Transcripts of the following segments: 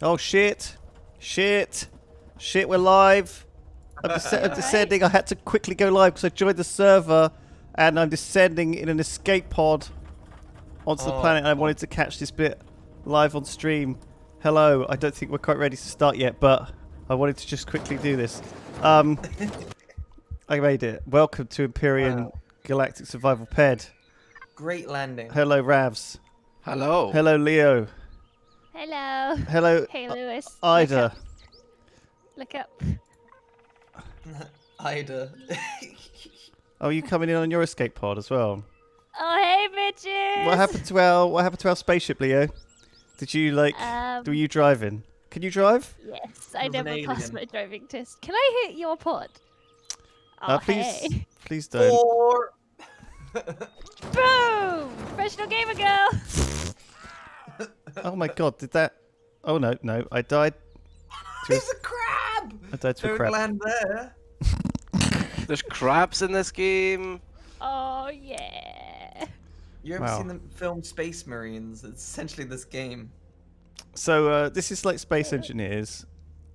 Oh shit! Shit! Shit! We're live. I'm descending. I had to quickly go live because I joined the server, and I'm descending in an escape pod onto the planet. And I wanted to catch this bit live on stream. Hello. I don't think we're quite ready to start yet, but I wanted to just quickly do this. I made it. Welcome to Empyrion Galactic Survival Ped. Great landing. Hello, Ravs. Hello. Hello, Leo. Hello. Hello, Hey, Lewis. Ida. Look up. Ida. Oh, you coming in on your escape pod as well? Oh, hey, bitches. What happened to our spaceship, Leo? Did you were you driving? Can you drive? Yes, I It was an never passed alien. my driving test. Can I hit your pod? Oh, hey. Please don't. Or Boom! Professional gamer girl. Oh my god, did that? Oh no, I died. there's a crab. I died to a Don't crab. land there. There's crabs in this game. Oh, yeah. You ever Wow. seen the film Space Marines? It's essentially this game. So this is like Space Engineers,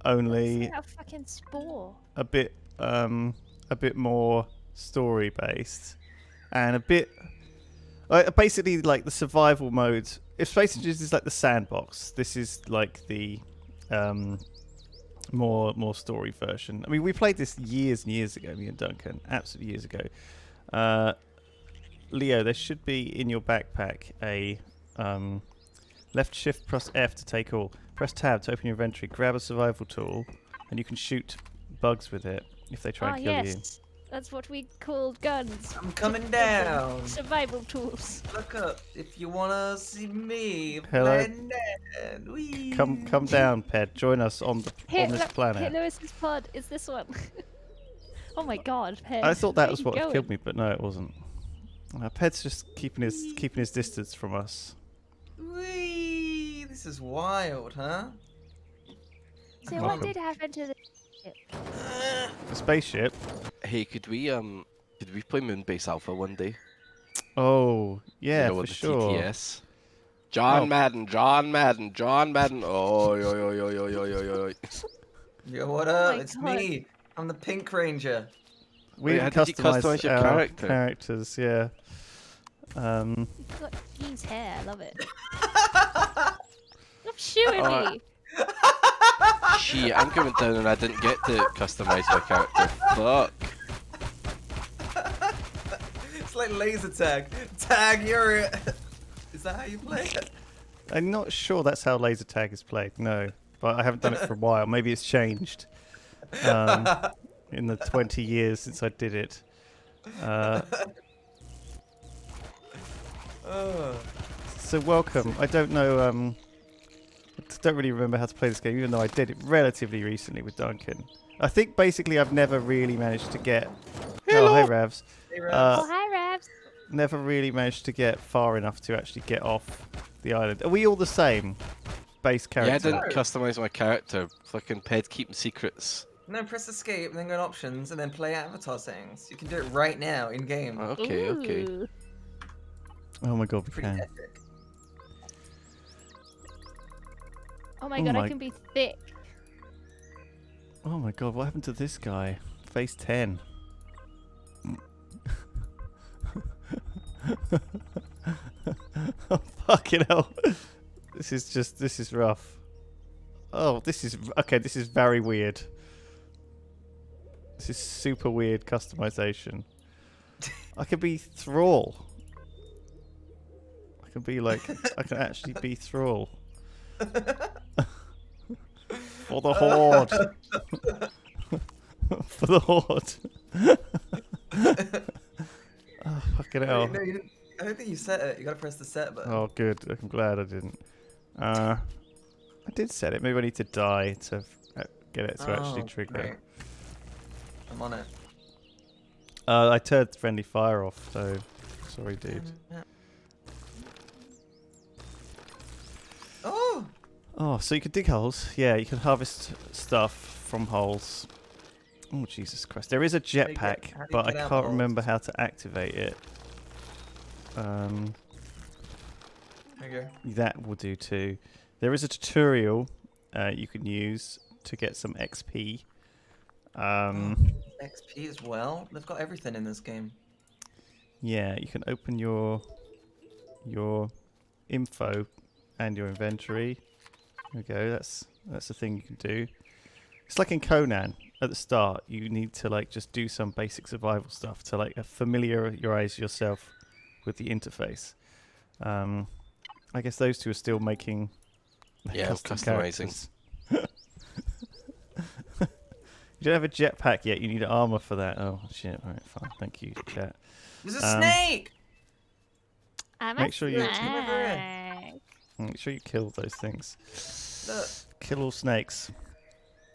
only How fucking spore. a bit more story based, and a bit basically like the survival mode. If Space Engineers is like the sandbox, this is like the more story version. I mean, we played this years and years ago, me and Duncan, absolutely years ago. Leo, there should be in your backpack a left shift press F to take all. Press tab to open your inventory. Grab a survival tool, and you can shoot bugs with it if they try and kill you. That's what we called guns. I'm coming down. Survival tools. Look up if you wanna see me. Hello. Blended. Whee. Come down, Ped. Join us on this Hit planet. Lewis's pod. Is this one? Oh my god, Ped. I thought that Where was you what going? killed me, but no, it wasn't. Ped's just keeping his distance from us. Whee. This is wild, huh? So what did happen to the ship? The spaceship. Hey, could we play Moonbase Alpha one day? Oh yeah, You know, for with the sure. TTS. John Oh. Madden. Oh, yo. Yo, what Oh up? my It's God. me. I'm the Pink Ranger. We Wait, how did you customize your our character? characters, yeah. You've got Gee's hair. I love it. Stop shooting me. Shit, I'm coming down and I didn't get to customize my character. Fuck. It's like laser tag. Tag, you're it. Is that how you play it? I'm not sure that's how laser tag is played. No, but I haven't done it for a while. Maybe it's changed in the 20 years since I did it. So welcome. I don't know. I don't really remember how to play this game, even though I did it relatively recently with Duncan. I think basically I've never really managed to get. Hello. Oh, hey Ravs. Hey, Ravs. Oh, hi, Ravs. Never really managed to get far enough to actually get off the island. Are we all the same base Yeah, I character? didn't customize my character. Fucking Ped keeping secrets. No, press escape, then go to options, and then play avatar settings. You can do it right now in game. Okay. Ooh. Oh my god, we Pretty can. epic. Oh my god, my- I can be thick. Oh my god, what happened to this guy? Phase 10. Oh fucking hell. This is rough. Oh, this is very weird. This is super weird customization. I could be Thrall. I can actually be Thrall. For the Horde. For the Horde. Oh, fucking hell. Wait, no, you didn't. I don't think you set it. You gotta press the set button. Oh, good. I'm glad I didn't. I did set it. Maybe I need to die to get it to actually trigger. Great. I'm on it. I turned friendly fire off, so sorry, dude. Oh! Oh, so you can dig holes. Yeah, you can harvest stuff from holes. Oh, Jesus Christ. There is a do you get- jetpack, how do you but I get out can't holes? remember how to activate it. There you go. That will do too. There is a tutorial you can use to get some XP. XP as well. They've got everything in this game. Yeah, you can open your info and your inventory. There we go. That's the thing you can do. It's like in Conan at the start. You need to like just do some basic survival stuff to like familiarize yourself with the interface. I guess those two are still making customizing. Customizing. You don't have a jetpack yet. You need armor for that. Oh shit! All right, fine. Thank you, chat. There's a snake. Make sure you snake. make sure you kill those things. Look. Kill all snakes.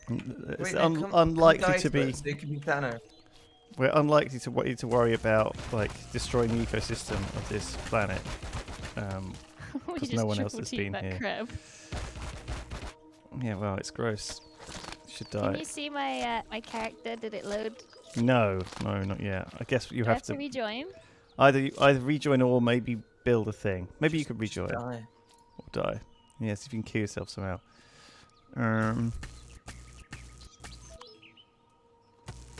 It's Wait, no, unlikely to come be. so you can be Thanos. We're unlikely to worry about like destroying the ecosystem of this planet. We Because just no one else triple has teamed been that here. crab. Yeah, well, it's gross. Should Can die. you see my my character? Did it load? No, not yet. I guess you Do I have to rejoin? either rejoin or maybe build a thing. Maybe you could rejoin Die. or die. Yes, if you can kill yourself somehow.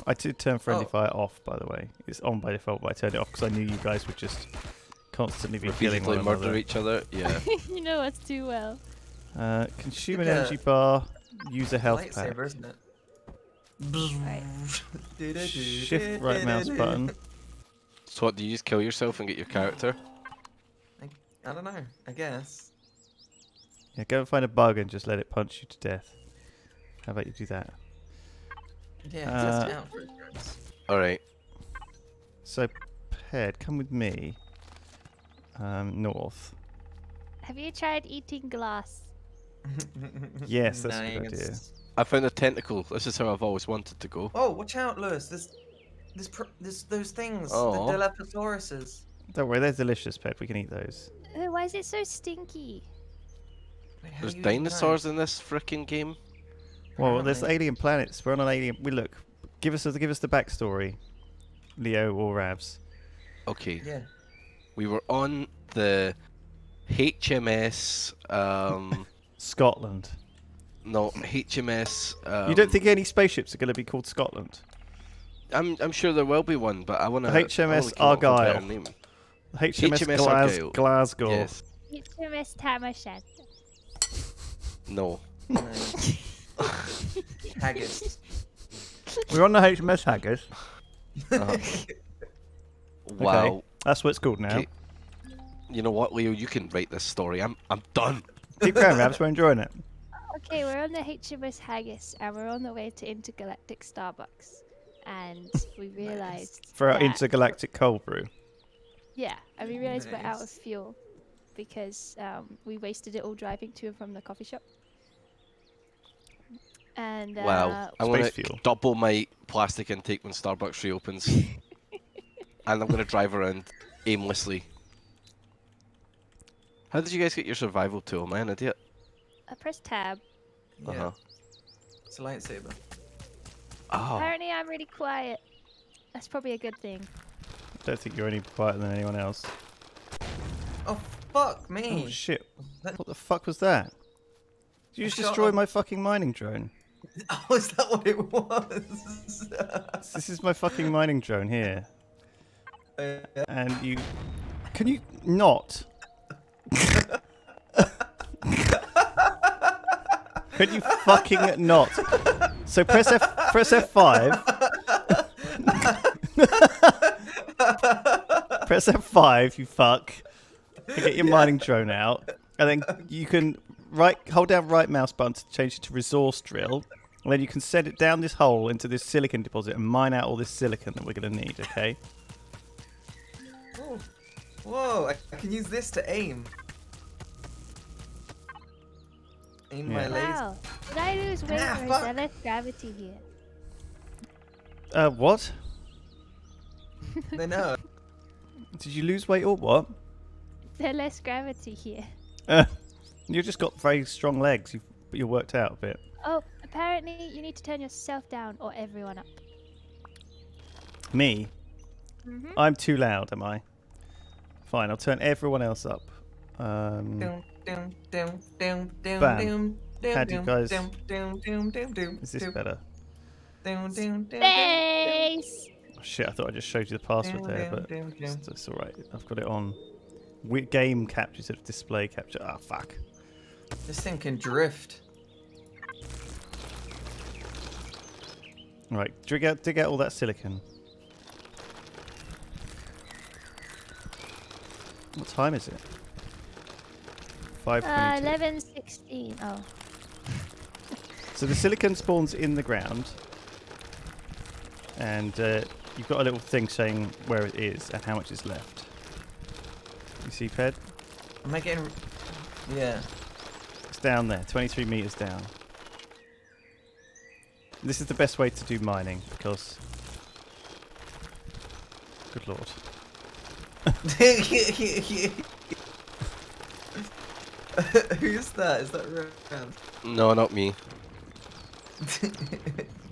I did turn friendly fire off, by the way. It's on by default, but I turned it off because I knew you guys would just constantly be killing one Repeatedly murder another. each other. Yeah. You know us too well. Consume an Like a energy bar. Use a health pack. Lightsaber, isn't it? Right. Shift right mouse button. So what? Do you just kill yourself and get your character? I don't know. I guess. Yeah, go and find a bug and just let it punch you to death. How about you do that? Yeah, test it out for it, guys. All right. So, Ped, come with me. North. Have you tried eating glass? Yes, that's a good Nice. idea. I found a tentacle. This is how I've always wanted to go. Oh, watch out, Lewis. Those things. Oh. The Dilophosaurus. Don't worry, they're delicious, Ped. We can eat those. Oh, why is it so stinky? Wait, how There's do you even know? dinosaurs in this frickin' game. Well, there's Apparently. alien planets. We're on an alien. We look. Give us the backstory, Leo or Ravs. Okay. Yeah. We were on the HMS. Scotland. No, HMS. You don't think any spaceships are going to be called Scotland? I'm sure there will be one, but I want to. HMS Argyle. Name. HMS Argyle. Glasgow. Yes. HMS Tamashan. No. No. Haggis. We're on the HMS Haggis. Uh, wow. Okay. That's what it's called now. Okay. You know what, Leo? You can write this story. I'm done. Keep going, Ravs. We're enjoying it. Okay, we're on the HMS Haggis and we're on the way to Intergalactic Starbucks. And we realized For our that- intergalactic cold brew. Yeah, and we realized we're out of Nice. fuel because we wasted it all driving to and from the coffee shop. And Wow. I'm gonna Space fuel. double my plastic intake when Starbucks reopens, and I'm gonna drive around aimlessly. How did you guys get your survival tool? Am I an idiot? I pressed tab. Yeah. Uh-huh. It's a lightsaber. Oh. Apparently I'm really quiet. That's probably a good thing. I don't think you're any quieter than anyone else. Oh, fuck me. Oh shit. That- What the fuck was that? Did you I just shot destroy a- my fucking mining drone? Oh, is that what it was? This is my fucking mining drone here. And you... Can you not? Can you fucking not? So press F5. Press F5, you fuck. And get your mining drone out. And then you can hold down right mouse button to change it to resource drill. And then you can send it down this hole into this silicon deposit and mine out all this silicon that we're going to need, okay? Oh. Whoa, I can use this to aim. Aim my Yeah. laser. Wow. Did I lose weight Ah, or is fuck. there less gravity here? What? They know. Did you lose weight or what? Is there less gravity here? You've just got very strong legs. You're worked out a bit. Oh, apparently you need to turn yourself down or everyone up. Me? Mm-hmm. I'm too loud, am I? Fine, I'll turn everyone else up. Doom, doom, doom, doom, doom, Bam. doom. How do you guys... Is this better? Space! Oh, shit, I thought I just showed you the password there, but it's alright. I've got it on game capture instead of display capture. Ah, fuck. This thing can drift. Right, dig out all that silicon. What time is it? 5:22. 11:16. Oh. So the silicon spawns in the ground, and you've got a little thing saying where it is and how much is left. You see, Ped? Am I getting... Yeah. It's down there, 23 meters down. This is the best way to do mining because... Good lord. Who's that? Is that Ravs? No, not me. I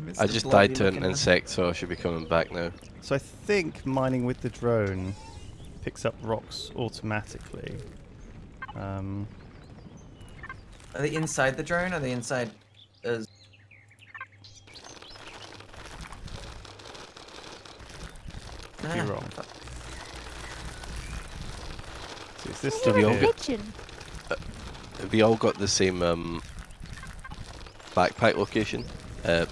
Mr. just Bloody died to an looking insect, so I should be coming back now. So I think mining with the drone picks up rocks automatically. Are they inside the drone? Are they inside us? Could be wrong. So it's this So stuff we all here. get- Pigeon. We all got the same backpack location,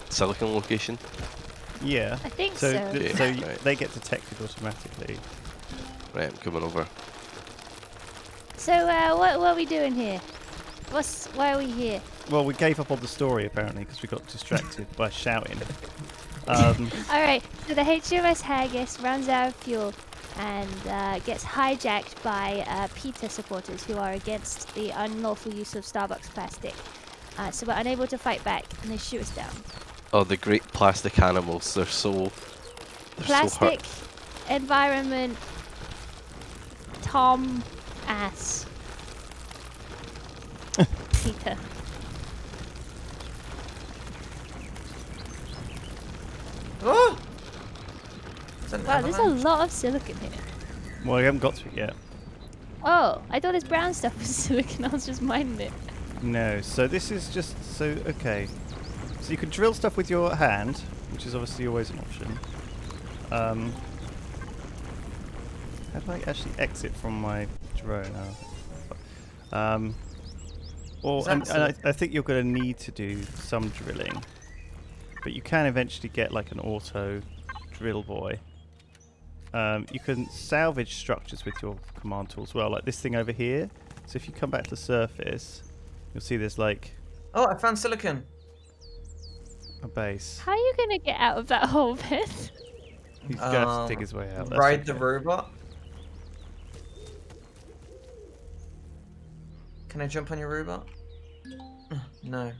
silicon location. Yeah. I think So, so. Right. they get detected automatically. Right, I'm coming over. So, what are we doing here? Why are we here? Well, we gave up on the story apparently because we got distracted by shouting. Alright, so the HMS Haggis runs out of fuel and gets hijacked by PETA supporters who are against the unlawful use of Starbucks plastic. So we're unable to fight back and they shoot us down. Oh, the great plastic animals. They're so Plastic, hurt. environment, Tom, ass. PETA. Oh! Is that an Wow, there's a avalanche? lot of silicon here. Well, we haven't got to it yet. Oh, I thought this brown stuff was silicon. I was just mining it. No, so this is just okay. So you can drill stuff with your hand, which is obviously always an option. How do I actually exit from my drone? Or Is that I think you're going to need to do some drilling, but you can eventually get like an auto drill boy. You can salvage structures with your command tool as well, like this thing over here. So if you come back to the surface, you'll see there's like Oh, I found silicon. a base. How are you going to get out of that hole, Beth? He's going to have to dig his way out. That's Ride the okay. robot. Can I jump on your robot? No.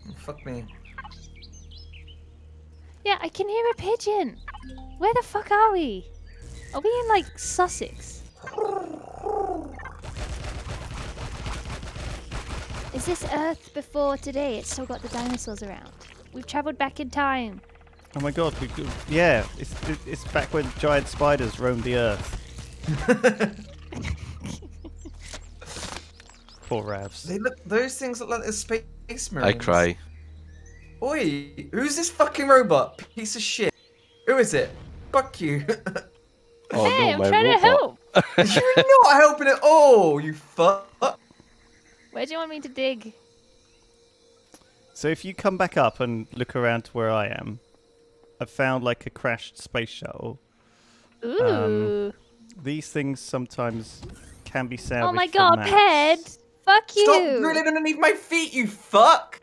Oh, fuck me. Yeah, I can hear a pigeon. Where the fuck are we? Are we in like Sussex? Is this Earth before today? It's still got the dinosaurs around. We've travelled back in time. Oh my god, yeah, it's back when giant spiders roamed the earth. Poor Ravs. Those things look like the space marines. I cry. Oi, who's this fucking robot? Piece of shit. Who is it? Fuck you. Oh Hey, no, I'm my trying robot. to help. You're not helping at all, you fuck. Where do you want me to dig? So if you come back up and look around to where I am, I've found like a crashed space shuttle. Ooh. These things sometimes can be salvaged. Oh my from god, maps. Ped! Fuck you! Stop drilling underneath my feet, you fuck.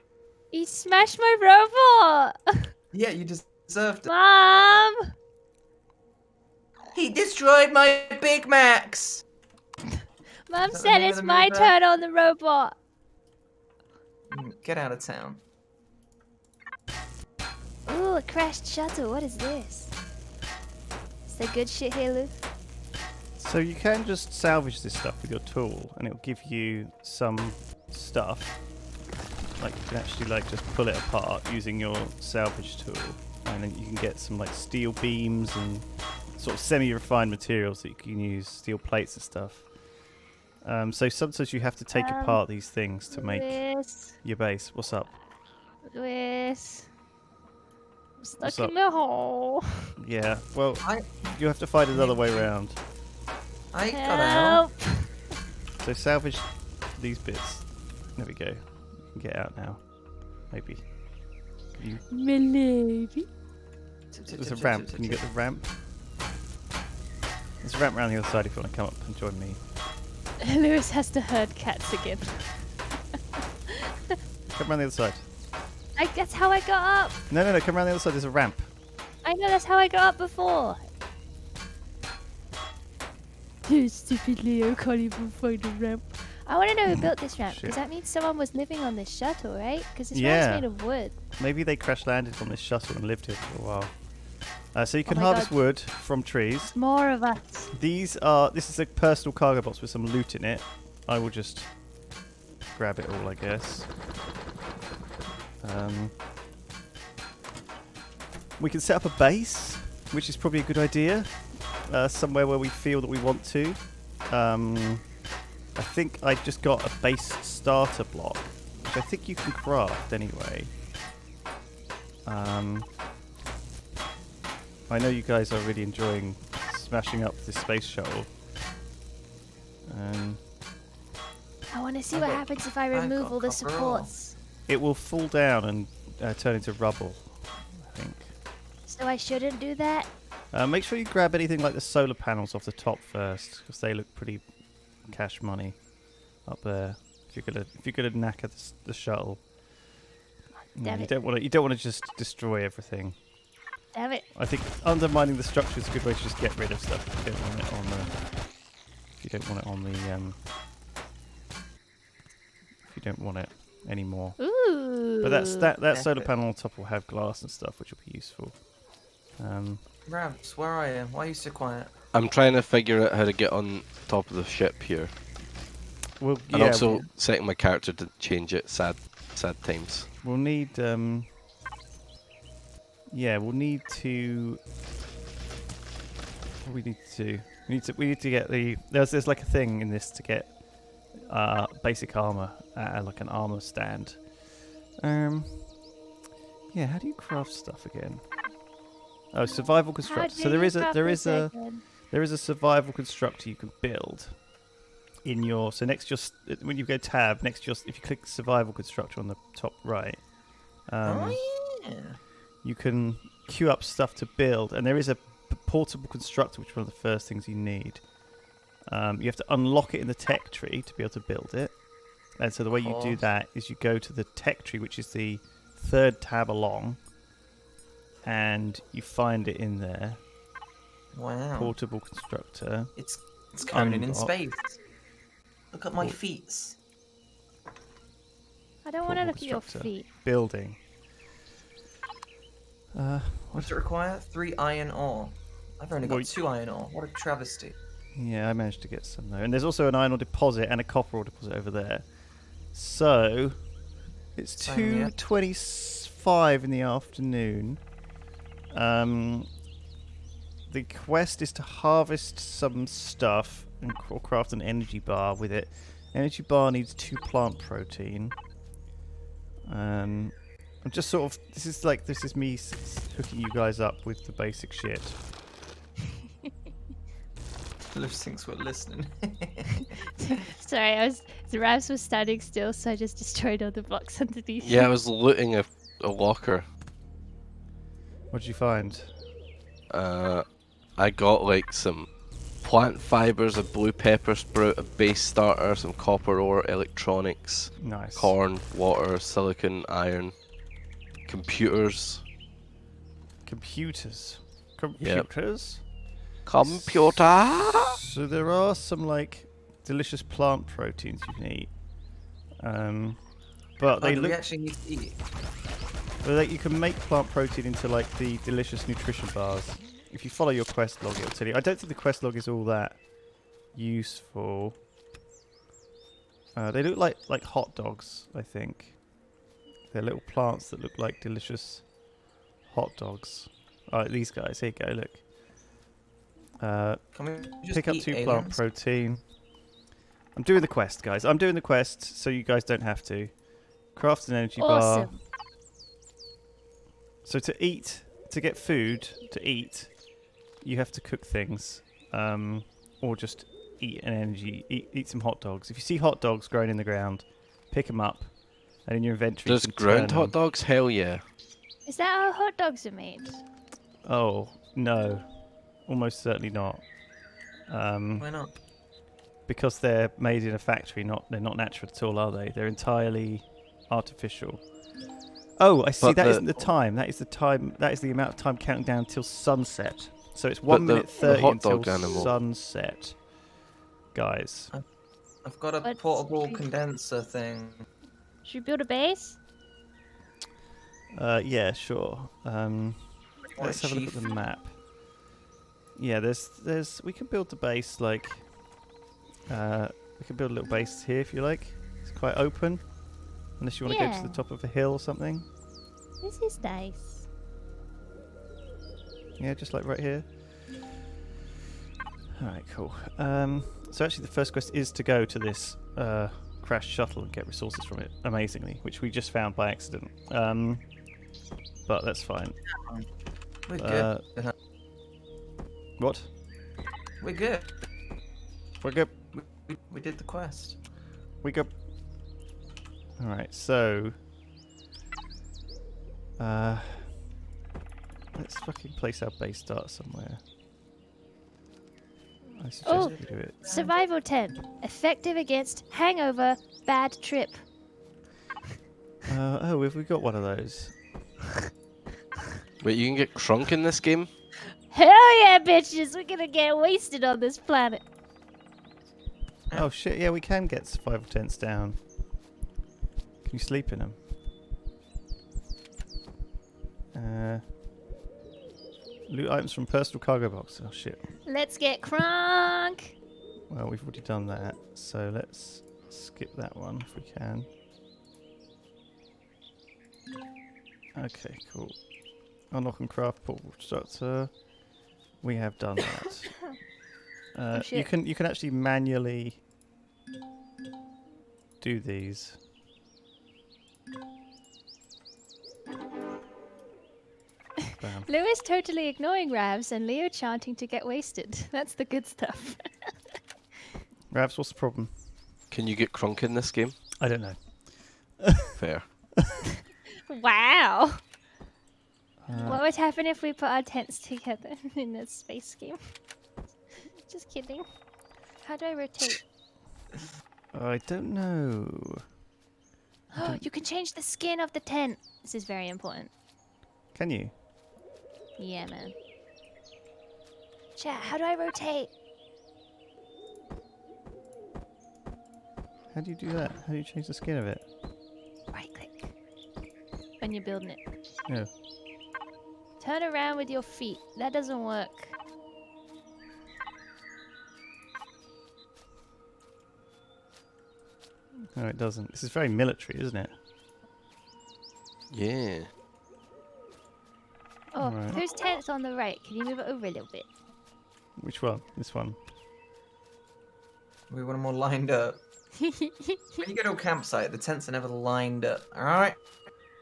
You smashed my robot! Yeah, you deserved it. Mom! He destroyed my Big Macs. Mom Is that the said name of it's the my movie? turn on the robot. Get out of town. Ooh, a crashed shuttle. What is this? Is there good shit here, Lou? So you can just salvage this stuff with your tool, and it'll give you some stuff. Like you can actually like just pull it apart using your salvage tool, and then you can get some like steel beams and sort of semi-refined materials that you can use, steel plates and stuff. So sometimes you have to take apart these things to make Lewis, your base. What's up? Lewis. I'm What's stuck up? in the hole. Yeah, well, I you have to find another way around. I gotta help. Help! So salvage these bits. There we go. You can get out now. Maybe. You, Milady. there's a ramp. Can you get the ramp? There's a ramp around the other side if you want to come up and join me. Lewis has to herd cats again. Come around the other side. That's how I got up. No, come around the other side. There's a ramp. I know that's how I got up before. You stupid Leo can't even find a ramp. I want to know who built this ramp, because Shit. that means someone was living on this shuttle, right? Because this Yeah. ramp's made of wood. Maybe they crash landed on this shuttle and lived here for a while. So you can my harvest God. wood from trees. More of us. This is a personal cargo box with some loot in it. I will just grab it all, I guess. We can set up a base, which is probably a good idea. Somewhere where we feel that we want to. I think I just got a base starter block, which I think you can craft anyway. I know you guys are really enjoying smashing up this space shuttle. I want to see I've what got- happens if I I've got remove all the copper ore. supports. It will fall down and turn into rubble, I think. So I shouldn't do that? Make sure you grab anything like the solar panels off the top first, because they look pretty cash money up there. If you're gonna knacker the shuttle, Damn you it. don't want to just destroy everything. Damn it. I think undermining the structure is a good way to just get rid of stuff if you don't want it on the. If you don't want it on the. If you don't want it anymore. Ooh. But that solar Epic. panel on top will have glass and stuff, which will be useful. Ravs, where are you? Why are you so quiet? I'm trying to figure out how to get on top of the ship here. We'll, And yeah, also setting my character to change it. Sad times. we'll need. Yeah, we'll need to. What do we need to do? We need to get the. There's like a thing in this to get basic armor at like an armor stand. Yeah, how do you craft stuff again? Oh, survival constructor. So there is a survival constructor you can build in your. So next, just when you go tab next, just if you click survival constructor on the top right, Oh yeah. you can queue up stuff to build, and there is a portable constructor, which is one of the first things you need. You have to unlock it in the tech tree to be able to build it, and so the way you do that is you go to the tech tree, which is the third tab along, and you find it in there. Wow. Portable constructor. It's coning in Unlock. space. Look at my Port- feet. I don't want to Portable look at your constructor. feet. Building. What's it require? 3 iron ore. I've only got Well, 2 iron ore. What a travesty. Yeah, I managed to get some there. And there's also an iron ore deposit and a copper ore deposit over there. So, it's Sign me up. 2:25 in the afternoon. The quest is to harvest some stuff and craft an energy bar with it. Energy bar needs 2 plant protein. I'm just sort of... This is me hooking you guys up with the basic shit. Liv thinks we're listening. Sorry, the Ravs was standing still, so I just destroyed all the blocks underneath. Yeah, I was looting a locker. What did you find? I got like some plant fibers, a blue pepper sprout, a base starter, some copper ore, electronics, Nice. corn, water, silicon, iron, computers. Computers. Computers? Computer! So there are some like delicious plant proteins you can eat. But they Do we look actually need to eat? like you can make plant protein into like the delicious nutrition bars. If you follow your quest log, it'll tell you. I don't think the quest log is all that useful. They look like hot dogs, I think. They're little plants that look like delicious hot dogs. Alright, these guys. Here you go, look. Can we just Pick up eat 2 plant aliens? protein. I'm doing the quest, guys. I'm doing the quest, so you guys don't have to. Craft an energy bar. Awesome. So to get food, to eat, you have to cook things, or just eat an energy. Eat some hot dogs. If you see hot dogs growing in the ground, pick them up, and in your inventory. Does you can ground turn hot them. dogs? Hell yeah. Is that how hot dogs are made? Oh no, almost certainly not. Why not? Because they're made in a factory. They're not natural at all, are they? They're entirely artificial. Oh, I see. But That isn't the time. That is the time. That is the amount of time counting down till sunset. So it's 1 minute 30 hot until dog animal. sunset, guys. I've got a But- portable condenser thing. Should we build a base? Yeah, sure. Let's have a look at the map. Yeah, there's. We can build the base like. We can build a little base here if you like. It's quite open, unless you want to go to the Yeah. top of a hill or something. This is nice. Yeah, just like right here. Alright, cool. So actually the first quest is to go to this crashed shuttle and get resources from it, amazingly, which we just found by accident. But that's fine. We're good. What? We're good. We're good. We did the quest. We go. Alright, so let's fucking place our base start somewhere. I suggest Oh. we do it. Survival tent. Effective against hangover, bad trip. Oh, have we got one of those? Wait, you can get crunk in this game? Hell yeah, bitches! We're gonna get wasted on this planet. Oh shit, yeah, we can get survival tents down. Can you sleep in them? Loot items from personal cargo box. Oh shit. Let's get crunk. Well, we've already done that, so let's skip that one if we can. Okay, cool. Unlock and craft portable structure. We have done that. Oh, You shit. can actually manually do these. Bam. Lewis totally ignoring Ravs and Leo chanting to get wasted. That's the good stuff. Ravs, what's the problem? Can you get crunk in this game? I don't know. Fair. Wow. Uh, What would happen if we put our tents together in a space game? Just kidding. How do I rotate? I don't know. Oh, you can change the skin of the tent. This is very important. Can you? Yeah, man. Chat, how do I rotate? How do you do that? How do you change the skin of it? Right click. When you're building it. Yeah. Turn around with your feet. That doesn't work. No, it doesn't. This is very military, isn't it? Yeah. Oh, Right. whose tent's on the right? Can you move it over a little bit? Which one? This one. We want them all lined up. When you go to a campsite, the tents are never lined up. Alright?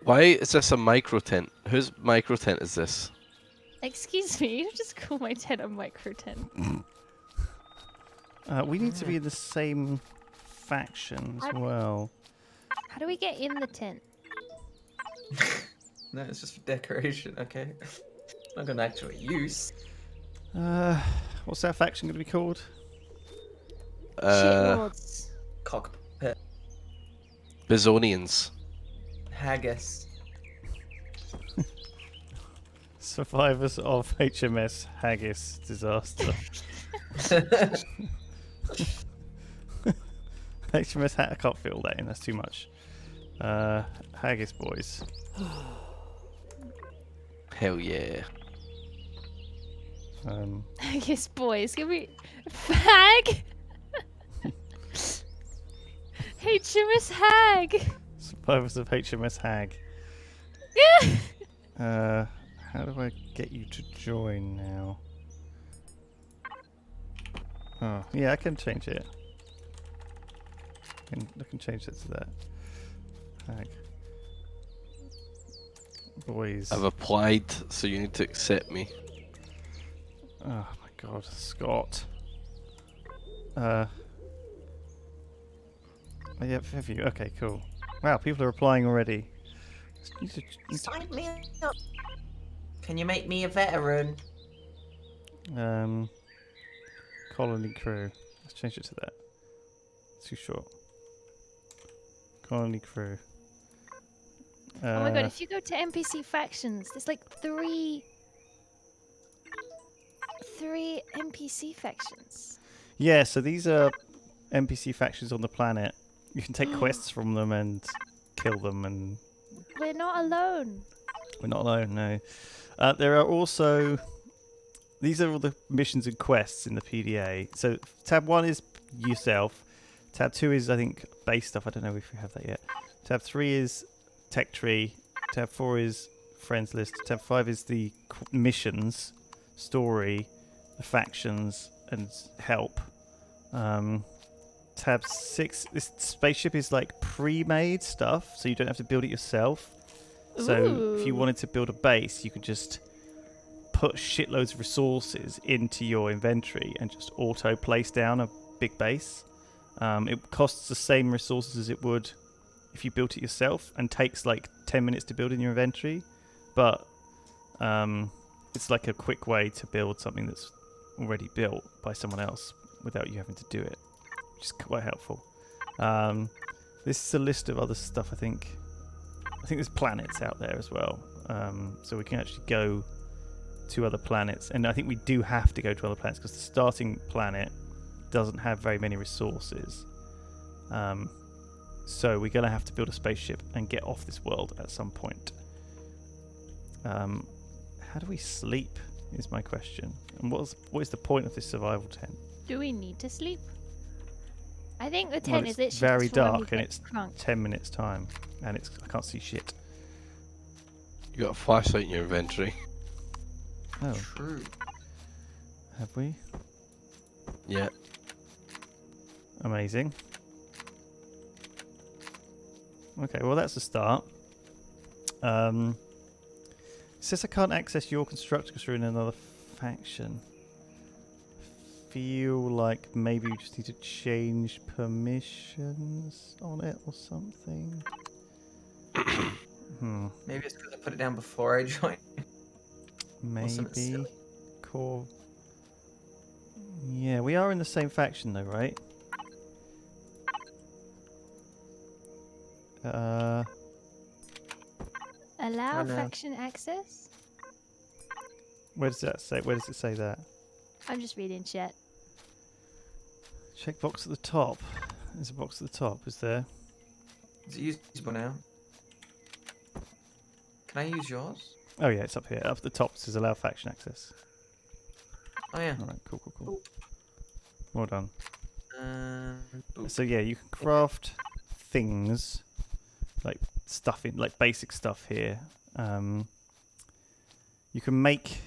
Why is this a micro tent? Whose micro tent is this? Excuse me, you just call my tent a micro tent. We need to be in the same faction as I- well. How do we get in the tent? No, it's just for decoration, okay? Not gonna actually use. What's our faction going to be called? Shitlords. Cockpit. Bizonians. Haggis. Survivors of HMS Haggis disaster. HMS I can't fill that in. That's too much. Haggis boys. Hell yeah. Yes, boys, give me fag. HMS Hag. Survivors of HMS Hag. How do I get you to join now? Oh, yeah, I can change it. can change it to that. Hag. Boys. I've applied, so you need to accept me. Oh my god, Scott. Yeah, have you? Okay, cool. Wow, people are applying already. Sign me up. Can you make me a veteran? Colony crew. Let's change it to that. Too short. Colony crew. Oh my god, if you go to NPC factions, there's like three NPC factions. Yeah, so these are NPC factions on the planet. You can take quests from them and kill them, and We're not alone. we're not alone, no. There are also... These are all the missions and quests in the PDA. So tab 1 is yourself. Tab 2 is, I think, base stuff. I don't know if we have that yet. Tab 3 is tech tree. Tab 4 is friends list. Tab 5 is the missions, story, the factions, and help. Tab 6, this spaceship is like pre-made stuff, so you don't have to build it yourself. So if you Ooh. wanted to build a base, you could just put shitloads of resources into your inventory and just auto place down a big base. It costs the same resources as it would if you built it yourself, and takes like 10 minutes to build in your inventory, but it's like a quick way to build something that's already built by someone else without you having to do it, which is quite helpful. This is a list of other stuff. I think there's planets out there as well, so we can actually go to other planets, and I think we do have to go to other planets because the starting planet doesn't have very many resources. So we're going to have to build a spaceship and get off this world at some point. How do we sleep is my question. And what is the point of this survival tent? Do we need to sleep? I think the Well, tent is it's literally very just for when we dark and get it's drunk. 10 minutes time, and I can't see shit. You got a flashlight in your inventory. Oh, True. have we? Yeah. Amazing. Okay, well that's a start. It says I can't access your constructor because we're in another faction. Feel like maybe we just need to change permissions on it or something. Maybe it's because I put it down before I joined. something Maybe. silly. Core. Yeah, we are in the same faction though, right? Allow Oh, no. faction access? Where does that say? Where does it say that? I'm just reading chat. Check box at the top. There's a box at the top, is there? Is it usable now? Can I use yours? Oh yeah, it's up here. Up at the top it says allow faction access. Oh yeah. Alright, cool. Well done. Ooh. So yeah, you can craft things like stuff in like basic stuff here. You can make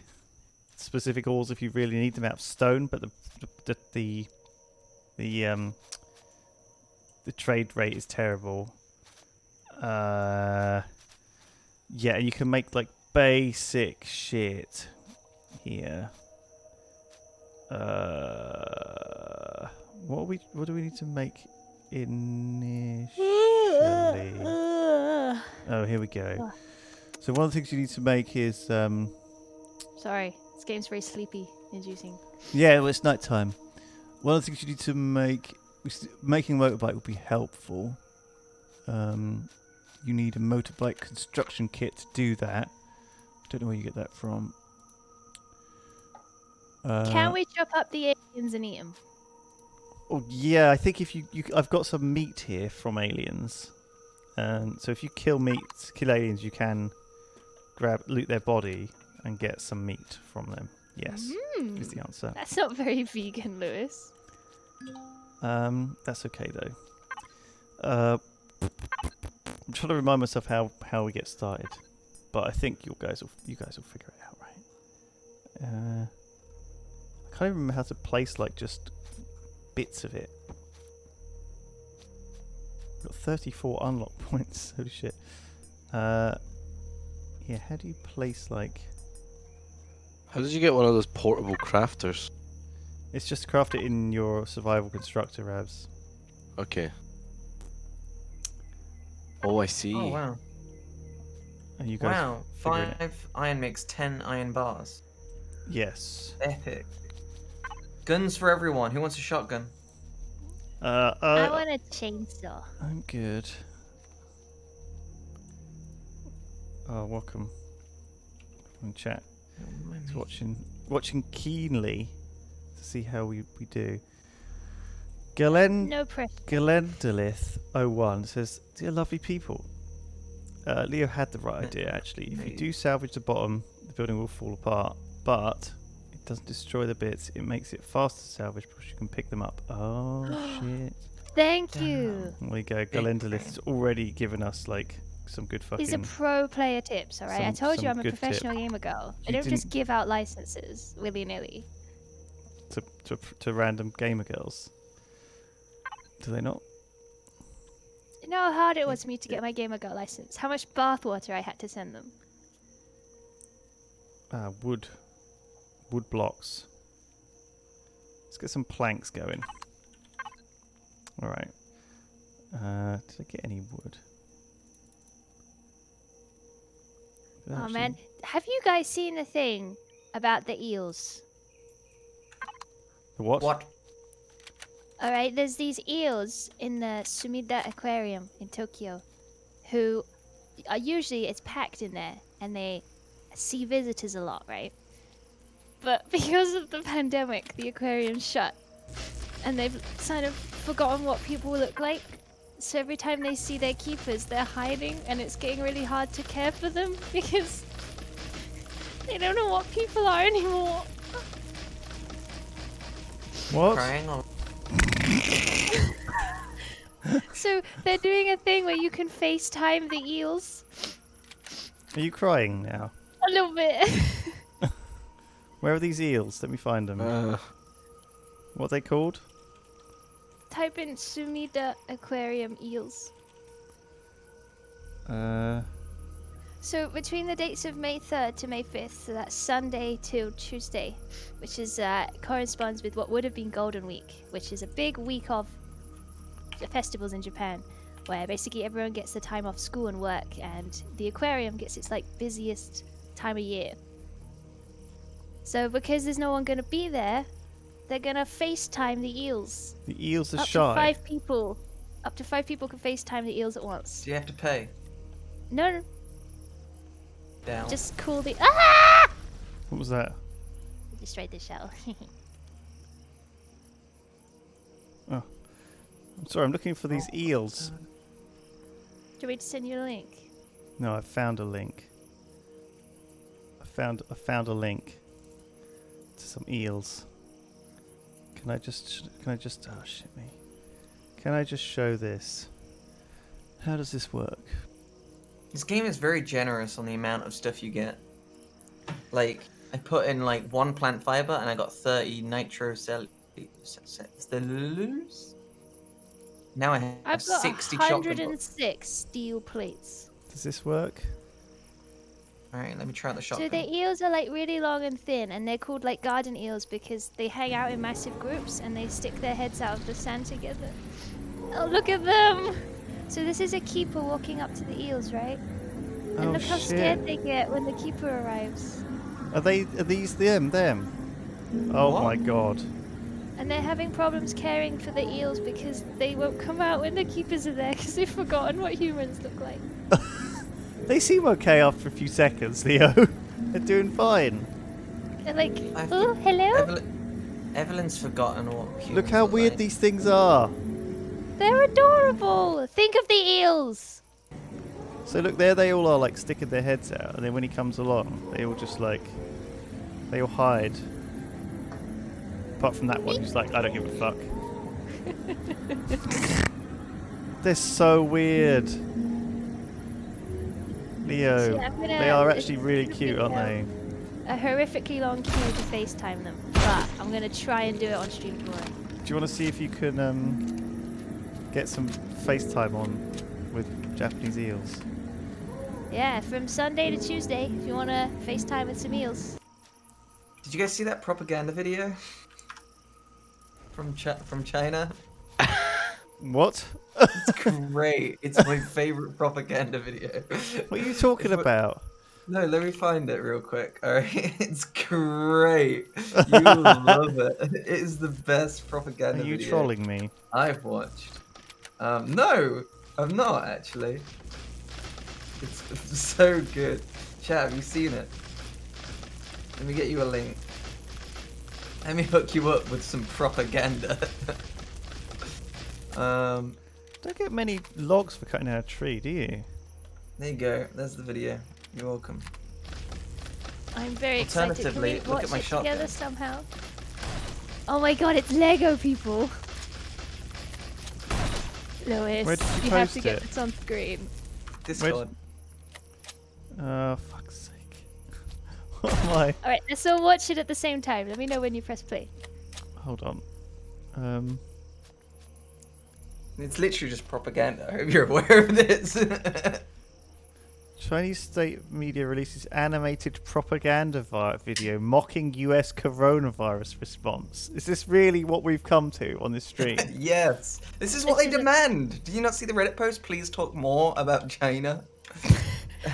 specific ores if you really need them out of stone, but the trade rate is terrible. Yeah, you can make like basic shit here. What do we need to make initially? Oh, here we go. So one of the things you need to make is Sorry, this game's very sleepy inducing. yeah, well, it's night time. One of the things you need to making a motorbike would be helpful. You need a motorbike construction kit to do that. I don't know where you get that from. Can we chop up the aliens and eat them? Oh yeah, I think if you I've got some meat here from aliens. So if you kill aliens, you can loot their body and get some meat from them. Yes, is the answer. That's not very vegan, Lewis. That's okay though. I'm trying to remind myself how we get started, but I think you guys will figure it out, right? I can't even remember how to place like just bits of it. Got 34 unlock points. Holy shit. Yeah, how do you place like... How did you get one of those portable crafters? It's just craft it in your survival constructor, Ravs. Okay. Oh, I see. Oh wow. And you guys Wow. figure it out. 5 iron makes 10 iron bars. Yes. Epic. Guns for everyone. Who wants a shotgun? I want a chainsaw. I'm good. Oh, welcome. In chat. He's watching keenly to see how we do. No pressure. Galendalith 01 says, "Dear lovely people, Leo had the right idea actually. If you do salvage the bottom, the building will fall apart, but it doesn't destroy the bits. It makes it faster to salvage because you can pick them up." Oh shit! Thank you. There you go. Galendalith's already given us like some good fucking. These are pro player tips, alright? I told you I'm a good professional gamer girl. I You don't just didn't- give out licenses willy-nilly. to random gamer girls. Do they not? You know how hard it was for me to get my gamer girl license? How much bathwater I had to send them? Wood blocks. Let's get some planks going. All right. Did I get any wood? Did I Oh actually- man, have you guys seen the thing about the eels? The what? What? Alright, there's these eels in the Sumida Aquarium in Tokyo who are usually it's packed in there and they see visitors a lot, right? But because of the pandemic, the aquarium's shut and they've kind of forgotten what people look like. So every time they see their keepers, they're hiding and it's getting really hard to care for them because they don't know what people are anymore. What? Crying or So they're doing a thing where you can FaceTime the eels Are you crying now? a little bit. Where are these eels? Let me find them. What are they called? Type in Sumida Aquarium eels. So between the dates of May 3rd to May 5th, so that's Sunday till Tuesday, which is corresponds with what would have been Golden Week, which is a big week of festivals in Japan, where basically everyone gets the time off school and work, and the aquarium gets its like busiest time of year. So because there's no one gonna be there, they're gonna FaceTime the eels. The eels are Up shy. to 5 people. Up to 5 people can FaceTime the eels at once. do you have to pay? No, Down. just call the. Ah! What was that? Destroyed the shell. I'm sorry, I'm looking for these eels. Do you want me to send you a link? No, I found a link. I found a link to some eels. Can I just oh shit me. Can I just show this? How does this work? This game is very generous on the amount of stuff you get. Like, I put in like 1 plant fiber and I got 30 nitrocellulose. Now I have I've got 60 shotgun bullets. 106 steel plates. Does this work? Alright, let me try out the So shotgun. the eels are like really long and thin, and they're called like garden eels because they hang out in massive groups and they stick their heads out of the sand together. Oh, look at them! So this is a keeper walking up to the eels, right? And Oh look how shit. scared they get when the keeper arrives. Are these them? Oh What? my god. And they're having problems caring for the eels because they won't come out when the keepers are there because they've forgotten what humans look like. They seem okay after a few seconds, Leo. They're doing fine. They're like, I've oh, hello? Evelyn's forgotten what humans Look how look weird like. these things are. They're adorable! Think of the eels! So look, there they all are, like sticking their heads out, and then when he comes along, they all just like, they all hide. Apart from that one, who's like, I don't give a fuck. They're so weird. Leo, See, I'm gonna- they are actually really it's cute, aren't gonna they? A horrifically long queue to FaceTime them, but I'm gonna try and do it on stream tomorrow. Do you want to see if you can get some FaceTime on with Japanese eels. Yeah, from Sunday to Tuesday, if you want to FaceTime with some eels. Did you guys see that propaganda video from China? What? It's great. It's my favorite propaganda video. What are you talking about? No, let me find it real quick. All right, it's great. You will love it. It is the best propaganda Are you video trolling me? I've watched. No, I'm not actually. It's so good. Chat, have you seen it? Let me get you a link. Let me hook you up with some propaganda. Don't get many logs for cutting down a tree, do you? There you go. There's the video. You're welcome. I'm very excited. Can we Alternatively, look watch at my it shotgun. together somehow? Oh my god, it's Lego, people! Lewis, Where did you have to post get it? this on screen. Discord. Fuck's sake. What am I? Alright, let's all watch it at the same time. Let me know when you press play. Hold on. It's literally just propaganda. I hope you're aware of this. Chinese state media releases animated propaganda video mocking US coronavirus response. Is this really what we've come to on this stream? Yes. This is what they demand. Do you not see the Reddit post? Please talk more about China.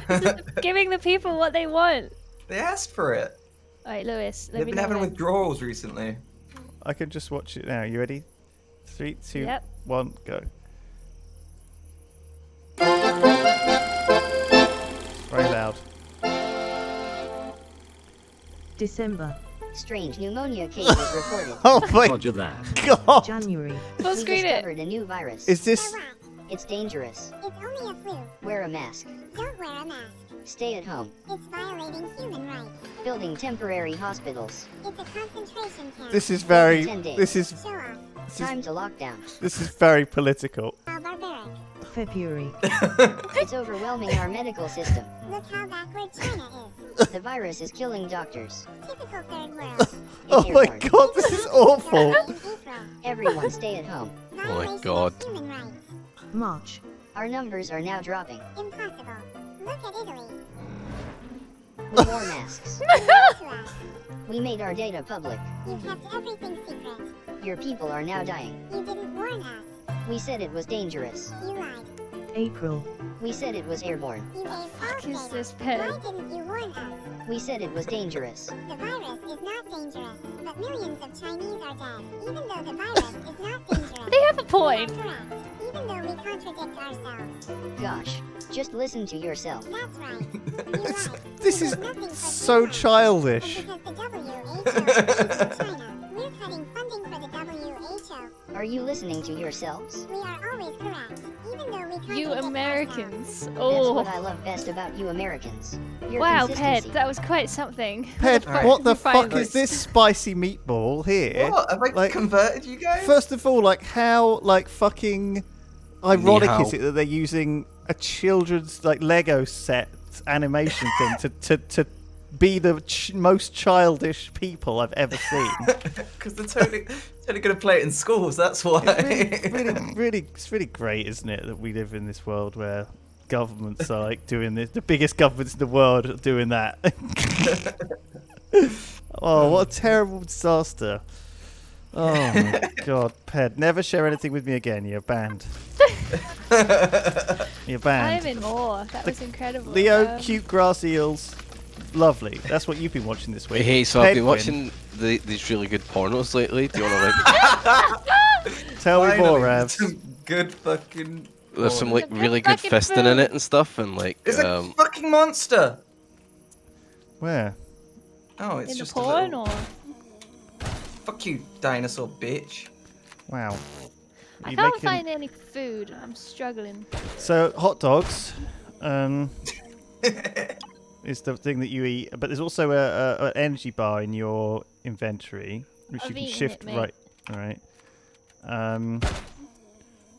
This is giving the people what they want. They asked for it. Alright, Lewis, let They've me been know having when. withdrawals recently. I can just watch it now. You ready? 3, 2, Yep. 1, go. Very loud. December, Strange pneumonia cases reported. Oh my Roger that. god! January, Full We screen it. discovered a new virus. Is this... It's dangerous. It's only a flu. Wear a mask. Don't wear a mask. Stay at home. It's violating human rights. Building temporary hospitals. It's a concentration camp. This is very... 10 days. This is... Show off. Time to lockdown. This is very political. How barbaric. February, It's overwhelming our medical system. Look how backward China is. The virus is killing doctors. Typical third world. Oh It's my airborne. god, this is awful! In April. Everyone stay at home. Violation God. of human rights. March, Our numbers are now dropping. Impossible. Look at Italy. We wore masks. To us. We made our data public. You kept everything secret. Your people are now dying. You didn't warn us. We said it was dangerous. You lied. April, We said it was airborne. You gave false Is data. this Why pen? didn't you warn us? We said it was dangerous. The virus is not dangerous, but millions of Chinese are dead. Even though the virus is not dangerous. They have a We are point. correct. Even though we contradict ourselves. Gosh, just listen to yourself. That's right. You lied. This You is did nothing for so human rights. childish. And because the WHO is in China, we're cutting funding for the WHO. Are you listening to yourselves? We are always correct, even though we contradict You ourselves. Americans. That's Oh. what I love best about you Americans. Your Wow, Ped, consistency. that was quite something. Ped, Alright. what the You fuck finally- is this spicy meatball here? What? Have I Like, converted you guys? first of all, like, how, like, fucking ironic Ni hao. is it that they're using a children's, like, Lego set animation thing to be the most childish people I've ever seen? Because they're totally going to play it in schools, that's why. It's really great, isn't it, that we live in this world where governments are like doing this. The biggest governments in the world are doing that. Oh, what a terrible disaster! Oh my god, Ped, never share anything with me again. You're banned. You're I'm banned. in awe. That was incredible. Leo, cute grass eels, lovely. That's what you've been watching this week. Hey, so I've been Pedguin, watching these really good pornos lately. Do you want to like? Tell me more, Finally, Ravs. some good fucking... There's some porn. like Good really good fucking fisting in food. it and stuff, and like It's a fucking monster! Where? Oh, it's in the just porn a little... or? Fuck you, dinosaur bitch. Wow. I You can't making- find any food. I'm struggling. So hot dogs. Is the thing that you eat, but there's also an energy bar in your inventory, which I've you can eaten shift it, mate. right. All right.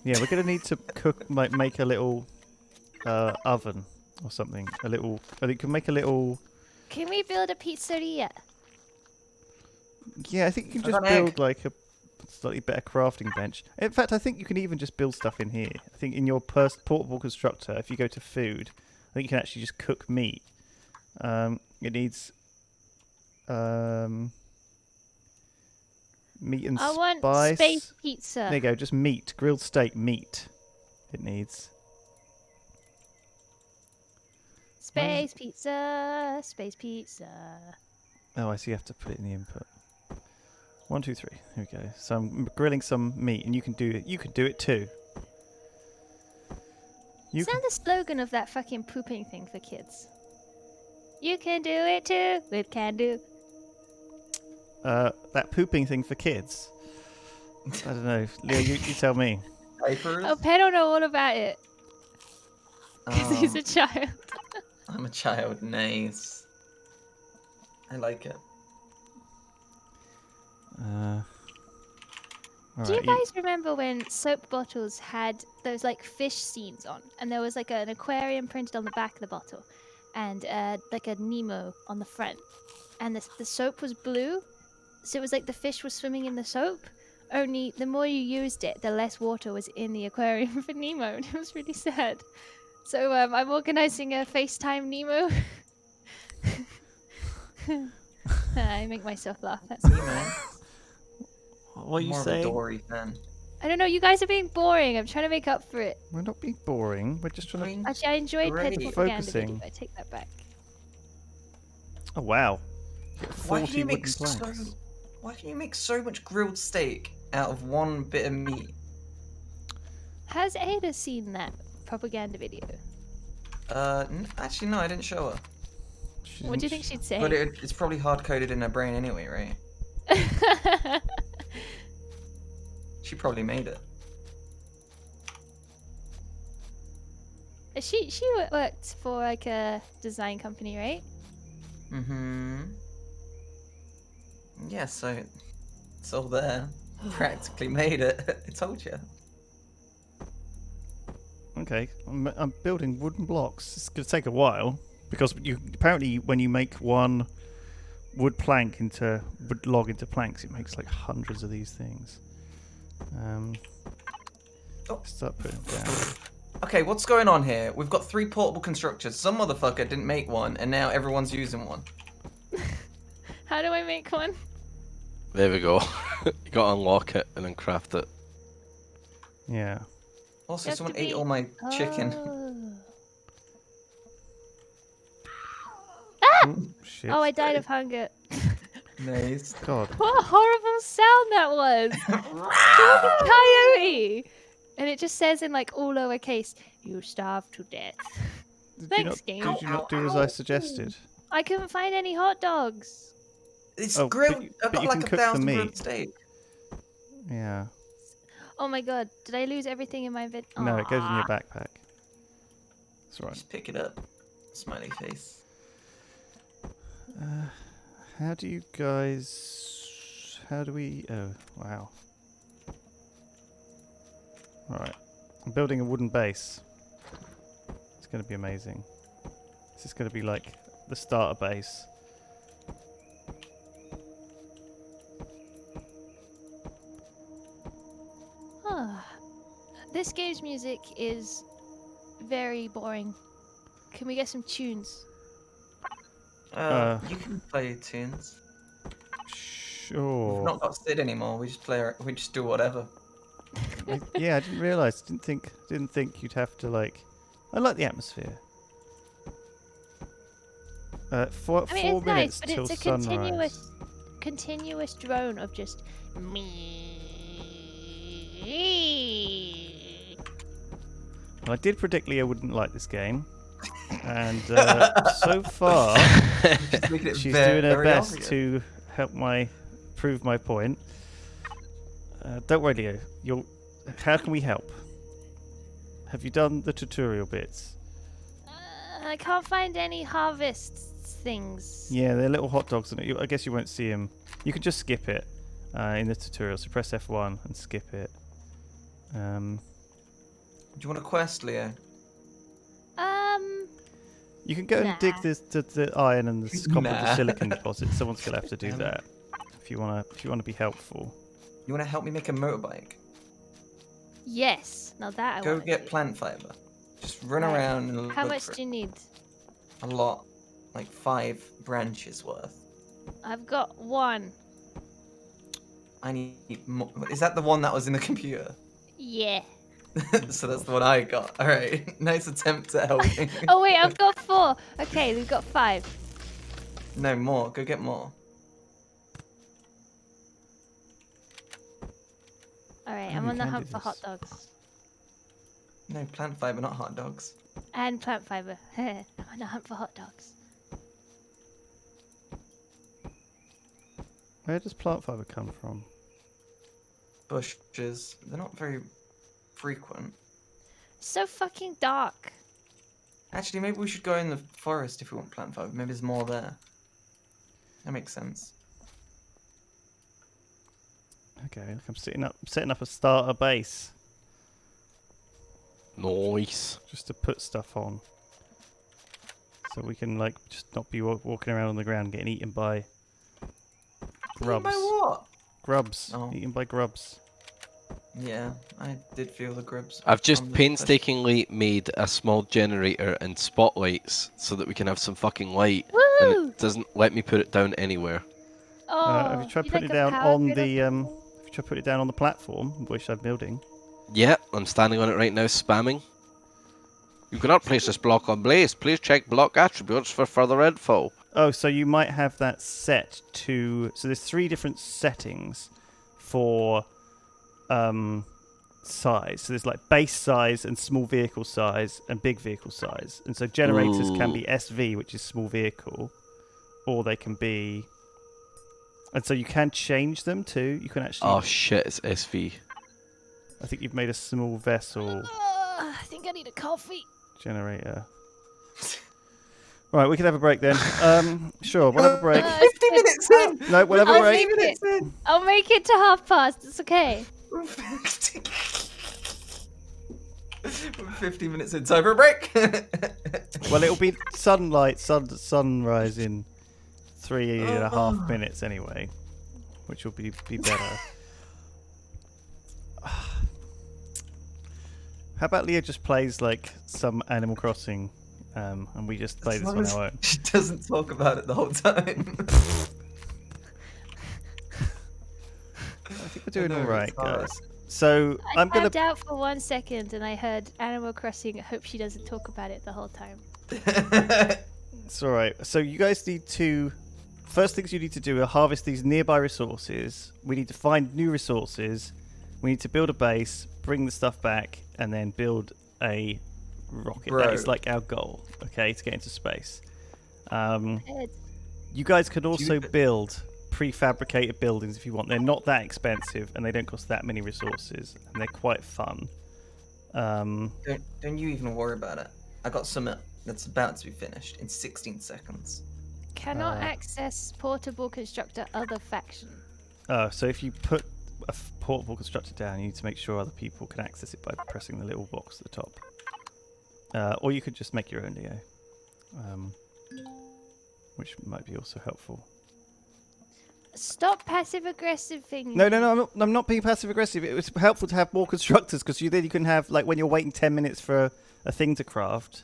Yeah, we're gonna need to cook, like, make a little oven or something. A little. I think you can make a little. Can we build a pizzeria? Yeah, I think you can I've just got an egg. build like slightly better crafting bench. In fact, I think you can even just build stuff in here. I think in your portable constructor, if you go to food, I think you can actually just cook meat. It needs meat and I want spice. space pizza. There you go, just meat, grilled steak meat. It needs. Space pizza. Space pizza. Oh, I see. You have to put it in the input. 1, 2, 3. Here we go. So I'm grilling some meat, and you can do it. You can do it too. Is that the slogan of that fucking pooping thing for kids? You can do it too with Can Do. That pooping thing for kids. I don't know, Leo. You tell me. Papers? Oh, Pen don't know all about it. Because he's Oh, a child. I'm a child. Nice. I like it. Do you guys remember when soap bottles had those like fish scenes on, and there was like an aquarium printed on the back of the bottle, and like a Nemo on the front, and the soap was blue, so it was like the fish was swimming in the soap. Only the more you used it, the less water was in the aquarium for Nemo, and it was really sad. So I'm organizing a FaceTime Nemo. I make myself laugh. That's See, man. What are you More saying? of a Dory fan. I don't know. You guys are being boring. I'm trying to make up for it. We're not being boring. We're just trying to. Actually, I enjoyed Ped's Great. propaganda video. Focusing. I take that back. Oh wow! You get Why 40 can you make wooden planks. Why can you make so much grilled steak out of one bit of meat? Has Ada seen that propaganda video? Actually no, I didn't show her. What do you think she'd say? But it's probably hard coded in her brain anyway, right? She probably made it. she worked for like a design company, right? Mm-hmm. Yeah, so it's all there. Practically made it. I told you. Okay, I'm building wooden blocks. It's gonna take a while because apparently when you make one wood log into planks, it makes like hundreds of these things. Start putting them down. Okay, what's going on here? We've got 3 portable constructors. Some motherfucker didn't make one, and now everyone's using one. How do I make one? There we go. You gotta unlock it and then craft it. Yeah. Also, You have someone to ate be- all my chicken. Ooh, shit. Oh, I died of hunger. Nice. God. What a horrible sound that was! It was a coyote! And it just says in like all lowercase, "You starved to death." Thanks, game. Did you not do as I suggested? I couldn't find any hot dogs. It's Oh, grilled. but I've got you like can a cook the 1,000 grilled meat. steak. Yeah. Oh my god, did I lose everything in my vid? No, it goes in your Aw. backpack. That's right. Just pick it up. Smiley face. How do you guys... How do we... Oh, wow. Alright. I'm building a wooden base. It's going to be amazing. This is going to be like the starter base. This game's music is very boring. Can we get some tunes? You can play tunes. Sure. We've not got Sid anymore. We just play. We just do whatever. Yeah, I didn't realise. Didn't think you'd have to like... I like the atmosphere. 4 I mean, it's nice, minutes but till it's a sunrise. continuous drone of just me. Well, I did predict Leah wouldn't like this game, and so far Just making it she's very, doing her very best obvious. to help prove my point. Don't worry, Leo. How can we help? Have you done the tutorial bits? I can't find any harvest things. Yeah, they're little hot dogs, and I guess you won't see them. You can just skip it in the tutorial. So press F1 and skip it. Do you want a quest, Leo? You can go and dig Nah. the iron and the copper Nah. silicon deposit. Someone's gonna have to do that if you wanna be helpful. You want to help me make a motorbike? Yes. Now that I Go want. get plant fiber. Just run Right. around and How look much for do you need? a lot. Like 5 branches worth. I've got 1. I need more. Is that the one that was in the computer? Yeah. So that's the one I got. Alright. Nice attempt at helping. Oh wait, I've got 4. Okay, we've got 5. No, more. Go get more. Alright, Oh, I'm you on the can hunt do for hot this. dogs. No, plant fiber, not hot dogs. And plant fiber. I'm on the hunt for hot dogs. Where does plant fiber come from? Bushes. They're not very frequent. So fucking dark. Actually, maybe we should go in the forest if we want plant fiber. Maybe there's more there. That makes sense. Okay, look, I'm setting up a starter base Nice. just to put stuff on, so we can like just not be walking around on the ground getting eaten by grubs. By what? Grubs. Oh. Eaten by grubs. Yeah, I did feel the grubs. I've just on the painstakingly made a small generator and spotlights so that we can have some fucking light. And Woo! it doesn't let me put it down anywhere. Oh, Have you tried you putting like it a down power on grid the something? Have you tried putting it down on the platform, which I'm building? Yeah, I'm standing on it right now, spamming. You cannot place this block on blaze. Please check block attributes for further info. Oh, so you might have that set to. So there's 3 different settings for size. So there's like base size and small vehicle size and big vehicle size. And so generators can be SV, which is small vehicle, or they can be. And so you can change them too. You can actually. Oh shit, it's SV. I think you've made a small vessel I think I need a coffee. generator. Right, we can have a break then. Sure, we'll have a break. 50 minutes in! No, we'll have a I'll break. make it. I'll make it to 1:30. It's okay. We're 50 minutes in. Time for a break! Well, it'll be sunrise in 3.5 minutes anyway, which will be better. How about Leah just plays like some Animal Crossing, and we just play As this long on as our own? She doesn't talk about it the whole time. I think we're doing know, all right, it's hard. guys. So I I'm gonna. tapped out for 1 second and I heard Animal Crossing. I hope she doesn't talk about it the whole time. It's all right. So you guys need to. First things you need to do are harvest these nearby resources. We need to find new resources. We need to build a base, bring the stuff back, and then build a rocket. Bro. That is like our goal, okay, to get into space. Ed, You guys can also Stupid. build prefabricated buildings if you want. They're not that expensive, and they don't cost that many resources, and they're quite fun. don't you even worry about it. I got something that's about to be finished in 16 seconds. cannot access portable constructor other faction. So if you put a portable constructor down, you need to make sure other people can access it by pressing the little box at the top. Or you could just make your own Leo, which might be also helpful. Stop passive aggressive thing. No, I'm not being passive aggressive. It was helpful to have more constructors because then you can have, like, when you're waiting 10 minutes for a thing to craft.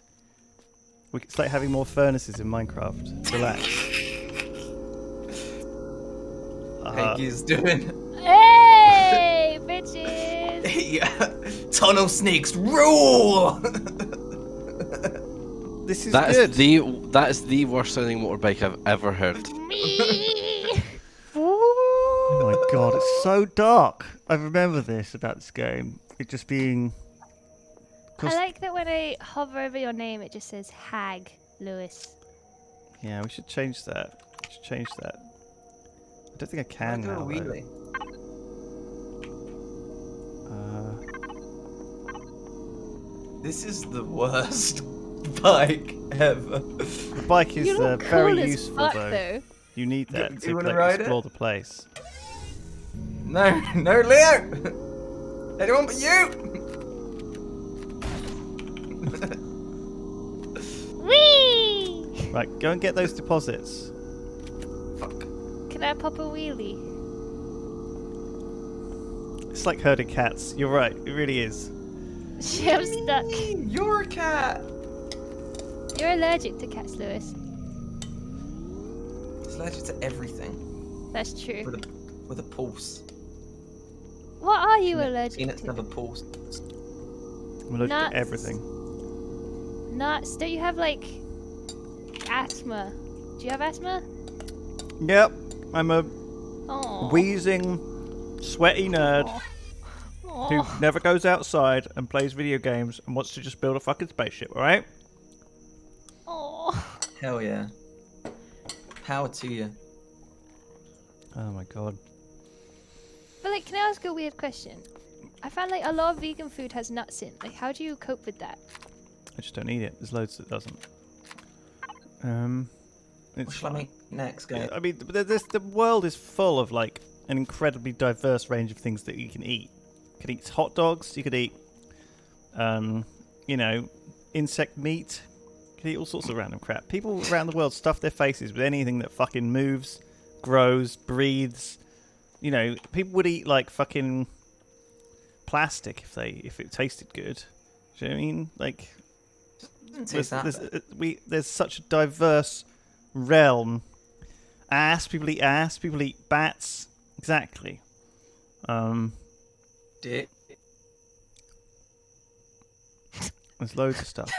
It's like having more furnaces in Minecraft. Relax. Peggy's doing. Hey, bitches! Yeah. Tunnel snakes rule! This is That good. is the worst sounding motorbike I've ever heard. Me! Oh my god, it's so dark. I remember this about this game. It just being. I like that when I hover over your name, it just says Hag Lewis. Yeah, we should change that. I don't think I can do a now. Though. wheelie. This is the worst bike ever. The bike is You look very cool as useful fuck, though. You need that Do to you wanna like, ride it? explore the place. No, Leo! Anyone but you! Whee! Right, go and get those deposits. Fuck. Can I pop a wheelie? It's like herding cats. You're right. It really is. I'm stuck. You're a cat. You're allergic to cats, Lewis. It's allergic to everything That's true. with a pulse. What are you allergic Peanuts to? never pulse. I'm allergic Nuts. to everything. Nuts. Don't you have like asthma? Do you have asthma? Yep. I'm a Oh. wheezing, sweaty nerd who never goes outside and plays video games and wants to just build a fucking spaceship, alright? Oh. Hell yeah. Power to you. Oh my god. But like, can I ask a weird question? I found like a lot of vegan food has nuts in. Like, how do you cope with that? I just don't eat it. There's loads that doesn't. What It's shall I make next, guy? I mean, the world is full of like an incredibly diverse range of things that you can eat. You can eat hot dogs. You could eat, you know, insect meat. You can eat all sorts of random crap. People around the world stuff their faces with anything that fucking moves, grows, breathes. You know, people would eat like fucking plastic if it tasted good. Do you know what I mean? Like, Doesn't taste that bad. there's such a diverse realm. People eat bats. Exactly. Dick. There's loads of stuff.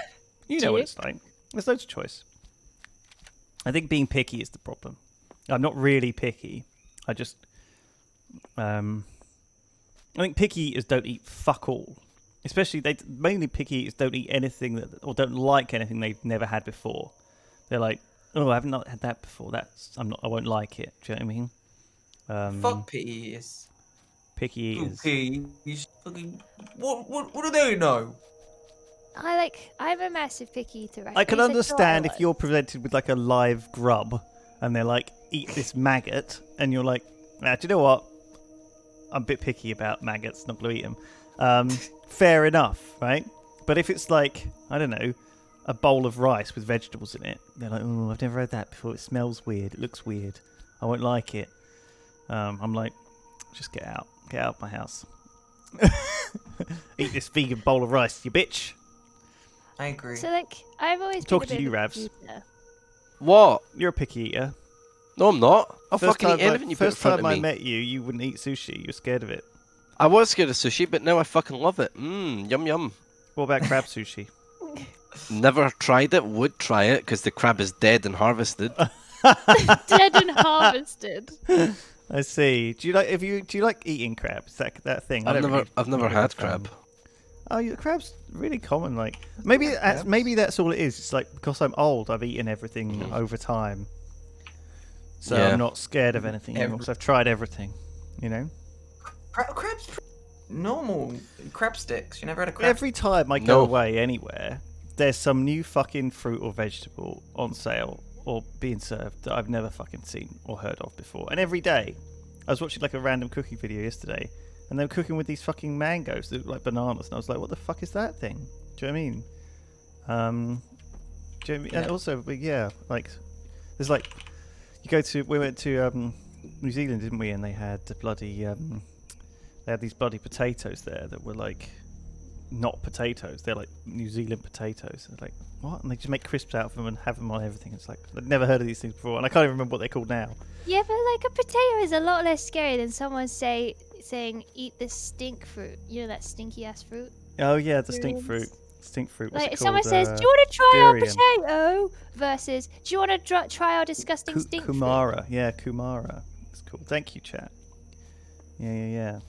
You know what it's like. There's loads of choice. I think being picky is the problem. I'm not really picky. I just I think picky eaters don't eat fuck all. Especially mainly picky eaters don't eat anything or don't like anything they've never had before. They're like, oh, I haven't not had that before. I won't like it. Do you know what I mean? Fuck PEs. Picky eaters. PEs. Fucking. What do they know? I'm a massive picky eater. Right? I can At least understand thought I if you're presented with like a live grub and they're like, eat this maggot, and you're like, do you know what? I'm a bit picky about maggots, not going to eat them. Fair enough, right? But if it's like, I don't know, a bowl of rice with vegetables in it, they're like, oh, I've never had that before. It smells weird. It looks weird. I won't like it. I'm like, just get out. Get out of my house. Eat this vegan bowl of rice, you bitch. I agree. So like, I've always Talking been to a you, bit of a Ravs. picky eater. What? You're a picky eater. No, I'm not. I'll fucking eat anything you put in First front time of I me. met you, you wouldn't eat sushi. You're scared of it. I was scared of sushi, but now I fucking love it. Yum yum. What about crab sushi? Never tried it, would try it, because the crab is dead and harvested. Dead and harvested. I see. Do you like eating crabs? That thing? I don't I've never really had fan. crab. Oh, yeah, crab's really common. Like maybe that's all it is. It's like because I'm old, I've eaten everything over time, so Yeah. I'm not scared of anything anymore. Because I've tried everything. You know. Crab's normal. Crab sticks. You never had a crab. Every time I go No. away anywhere, there's some new fucking fruit or vegetable on sale or being served that I've never fucking seen or heard of before. And every day, I was watching like a random cooking video yesterday, and they were cooking with these fucking mangoes that look like bananas, and I was like, what the fuck is that thing? Do you know what I mean? Do you know what I mean? And also, but yeah, like, there's like, we went to New Zealand, didn't we? And they had the bloody, they had these bloody potatoes there that were like, not potatoes. They're like New Zealand potatoes. It's like, what? And they just make crisps out of them and have them on everything. It's like, I'd never heard of these things before, and I can't even remember what they're called now. Yeah, but like a potato is a lot less scary than someone saying eat this stink fruit. You know that stinky ass fruit? Oh yeah, the stink Durians. fruit. Stink fruit. Like What's if it someone called? says, "Do you want to try our durian. potato?" versus "Do you want to try our disgusting stink fruit?" Kumara. Yeah, Kumara. It's cool. Thank you, chat. Yeah.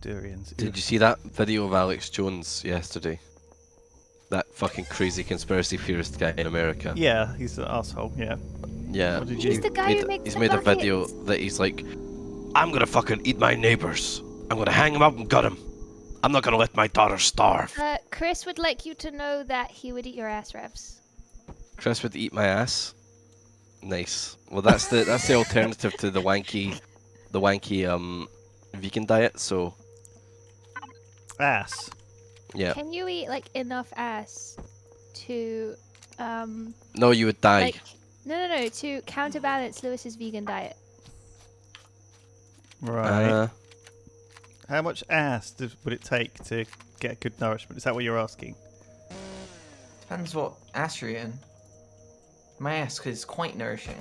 Durians. Did you see that video of Alex Jones yesterday? That fucking crazy conspiracy theorist guy in America. Yeah, he's an asshole. Yeah. Yeah. What did He's you? the guy who makes He's the made a video buckets. that he's like, I'm gonna fucking eat my neighbors. I'm gonna hang him up and gut him. I'm not gonna let my daughter starve. Chris would like you to know that he would eat your ass, Ravs. Chris would eat my ass. Nice. Well, that's the alternative to the wanky vegan diet. So Ass. yeah. Can you eat like enough ass to No, you would die. like no to counterbalance Lewis's vegan diet? Right. How much ass would it take to get good nourishment? Is that what you're asking? Depends what ass you're in. My ass is quite nourishing.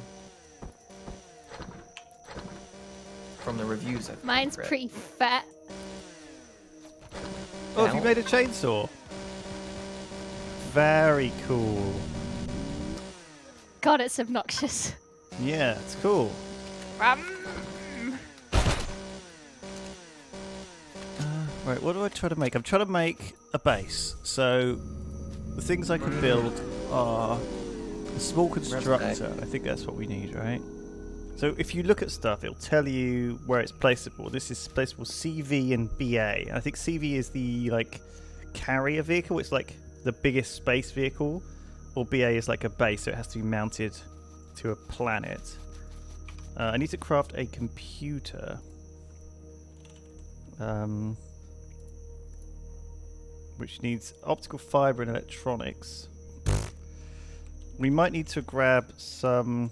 From the reviews I've Mine's read. pretty fat. Oh, have you Ow. made a chainsaw? Very cool. God, it's obnoxious. Yeah, it's cool. Right, what do I try to make? I'm trying to make a base. So the things I can build are a small constructor. I think that's what we need, right? So if you look at stuff, it'll tell you where it's placeable. This is placeable CV and BA. And I think CV is the like carrier vehicle. It's like the biggest space vehicle, or BA is like a base, so it has to be mounted to a planet. I need to craft a computer. Which needs optical fiber and electronics. We might need to grab some...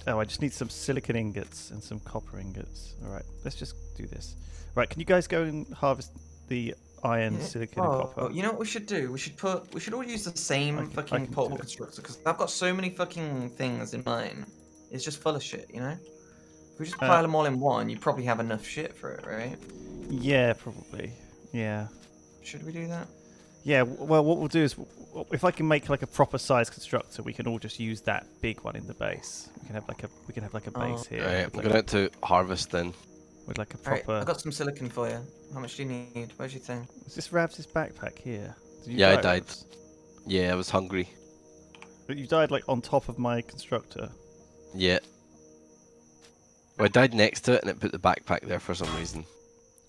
Oh, I just need some silicon ingots and some copper ingots. Alright, let's just do this. Right, can you guys go and harvest the iron, silicon, and copper? You know what we should do? We should all use the same I can fucking do portable it. constructor, because I've got so many fucking things in mine. It's just full of shit, you know? If we just pile them all in one, you probably have enough shit for it, right? Yeah, probably. Yeah. Should we do that? Yeah, well, what we'll do is, if I can make like a proper size constructor, we can all just use that big one in the base. We can have like a base here. Right, with I'm like, going out to harvest then. with like a Alright, proper. I got some silicon for you. How much do you need? Where's your thing? Is this Ravs' backpack here? Did you Yeah, I die, died. Ravs? Yeah, I was hungry. But you died like on top of my constructor. Yeah. Well, I died next to it and it put the backpack there for some reason.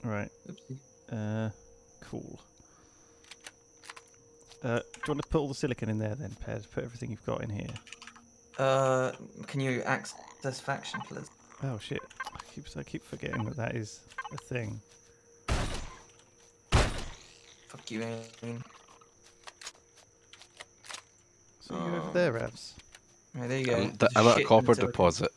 Right. Oopsie. Cool. Do you want to put all the silicon in there then, Pez? Put everything you've got in here. Can you access faction, please? Oh shit! I keep forgetting that is a thing. Fuck you, Aim. So you're over there, Ravs. Right, there you go. I'm There's at a shit copper in the silicon. deposit.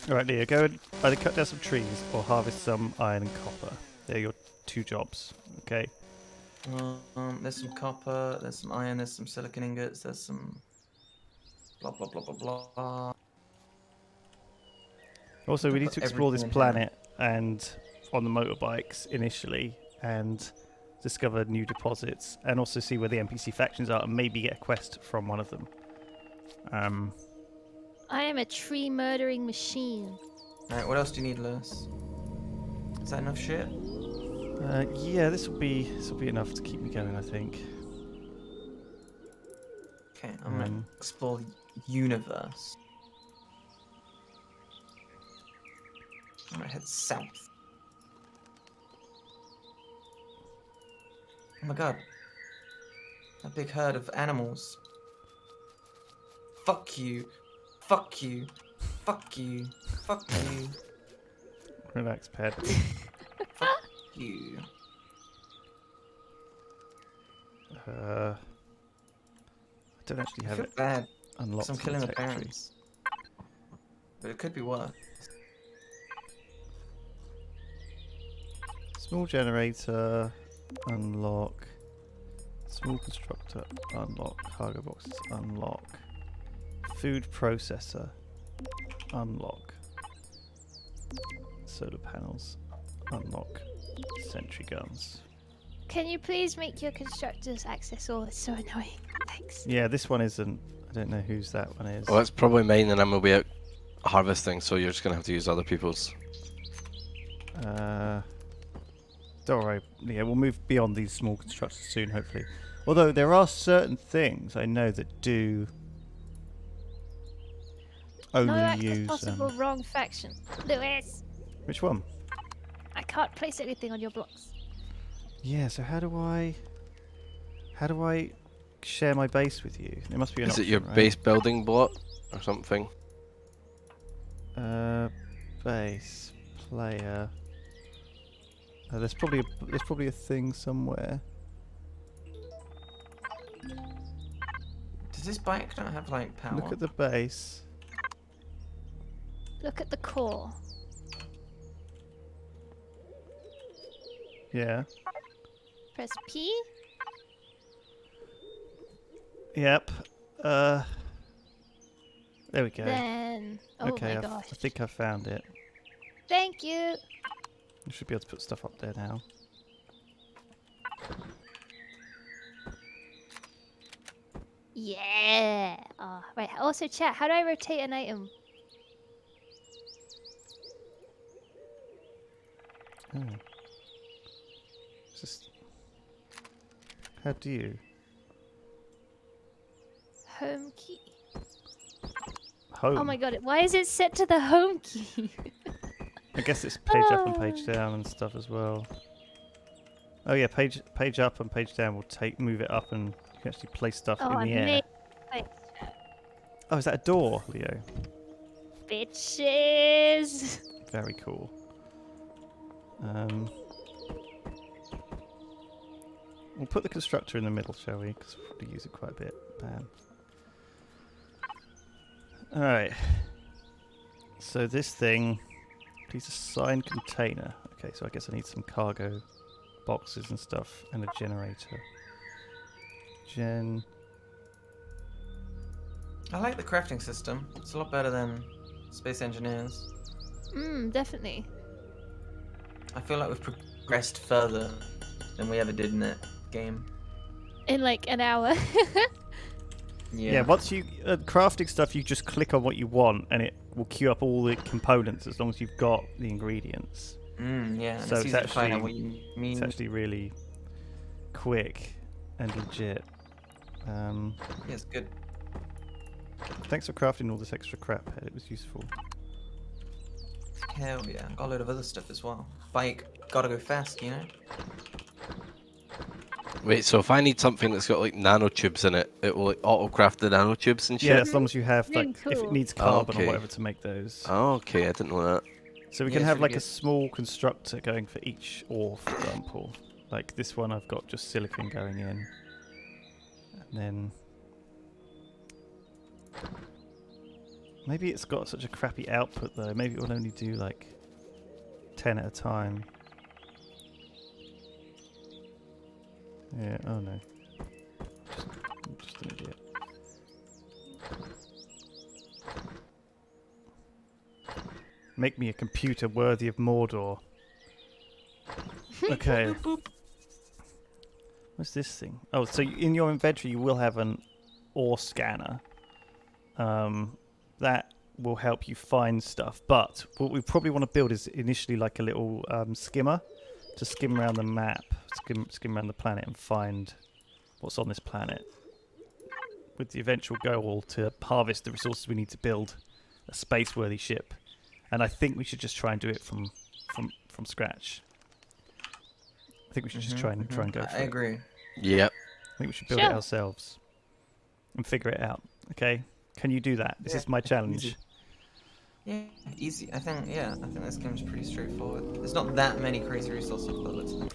Alright, Leah, go and either cut down some trees or harvest some iron and copper. They're your two jobs, okay? There's some copper, there's some iron, there's some silicon ingots, there's some blah blah blah blah blah. Also, we Put need to explore this everything in here. planet and on the motorbikes initially and discover new deposits and also see where the NPC factions are and maybe get a quest from one of them. I am a tree murdering machine. Alright, what else do you need, Lewis? Is that enough shit? Yeah, this will be enough to keep me going, I think. Okay, I'm gonna explore the universe. I'm gonna head south. Oh my god. A big herd of animals. Fuck you. Fuck you. Fuck you. Fuck you. Relax, Ped. Fuck you. I don't actually I have feel it bad. unlocked. 'Cause I'm in killing the territory. parents. But it could be worse. Small generator, unlock. Small constructor, unlock. Cargo boxes, unlock. Food processor, unlock. Solar panels, unlock. Sentry guns. Can you please make your constructors access all? It's so annoying. Thanks. Yeah, this one isn't. I don't know whose that one is. Well, it's probably mine and I'm going to be out harvesting, so you're just going to have to use other people's. Don't worry. Yeah, we'll move beyond these small constructors soon, hopefully. Although there are certain things I know that do only No access use. possible. Wrong faction. Lewis, Which one? I can't place anything on your blocks. Yeah. So how do I share my base with you? There must be an Is it option, your right? base building block or something? Base player. There's probably a thing somewhere. Does this bike not have like power? Look at the base. Look at the core. Yeah. Press P. Yep. There we go. Then. Oh okay, my gosh. I think I found it. Thank you. You should be able to put stuff up there now. Yeah. Oh, right. Also, chat. How do I rotate an item? Oh. Just. How do you? Home key. Home. Oh my god. Why is it set to the home key? I guess it's page up and page down and stuff as well. Oh yeah, page up and page down will move it up, and you can actually place stuff Oh, in the air. amazing. Thanks, chat. Oh, is that a door, Leo? Bitches. Very cool. We'll put the constructor in the middle, shall we? Because we'll probably use it quite a bit. Bam. Alright. So this thing, please assign container. Okay, so I guess I need some cargo boxes and stuff and a generator. I like the crafting system. It's a lot better than Space Engineers. Definitely. I feel like we've progressed further than we ever did in that game. In like an hour. Yeah, once you crafting stuff, you just click on what you want and it will queue up all the components as long as you've got the ingredients. Yeah, and So it's it's easy to find out actually- what you mean. It's actually really quick and legit. Yeah, it's good. Thanks for crafting all this extra crap. It was useful. Hell yeah, got a load of other stuff as well. Bike, gotta go fast, you know? Wait, so if I need something that's got like nanotubes in it, it will like auto-craft the nanotubes and shit? Yeah, as long as you have Really like if it cool. needs carbon Okay. or whatever to make those. Oh, okay, I didn't know that. So we Yeah, can it's have really like a good. small constructor going for each ore, for example. Like this one, I've got just silicon going in, and then maybe it's got such a crappy output though. Maybe it will only do like 10 at a time. Yeah. Oh no. I'm just an idiot. Make me a computer worthy of Mordor. Okay. What's this thing? Oh, so in your inventory you will have an ore scanner. That will help you find stuff. But what we probably want to build is initially like a little skimmer to skim around the map, skim around the planet and find what's on this planet. With the eventual goal to harvest the resources we need to build a space-worthy ship. And I think we should just try and do it from scratch. I think we should just try and go for I it. agree. Yep. I think we should build it Sure. ourselves and figure it out. Okay? Can you do that? This is my challenge. easy. Yeah, easy. I think this game's pretty straightforward. There's not that many crazy resources by the looks of it.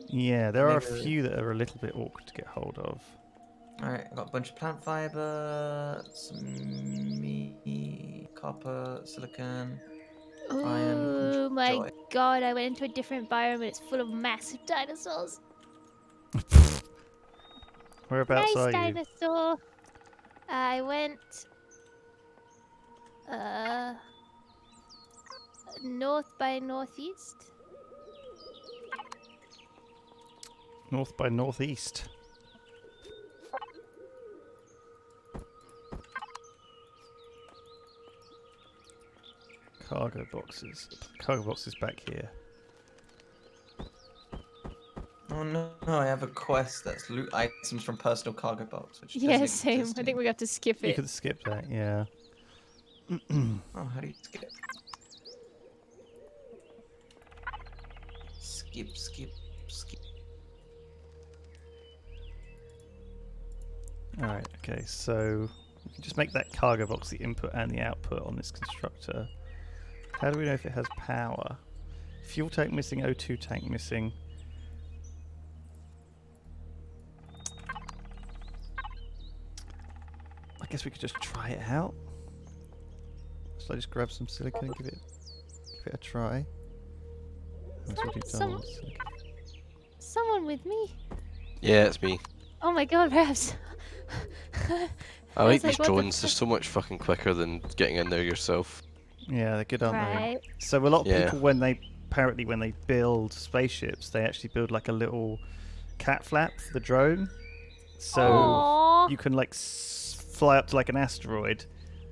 Yeah, there are a Maybe- few that are a little bit awkward to get hold of. Alright, I got a bunch of plant fiber, some meat, copper, silicon. Iron, Oh my joy. god, I went into a different environment. It's full of massive dinosaurs. Whereabouts Nice are you? dinosaur. I went north by northeast. North by northeast. Cargo boxes. Cargo boxes back here. Oh no, I have a quest that's loot items from personal cargo box, which Yeah, doesn't same. exist I think we have to skip You it. could skip that, yeah. Oh, how do you skip? Skip, skip, skip. Alright, okay, so we can just make that cargo box the input and the output on this constructor. How do we know if it has power? Fuel tank missing, O2 tank missing. I guess we could just try it out. Shall I just grab some silicon and give it a try? That's already done Some- all the silicon. Someone with me? Yeah, it's me. Oh my god, Ravs. I like was like, these what the drones. They're so much fucking quicker than getting in there yourself. Yeah, they're good, aren't they? Right. So a lot of Yeah. people, when they build spaceships, they actually build like a little cat flap for the drone. So Aww. you can like fly up to like an asteroid,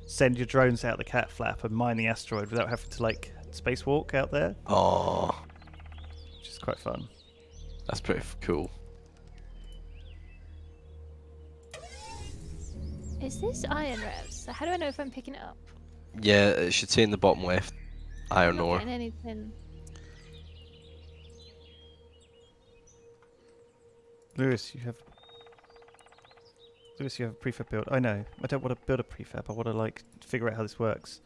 send your drones out the cat flap, and mine the asteroid without having to like spacewalk out there, Oh, which is quite fun. that's pretty cool. Is this iron, Ravs? So how do I know if I'm picking it up? Yeah, it should say in the bottom left, iron I'm not ore. getting anything. Lewis, you have a prefab build. I know. I don't want to build a prefab. I want to like figure out how this works.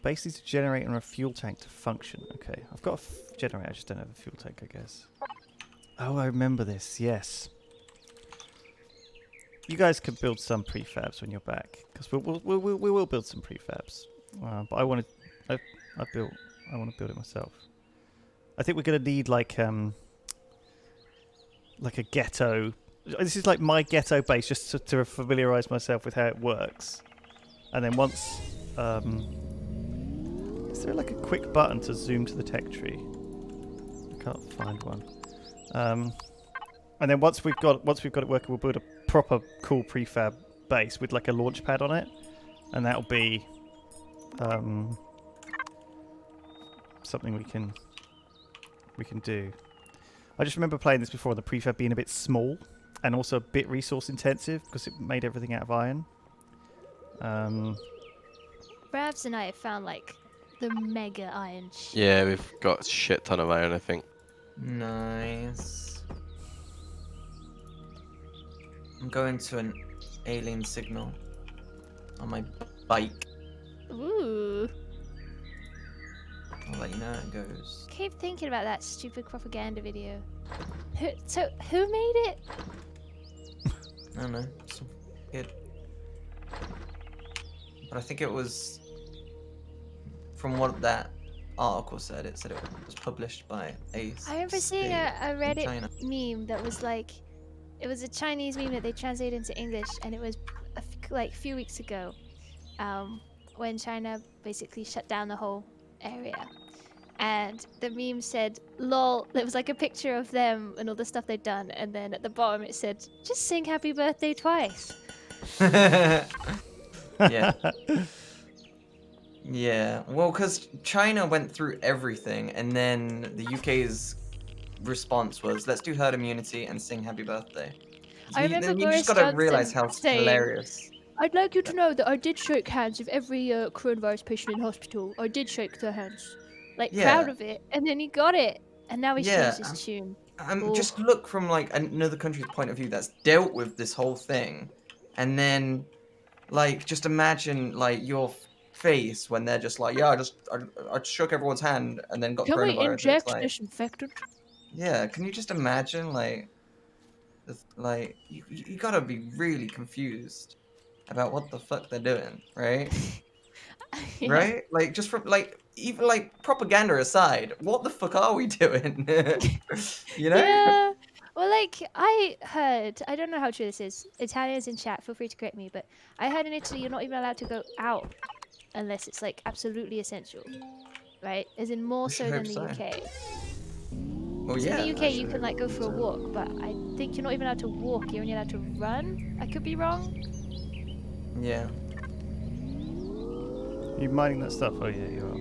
Basically to generate on a fuel tank to function. Okay, I've got a generator. I just don't have a fuel tank, I guess. Oh, I remember this. Yes. You guys can build some prefabs when you're back, because we will build some prefabs. But I want to build it myself. I think we're gonna need like a ghetto. This is like my ghetto base, just to familiarize myself with how it works. And then once, is there like a quick button to zoom to the tech tree? I can't find one. And then once we've got it working, we'll build a proper cool prefab base with like a launch pad on it, and that'll be something we can do. I just remember playing this before, and the prefab being a bit small and also a bit resource intensive because it made everything out of iron. Ravs and I have found like the mega iron shit. Yeah, we've got a shit ton of iron, I think. Nice. I'm going to an alien signal on my bike. Ooh. I'll let you know how it goes. Keep thinking about that stupid propaganda video. Who made it? I don't know. Some kid. But I think it was, from what that article said, it said it was published by a I remember seeing state a in Reddit China. meme that was like, it was a Chinese meme that they translated into English, and it was like a few weeks ago, when China basically shut down the whole area. And the meme said, lol, there was like a picture of them and all the stuff they'd done, and then at the bottom it said, just sing happy birthday twice. Yeah. Yeah. Well, because China went through everything, and then the UK's response was, let's do herd immunity and sing happy birthday. I remember you Boris just gotta Johnson realize how saying, hilarious. I'd like you to know that I did shake hands with every coronavirus patient in hospital. I did shake their hands. Like, Yeah. proud of it. And then he got it. And now he's Yeah, changed his tune. Oh. Just look from like another country's point of view that's dealt with this whole thing, and then like just imagine like your face when they're just like, yeah, I shook everyone's hand and then got Can we coronavirus. It's inject like, disinfectant? yeah, can you just imagine like you gotta be really confused about what the fuck they're doing, right? Yeah. Right? Like just from like even like propaganda aside, what the fuck are we doing? You know? Yeah. Well, like, I heard, I don't know how true this is. Italians in chat, feel free to correct me, but I heard in Italy you're not even allowed to go out unless it's, like, absolutely essential. Right? As in more I so should than hope the so. UK. Well, So yeah. in the I UK, you should can, like, go for a walk, but I think you're not even allowed to walk, you're only allowed to run? I could be wrong. Yeah. Are you mining that stuff? Oh yeah, you are.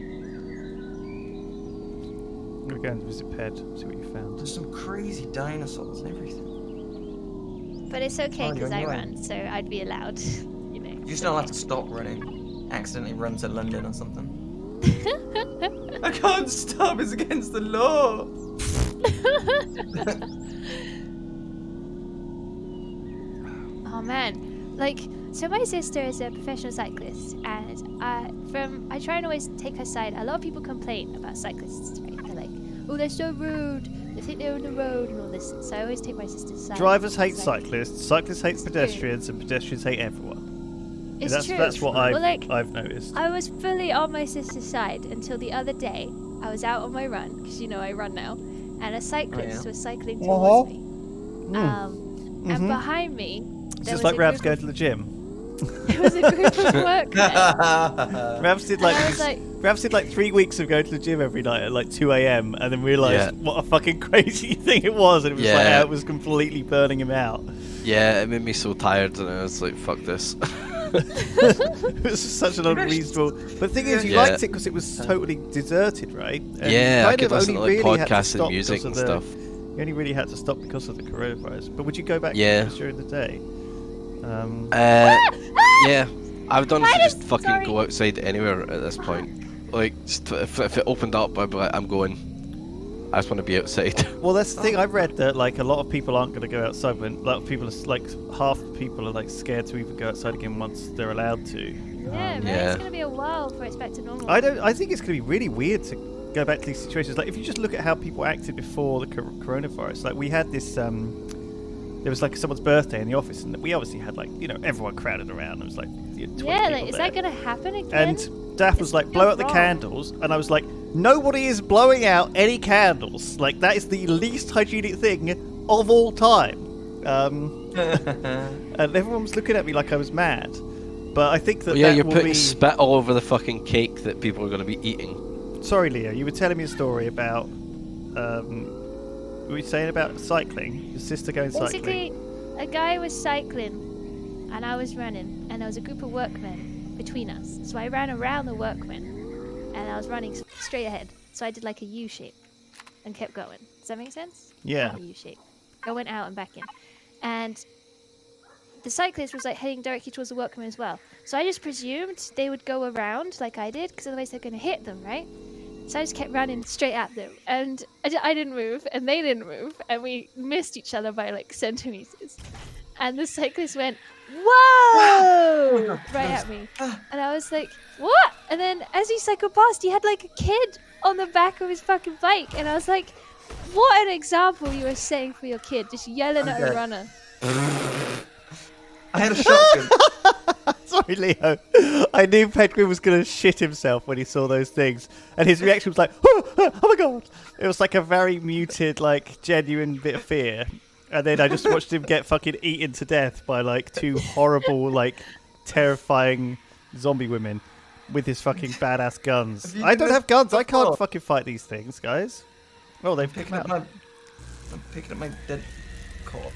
I'm gonna go and visit Ped, see what you found. There's some crazy dinosaurs and everything. But it's okay Oh, because you're I on your run, so I'd be allowed, you know. You just don't have to stop running. Accidentally run to London or something. I can't stop, it's against the law. Oh man, like, so my sister is a professional cyclist, and I try and always take her side. A lot of people complain about cyclists, right? They're like, oh, they're so rude, they think they're on the road and all this. So I always take my sister's side. Drivers hate It's like- cyclists, cyclists hate It's true. pedestrians, and pedestrians hate everyone. It's that's true. that's what Well, like, I've noticed. I was fully on my sister's side until the other day. I was out on my run, because you know I run now, and a cyclist was cycling towards me. And behind me, It's there just was like a Ravs group going of- to the gym. There was a group of workmen. Ravs did like, And I was like- Ravs did like 3 weeks of going to the gym every night at like 2 a.m. and then realised Yeah. what a fucking crazy thing it was, and it was like Yeah. how it was completely burning him out. Yeah, it made me so tired, and I was like, fuck this. It was just such an unreasonable. But the thing is, you Yeah. liked it because it was totally deserted, right? And Yeah, you I kind could of listen to only like really had to podcasts stop and music because and of the- stuff. You only really had to stop because of the coronavirus. But would you go back Yeah. to this during the day? Yeah, I would honestly just fucking Sorry. go outside anywhere at this point. Like, just if it opened up, I'd be like, I'm going. I just want to be outside. Well, that's the thing. I've read that like a lot of people aren't going to go outside. When a lot of people are like half the people are like scared to even go outside again once they're allowed to. Yeah, man, Yeah. it's gonna be a while before it's back to normal. I think it's going to be really weird to go back to these situations. Like if you just look at how people acted before the coronavirus. Like we had this. There was like someone's birthday in the office, and we obviously had like everyone crowded around. It was like 20 Yeah, people like, is there. that gonna happen again? And Daff was This like, feels blow out the wrong. candles. And I was like, nobody is blowing out any candles. Like, that is the least hygienic thing of all time. And everyone was looking at me like I was mad. But I think that yeah, that you're will putting be... spit all over the fucking cake that people are going to be eating. Sorry, Leo, you were telling me a story about... what were you saying about cycling? Your sister going cycling? Basically, a guy was cycling, and I was running, and there was a group of workmen between us. So I ran around the workmen, and I was running straight ahead. So I did like a U shape, and kept going. Does that make sense? Yeah. Not a U shape. I went out and back in, and the cyclist was like heading directly towards the workmen as well. So I just presumed they would go around like I did, because otherwise they're going to hit them, right? So I just kept running straight at them, and I didn't move, and they didn't move, and we missed each other by like centimeters. And the cyclist went, "Whoa!" right at me, and I was like, "What?" And then as he cycled past, he had like a kid on the back of his fucking bike, and I was like, "What an example you were setting for your kid, just yelling at a Okay. runner." I had a shotgun. Sorry, Leo. I knew Pedguin was going to shit himself when he saw those things. And his reaction was like, oh my god. It was like a very muted, like, genuine bit of fear. And then I just watched him get fucking eaten to death by, like, 2 horrible, like, terrifying zombie women with his fucking badass guns. Have you I don't been have guns. I before? can't fucking fight these things, guys. Oh, they've Picking come up out. I'm picking up my dead corpse.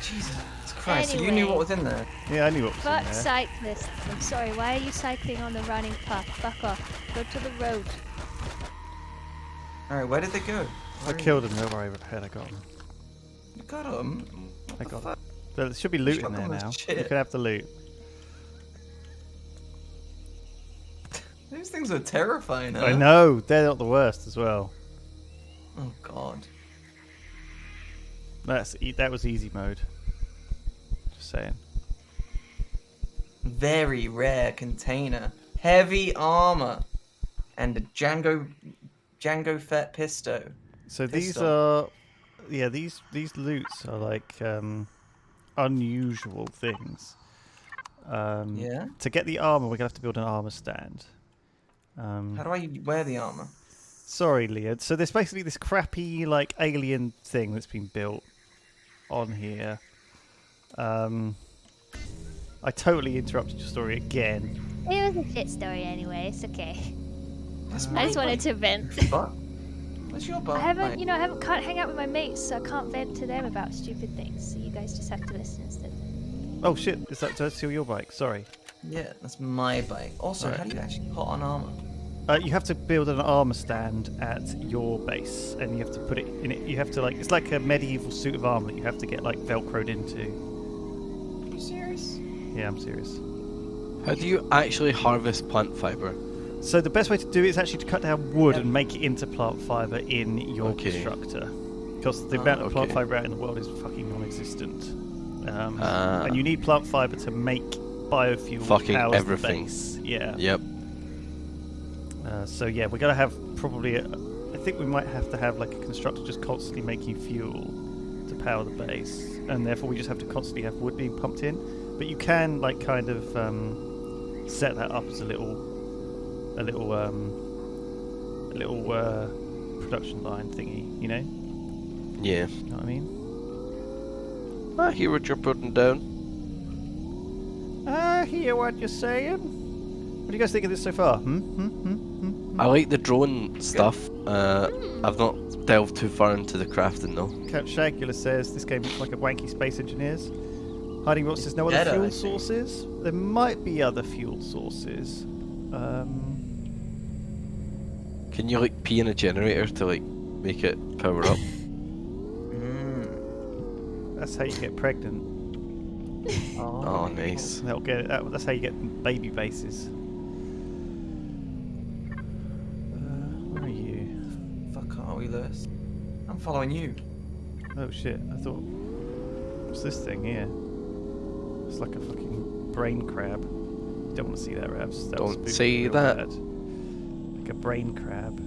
Jesus Christ! So you knew Anyway. what was in there. Yeah, I knew what was in Fuck there. cyclists. I'm sorry, why are you cycling on the running path? Fuck off. Go to the road. All right, where did they go? I killed him. Don't worry, I got him. You got them. I got him. There should be loot in there Shotgun was now. shit. You can have the loot. Those things are terrifying. Huh? I know. They're not the worst as well. Oh God. That was easy mode. Just saying. Very rare container, heavy armor, and a Django Fett Pisto. So these Pistol. are, these loots are like unusual things. Yeah. To get the armor, we're gonna have to build an armor stand. How do I wear the armor? Sorry, Leah. So there's basically this crappy like alien thing that's been built on here. I totally interrupted your story again. It was a shit story anyway, it's okay. That's I just wanted to vent. Butt. What's your butt? I can't hang out with my mates, so I can't vent to them about stupid things. So you guys just have to listen instead. Oh shit! That's still your bike? Sorry. Yeah, that's my bike. Also, Right. how do you actually put on armor? You have to build an armor stand at your base, and you have to put it in it. You have to it's like a medieval suit of armor that you have to get like velcroed into. Are you serious? Yeah, I'm serious. How do you actually harvest plant fiber? So the best way to do it is actually to cut down wood and make it into plant fiber in your Okay. constructor, because the amount of plant okay. fiber out in the world is fucking non-existent. Ah. And you need plant fiber to make biofuel. Fucking powers the everything. base. Yeah. Yep. So yeah, we're gonna have probably. I think we might have to have like a constructor just constantly making fuel to power the base, and therefore we just have to constantly have wood being pumped in. But you can like kind of set that up as a little production line thingy, you know? Yeah. You know what I mean? I hear what you're putting down. I hear what you're saying. What do you guys think of this so far? I like the drone stuff. I've not delved too far into the crafting though. Count Shagula says this game looks like a wanky Space Engineers. Hiding Rot says no other Better, I fuel think. sources. There might be other fuel sources. Can you like pee in a generator to like make it power up? That's how you get pregnant. Oh, nice. That'll get it. That's how you get baby bases. Where are you? Fuck are we, Lewis? I'm following you. Oh shit! I thought. What's this thing here? It's like a fucking brain crab. You don't want to see that, Ravs. That Don't was say real that. bad. Like a brain crab.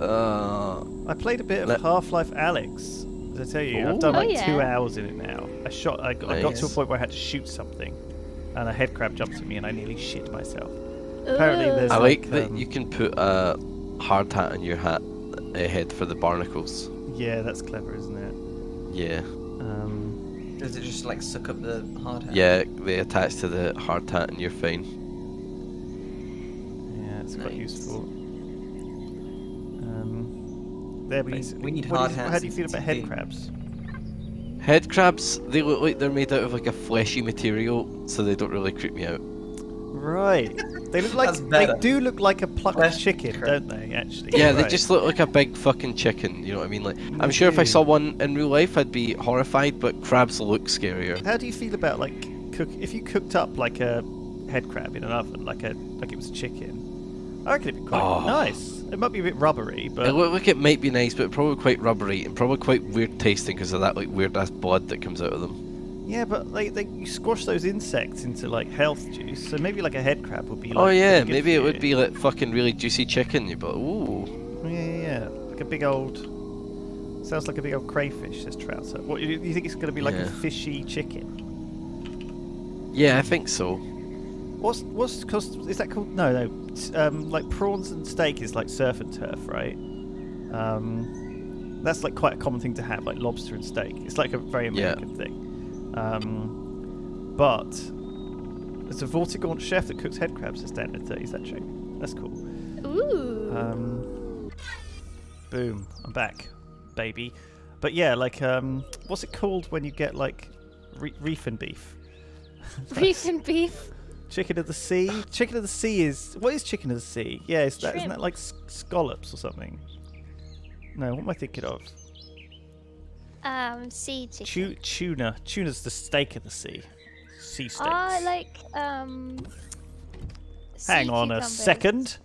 Uh, I played a bit of Let- Half-Life Alyx. Did I tell you? I've Ooh. done Oh, like yeah. 2 hours in it now. I got to a Nice. point where I had to shoot something, and a head crab jumped at me, and I nearly shit myself. Apparently there's I like that um, you can put a hard hat on your head for the barnacles. Yeah, that's clever, isn't it? Yeah. Does it just like suck up the hard hat? Yeah, they attach to the hard hat and you're fine. Yeah, it's quite Nice. useful. They're We basically. need What hard do you- hats How do you in feel about head TTP. crabs? Head crabs, they look like they're made out of like a fleshy material, so they don't really creep me out. Right. They look like That's they better. do look like a plucked Flesh chicken, crab. don't they? Actually. Yeah, they Right. just look like a big fucking chicken, you know what I mean? Like, I'm They sure if I do. saw one in real life, I'd be horrified, but crabs look scarier. How do you feel about like if you cooked up like a head crab in an oven, like it was chicken? I reckon it'd be quite Oh. nice. It might be a bit rubbery, but It looked like it might be nice, but probably quite rubbery and probably quite weird tasting because of that like weird ass blood that comes out of them. yeah, but you squash those insects into like health juice, so maybe like a head crab would be like. Oh yeah, pretty good maybe for it would you. be like fucking really juicy chicken. You'd be like, ooh. Yeah, like a big old. Sounds like a big old crayfish. Says Trouser. What you think it's going to be like Yeah. a fishy chicken? Yeah, I think so. What's cost? Is that called? No. Like prawns and steak is like surf and turf, right? That's like quite a common thing to have, like lobster and steak. It's like a very American thing. But there's a Vortigaunt chef that cooks head crabs at standard 30. Is that true? That's cool. Ooh. Boom! I'm back, baby. But yeah, like what's it called when you get like reef and beef? Beef and beef. Chicken of the sea. Chicken of the sea is what is chicken of the sea? Yeah, isn't that Shrimp. like scallops or something? No, what am I thinking of? Sea chicken. Tuna. Tuna's the steak of the sea. Sea steaks. Like Hang sea on a cucumbers. second.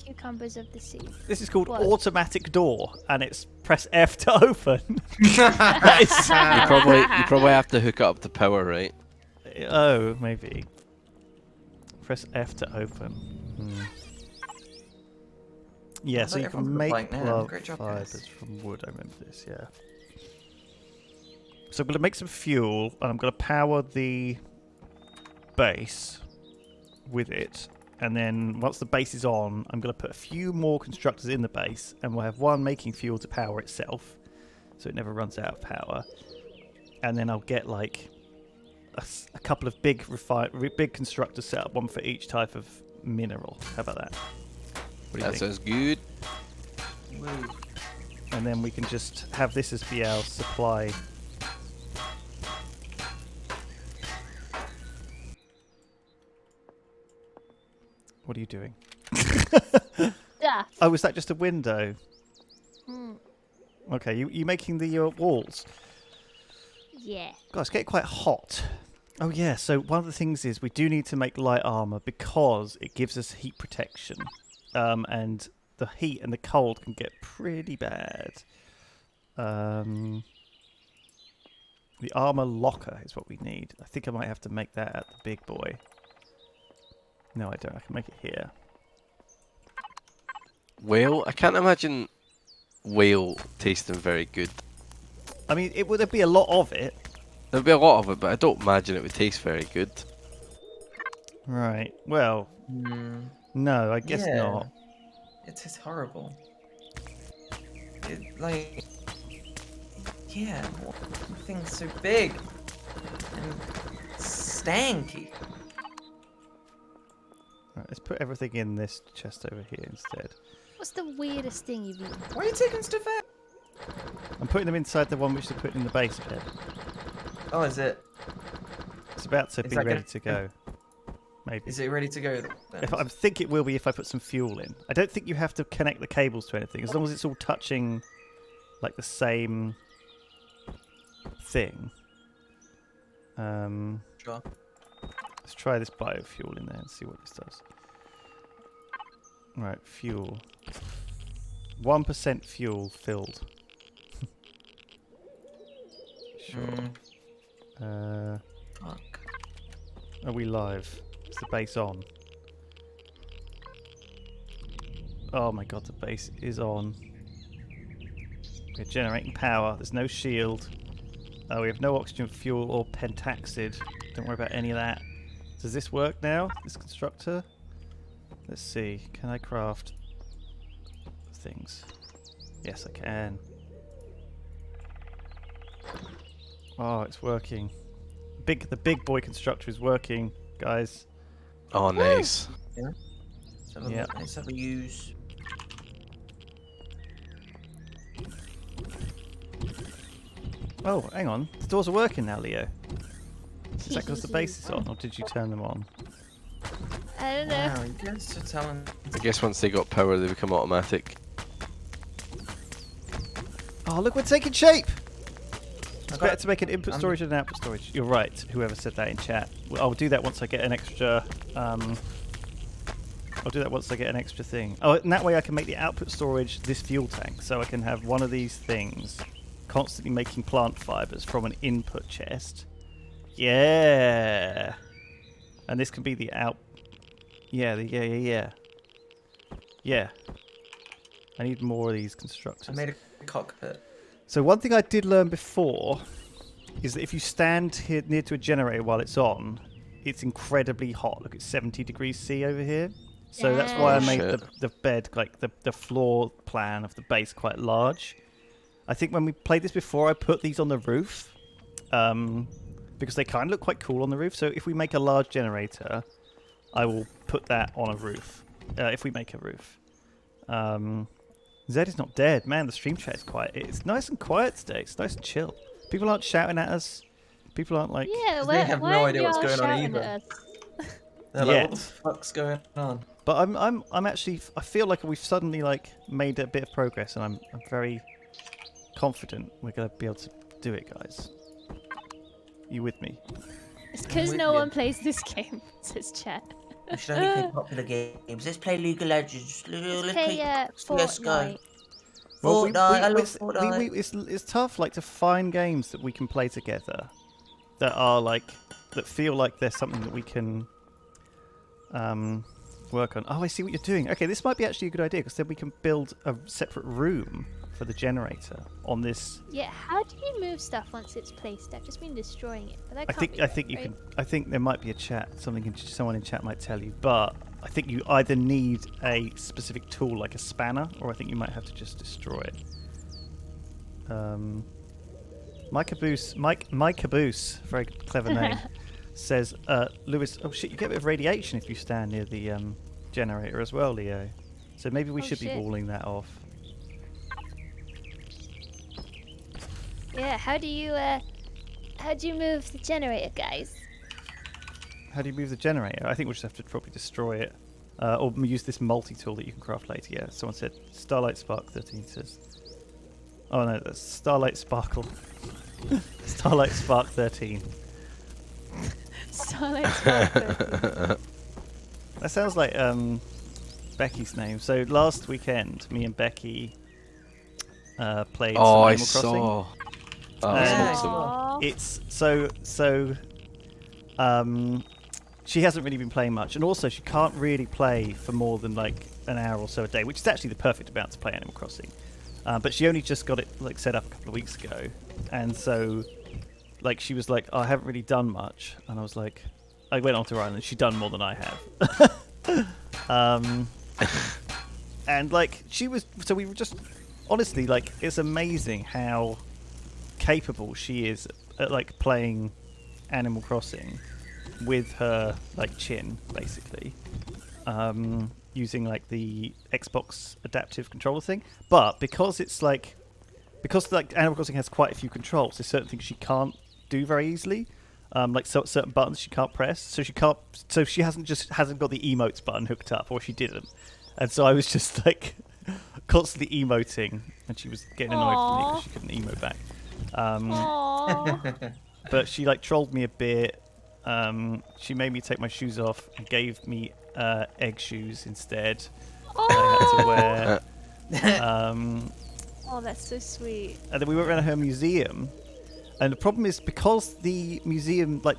Cucumbers of the sea. This is called What? automatic door, and it's press F to open. That is- You probably have to hook up the power, right? Oh, maybe. Press F to open. Yeah, I so thought you everyone can would make like now. plant Great job, fibers guys. from wood. I remember this, yeah. So I'm going to make some fuel, and I'm going to power the base with it. And then once the base is on, I'm going to put a few more constructors in the base, and we'll have one making fuel to power itself, so it never runs out of power. And then I'll get like a couple of big constructors set up, one for each type of mineral. How about that? What do you That think? sounds good. And then we can just have this as be our supply. What are you doing? Yeah. Oh, was that just a window? Hmm. Okay, you making the walls? Yeah. God, it's getting quite hot. Oh yeah, so one of the things is we do need to make light armor because it gives us heat protection. And the heat and the cold can get pretty bad. The armor locker is what we need. I think I might have to make that at the big boy. No, I don't. I can make it here. Whale? I can't imagine whale tasting very good. I mean, there'd be a lot of it. There'd be a lot of it, but I don't imagine it would taste very good. Right. Well, no, I guess Yeah. not. It tastes horrible. Yeah, the thing's so big and stanky. Right, let's put everything in this chest over here instead. What's the weirdest thing you've eaten? Why are you taking stuff out? I'm putting them inside the one which they put in the base bed. Oh, is it? It's about to Is be that ready gonna- to go. Maybe. Is it ready to go then? I think it will be if I put some fuel in. I don't think you have to connect the cables to anything. As long as it's all touching like the same thing. Sure. Let's try this biofuel in there and see what this does. Right, fuel. 1% fuel filled. Sure. Fuck. Are we live? Is the base on? Oh my god, the base is on. We're generating power. There's no shield. We have no oxygen, fuel, or pentaxid. Don't worry about any of that. Does this work now, this constructor? Let's see. Can I craft things? Yes, I can. Oh, it's working. The big boy constructor is working, guys. Oh, nice. Yeah. Let's have a use. Oh, hang on. The doors are working now, Leo. Is that because the base is on, or did you turn them on? I don't know. Wow, you guys are telling. I guess once they got power, they become automatic. Oh, look, we're taking shape! It's got better it. to make an input storage and an output storage. You're right, whoever said that in chat. Well, I'll do that once I get an extra... I'll do that once I get an extra thing. Oh, and that way I can make the output storage this fuel tank. So I can have one of these things constantly making plant fibers from an input chest. Yeah! And this can be the out... Yeah. Yeah. I need more of these constructors. I made a cockpit. So one thing I did learn before is that if you stand here near to a generator while it's on, it's incredibly hot. Look, it's 70 degrees C over here. So that's why I made the bed, like the floor plan of the base quite large. I think when we played this before, I put these on the roof because they kind of look quite cool on the roof. So if we make a large generator, I will put that on a roof, if we make a roof. Zed is not dead. Man, the stream chat is quiet. It's nice and quiet today. It's nice and chill. People aren't shouting at us. People aren't like... Yeah, They have no idea what's going on either. At us? They're like, what the fuck's going on? But I'm actually... I feel like we've suddenly like made a bit of progress, and I'm very confident we're going to be able to do it, guys. You with me? It's because with no you. one plays this game, says chat. We should only play popular games. Let's play League of Legends. Let's play Fortnite. Well, Fortnite. I love Fortnite. it's tough, like, to find games that we can play together that are like that feel like there's something that we can work on. Oh, I see what you're doing. Okay, this might be actually a good idea because then we can build a separate room for the generator on this. Yeah, how do you move stuff once it's placed? I've just been destroying it, but that I can't be think right, you right? can. I think there might be a chat. Someone in chat might tell you, but I think you either need a specific tool like a spanner, or I think you might have to just destroy it. Mike Caboose, very clever name, says, Lewis, oh shit, you get a bit of radiation if you stand near the generator as well, Leo. So maybe we should be shit. walling that off. Yeah, how do you move the generator, guys? How do you move the generator? I think we'll just have to probably destroy it. Or use this multi-tool that you can craft later. Yeah, someone said Starlight Spark 13 says... Oh no, that's Starlight Sparkle. Starlight Spark 13. Starlight Spark. That sounds like Becky's name. So last weekend, me and Becky played some I Animal Crossing. saw. Oh, Yeah. that's awesome. It's so she hasn't really been playing much, and also she can't really play for more than like an hour or so a day, which is actually the perfect amount to play Animal Crossing. But she only just got it like set up a couple of weeks ago, and so like she was like, oh, I haven't really done much, and I was like, I went onto her island, she'd done more than I have. And like she was, so we were just honestly like, it's amazing how capable she is at like playing Animal Crossing with her like chin, basically, using like the Xbox adaptive controller thing. But because Animal Crossing has quite a few controls, there's certain things she can't do very easily. Like certain buttons she can't press, so she hasn't got the emotes button hooked up, or she didn't, and so I was just like constantly emoting, and she was getting annoyed with me because she couldn't emote back. Aww. But she like trolled me a bit. She made me take my shoes off and gave me egg shoes instead that I had to wear. Oh, that's so sweet. And then we went around her museum, and the problem is because the museum, like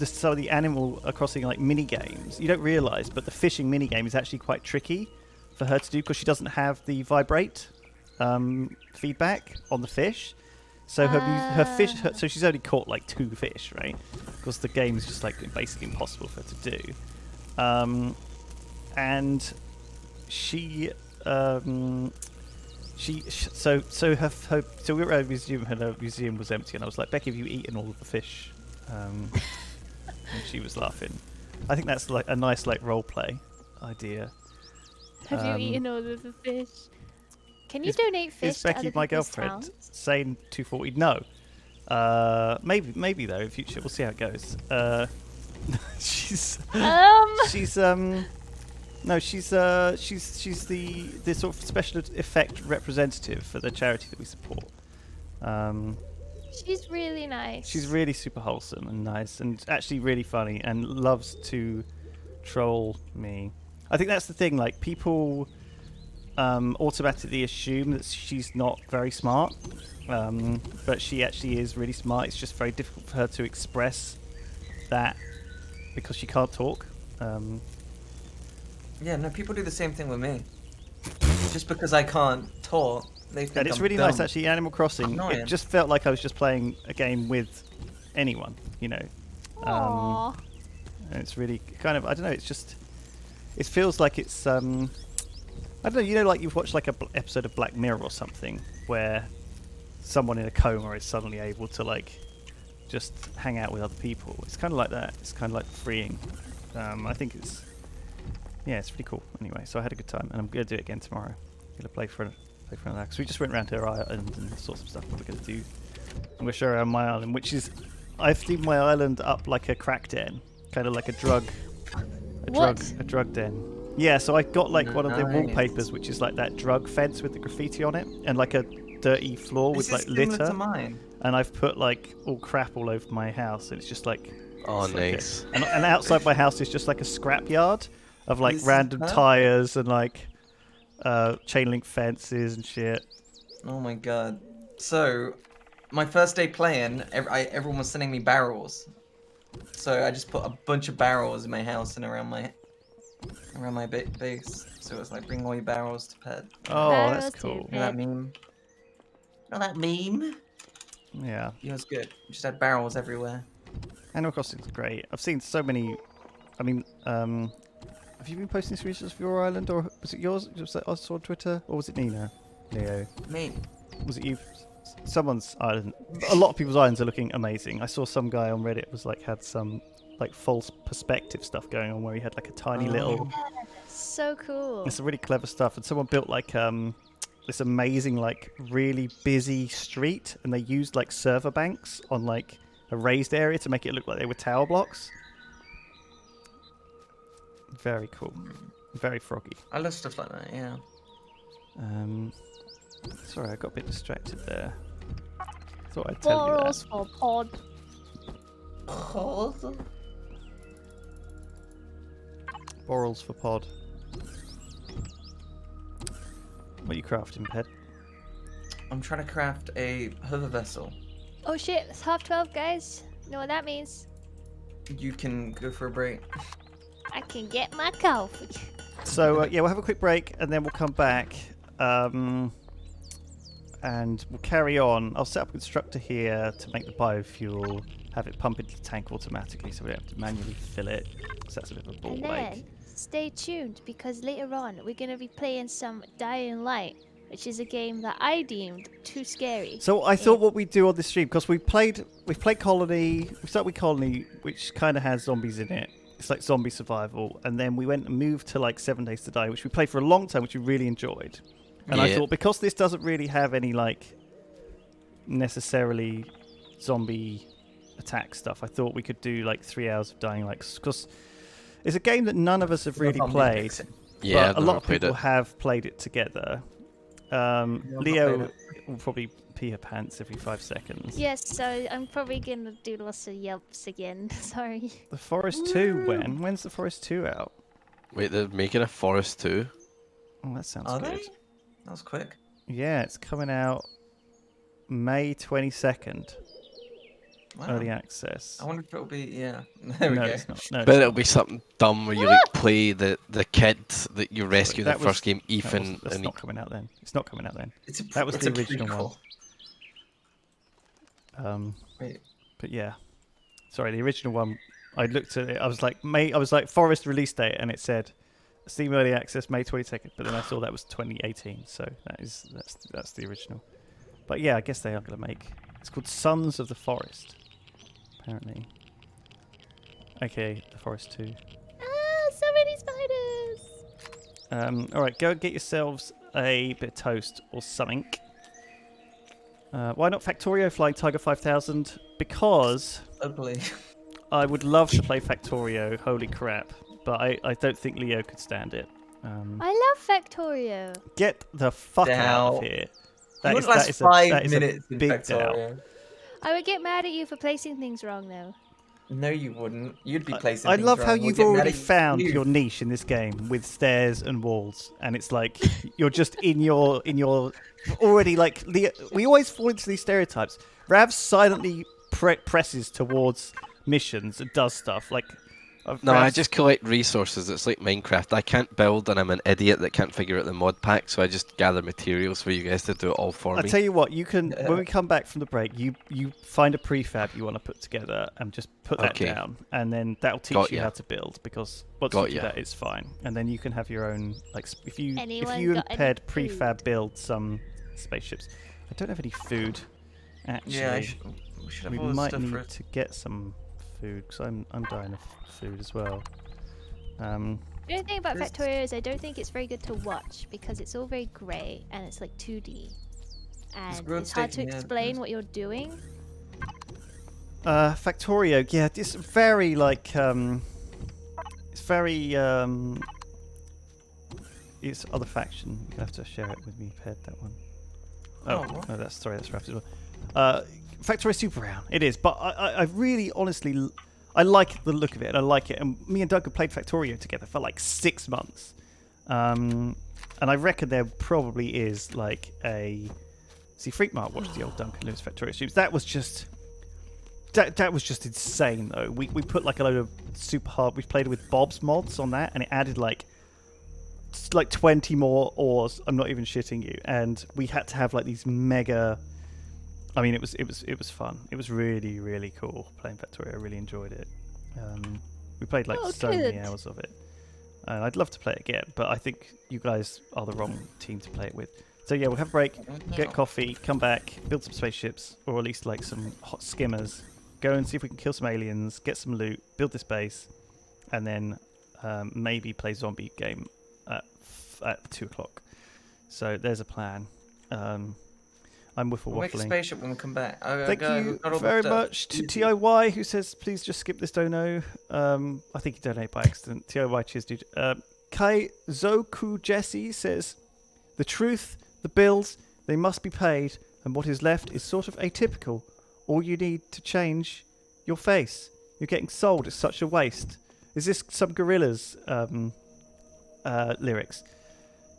some of the Animal Crossing like mini games, you don't realise, but the fishing mini game is actually quite tricky for her to do because she doesn't have the vibrate feedback on the fish. So her fish, so she's only caught like 2 fish, right? Because the game is just like basically impossible for her to do. And she so we were at a museum and her museum was empty, and I was like, Becky, have you eaten all of the fish? And she was laughing. I think that's like a nice like role play idea. Have you eaten all of the fish? Can you donate fish Is to Becky other my people's girlfriend? towns? Sane 240? No. Maybe though in future we'll see how it goes. She's the sort of special effect representative for the charity that we support. She's really nice. She's really super wholesome and nice, and actually really funny, and loves to troll me. I think that's the thing. Like people automatically assume that she's not very smart, but she actually is really smart. It's just very difficult for her to express that because she can't talk. Yeah, no, people do the same thing with me. Just because I can't talk, they think And it's I'm really dumb. nice, actually. Animal Crossing. Annoying. It just felt like I was just playing a game with anyone, you know. Aww. And it's really kind of, I don't know. It's just, it feels like it's I don't know. You know, like you've watched like a episode of Black Mirror or something where someone in a coma is suddenly able to like just hang out with other people. It's kind of like that. It's kind of like freeing. I think it's really cool. Anyway, so I had a good time, and I'm gonna do it again tomorrow. Gonna play for another. Because we just went around to her island and saw some stuff that we're gonna do. I'm gonna show her around my island, which is I've themed my island up like a crack den, kind of like a drug den. Yeah, so I got like one of the Nice. wallpapers, which is like that drug fence with the graffiti on it, and like a dirty floor with This is like similar litter. to mine. And I've put like all crap all over my house, and it's just like Oh, it's like nice. and outside my house is just like a scrap yard of like This is random perfect. tires and like chain link fences and shit. Oh my god. So, my first day playing, everyone was sending me barrels. So I just put a bunch of barrels in my house and around my base. So it was like, bring all your barrels to Ped. Oh, Barrels that's to cool. You know that meme? Know that meme? Yeah, Yeah, it was good. We just had barrels everywhere. Animal Crossing's great. I've seen so many. I mean, have you been posting screenshots of your island, or was it yours? Was that us on Twitter, or was it Nina? Leo? Me. Was it you? Someone's island. A lot of people's islands are looking amazing. I saw some guy on Reddit was like had some like false perspective stuff going on where he had like a tiny little. So cool. It's some really clever stuff, and someone built like this amazing like really busy street, and they used like server banks on like a raised area to make it look like they were tower blocks. Very cool. Very froggy. I love stuff like that, yeah. Sorry, I got a bit distracted there. Thought I'd tell you that. Balls for pod. Borals for pod. What are you crafting, Ped? I'm trying to craft a hover vessel. Oh shit, it's 12:30, guys. You know what that means? You can go for a break. I can get my coffee. So yeah, we'll have a quick break and then we'll come back. And we'll carry on. I'll set up a constructor here to make the biofuel, have it pump into the tank automatically so we don't have to manually fill it. Because that's a bit of a ball And ache. then stay tuned because later on we're going to be playing some Dying Light, which is a game that I deemed too scary. So I thought what we'd do on this stream, because we've played Colony, we started with Colony, which kind of has zombies in it. It's like zombie survival. And then we went and moved to like 7 Days to Die, which we played for a long time, which we really enjoyed. And I thought, because this doesn't really have any, like, necessarily zombie attack stuff, I thought we could do, like, 3 hours of Dying Light. Because it's a game that none of us have really played. Yeah, but a lot of people have played it together. Leo will probably pee her pants every 5 seconds. Yes, so I'm probably going to do lots of yelps again. Sorry. The Forest 2, when? When's the Forest 2 out? Wait, they're making a Forest 2? Oh, that sounds Are good. they? That was quick. Yeah, it's coming out May 22nd. Wow. Early access. I wonder if it'll be, yeah. There we No, go. it's not. No, But it's it'll not. be something dumb where you like play the kid that you rescued in That the first was- game, Ethan, That's and not coming out then. It's not coming out then. It's a, That was it's the a original prequel. one. Wait. But yeah, sorry, the original one. I looked at it. I was like Forest release date, and it said Steam Early Access May 22nd. But then I saw that was 2018, so that's the original. But yeah, I guess they are going to make. It's called Sons of the Forest, apparently. Okay, the Forest 2. Ah, so many spiders! All right, go and get yourselves a bit of toast or something. Why not Factorio Flying Tiger 5000? Because Ugly. I would love to play Factorio, holy crap. But I don't think Leo could stand it. I love Factorio. Get the fuck out of Doubt. here. It would that last is 5 a minutes in big doubt. Factorio. I would get mad at you for placing things wrong, though. No, you wouldn't. You'd be placing I things love wrong. how We'll you've get mad already at found you. your niche in this game with stairs and walls, and it's like you're just in your already like we always fall into these stereotypes. Ravs silently presses towards missions and does stuff like. No, I Ravs- just collect resources. It's like Minecraft. I can't build, and I'm an idiot that can't figure out the mod pack. So I just gather materials for you guys to do it all for I me. tell you what, you can when we come back from the break, you find a prefab you want to put together and just put that Okay. down, and then that'll teach Got you ya. how to build. Because once Got you do ya. that, it's fine, and then you can have your own like if you Anyone got any paired food? prefab build some spaceships. I don't have any food. Actually, Yeah, we should have we all the might stuff need for it. to get some food because I'm dying of food as well. The only thing about There's- Factorio is I don't think it's very good to watch because it's all very grey and it's like 2D. And grilled it's hard to steak, yeah, explain there's- what you're doing. Factorio, yeah, it's very like it's very it's other faction. You're gonna have to share it with me, Ped, that one. Oh, what? no, that's Raft as well. Factorio super round, it is, but I really honestly I like the look of it. I like it, and me and Doug have played Factorio together for like 6 months, and I reckon there probably is like a. See, Freakmart watched the old Duncan Lewis Factorio streams. That was just. That was just insane though. We put like a load of super hard. We played with Bob's mods on that, and it added like 20 more ores. I'm not even shitting you. And we had to have like these mega. I mean, it was fun. It was really really cool playing Factorio. I really enjoyed it. We played like Oh, so many good. hours of it, and I'd love to play it again. But I think you guys are the wrong team to play it with. So yeah, we'll have a break, get coffee, come back, build some spaceships, or at least like some hot skimmers. Go and see if we can kill some aliens, get some loot, build this base, and then maybe play zombie game at 2 o'clock. So there's a plan. I'm with a We'll make a waffling. spaceship when we come back. Thank you very much to TIY who says please just skip this dono. I think he donated by accident. TIY, cheers, dude. Kai Zoku Jesse says the truth, the bills, they must be paid, and what is left is sort of atypical. All you need to change your face. You're getting sold. It's such a waste. Is this some Gorillaz lyrics?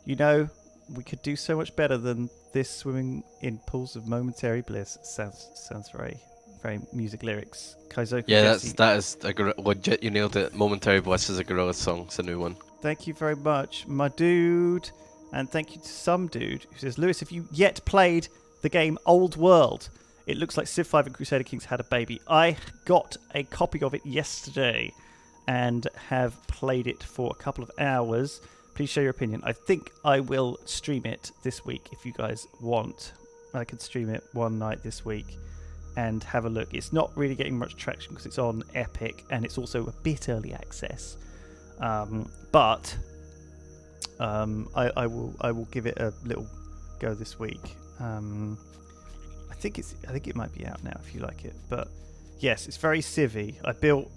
You know, we could do so much better than this swimming in pools of momentary bliss. Sounds very very music lyrics. Kaizoku Yeah, Jesse, that is legit. You nailed it. Momentary Bliss is a Gorillaz song. It's a new one. thank you very much, my dude. And thank you to some dude who says, Lewis, have you yet played the game Old World? It looks like Civ 5 and Crusader Kings had a baby. I got a copy of it yesterday and have played it for a couple of hours. Please share your opinion. I think I will stream it this week if you guys want. I could stream it one night this week and have a look. It's not really getting much traction because it's on Epic and it's also a bit early access. But I will give it a little go this week. I think it might be out now if you like it. But yes, it's very civvy.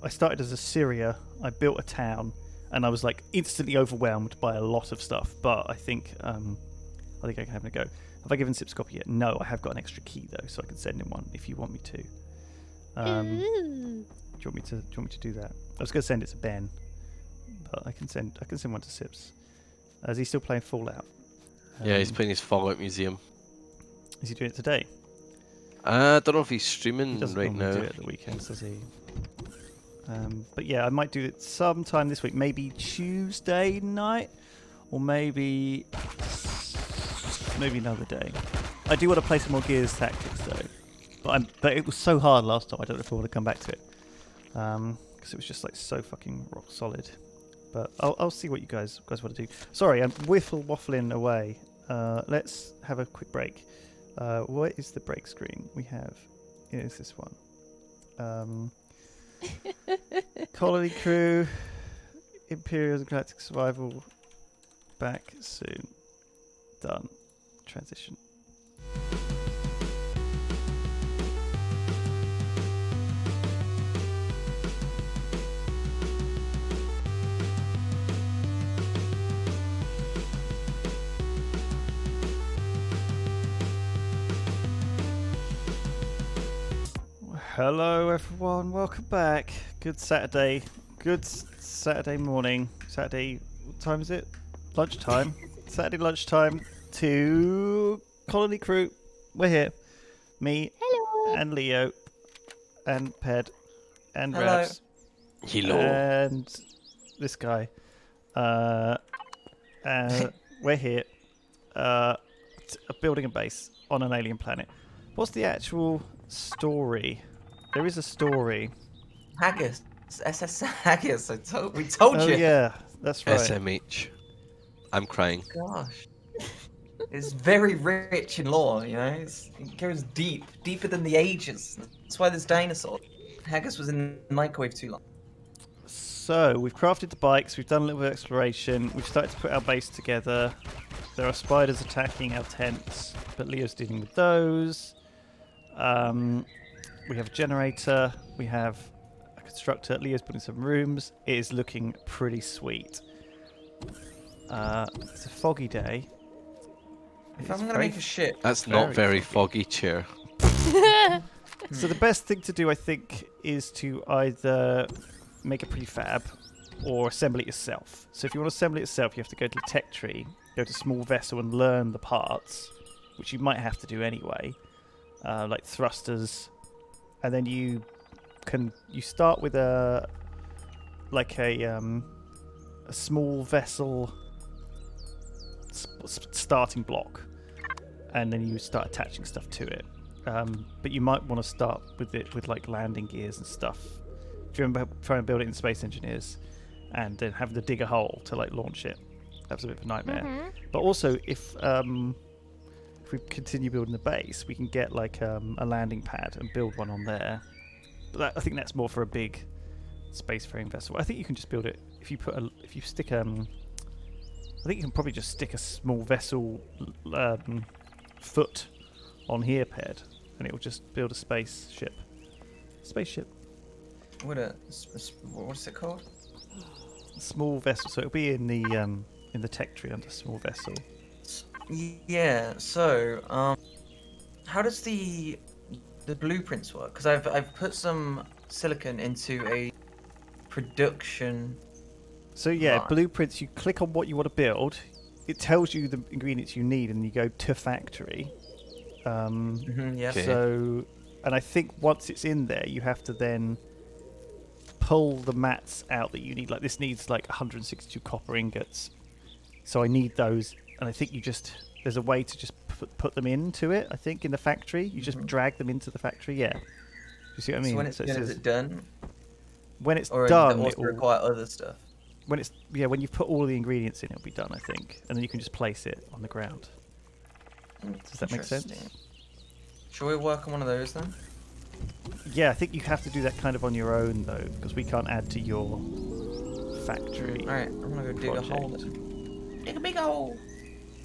I started as a Syria. I built a town, and I was like instantly overwhelmed by a lot of stuff. But I think I can have a go. Have I given Sips a copy yet? No, I have got an extra key though, so I can send him one if you want me to. Do you want me to do that? I was going to send it to Ben, but I can send one to Sips. Is he still playing Fallout? Yeah, he's playing his Fallout Museum. Is he doing it today? I don't know if he's He streaming doesn't right normally now. do it at the weekends, does he? But yeah, I might do it sometime this week. Maybe Tuesday night, or maybe another day. I do want to play some more Gears Tactics though, but it was so hard last time. I don't know if I want to come back to it because it was just like so fucking rock solid. But I'll see what you guys want to do. Sorry, I'm waffling away. Let's have a quick break. What is the break screen we have? Is this one? Colony Crew, Empyrion Galactic Survival, back soon. Done. Transition. Hello everyone, welcome back. Good Saturday morning. Saturday, what time is it? Lunchtime. Saturday lunchtime to Colony Crew. We're here. Me Hello. and Leo and Ped and Hello. Ravs Hello. and this guy. We're here building a base on an alien planet. What's the actual story? There is a story. Haggis. SS Haggis. We told Oh you. yeah, that's right. SMH. I'm crying. Gosh. It's very rich in lore, you know? It goes deeper than the ages. That's why there's dinosaurs. Haggis was in the microwave too long. So, we've crafted the bikes, we've done a little bit of exploration, we've started to put our base together. There are spiders attacking our tents, but Leo's dealing with those. We have a generator, we have a constructor, Leo's putting some rooms. It is looking pretty sweet. It's a foggy day. If It's I'm gonna very make a ship, That's not very foggy, chair. So the best thing to do, I think, is to either make a prefab or assemble it yourself. So if you want to assemble it yourself, you have to go to the tech tree, go to small vessel and learn the parts, which you might have to do anyway, like thrusters, and then you start with a small vessel starting block, and then you start attaching stuff to it. But you might want to start with it with like landing gears and stuff. Do you remember trying to build it in Space Engineers and then having to dig a hole to like launch it? That was a bit of a nightmare. But also, if we continue building the base, we can get like a landing pad and build one on there. But I think that's more for a big spacefaring vessel. I think you can just build it if you stick I think you can probably just stick a small vessel foot on here, Ped, and it will just build a spaceship. What's it called? Small vessel. So it'll be in the tech tree under small vessel. Yeah. So, how does the blueprints work? Because I've put some silicon into a production. So yeah, Right. blueprints. You click on what you want to build. It tells you the ingredients you need, and you go to factory. Yes. Okay. So And I think once it's in there, you have to then pull the mats out that you need. Like this needs like 162 copper ingots. So I need those. And I think there's a way to just put them into it, I think, in the factory. You just drag them into the factory, yeah. Do you see what I mean? So when it's So it done, says- is it done? when it's Or done, does it also require other stuff? when you've put all the ingredients in, it'll be done, I think. And then you can just place it on the ground. Does that make sense? Interesting. Shall we work on one of those then? Yeah, I think you have to do that kind of on your own, though, because we can't add to your factory. Alright, I'm gonna go dig a hole project. then. Dig a big hole!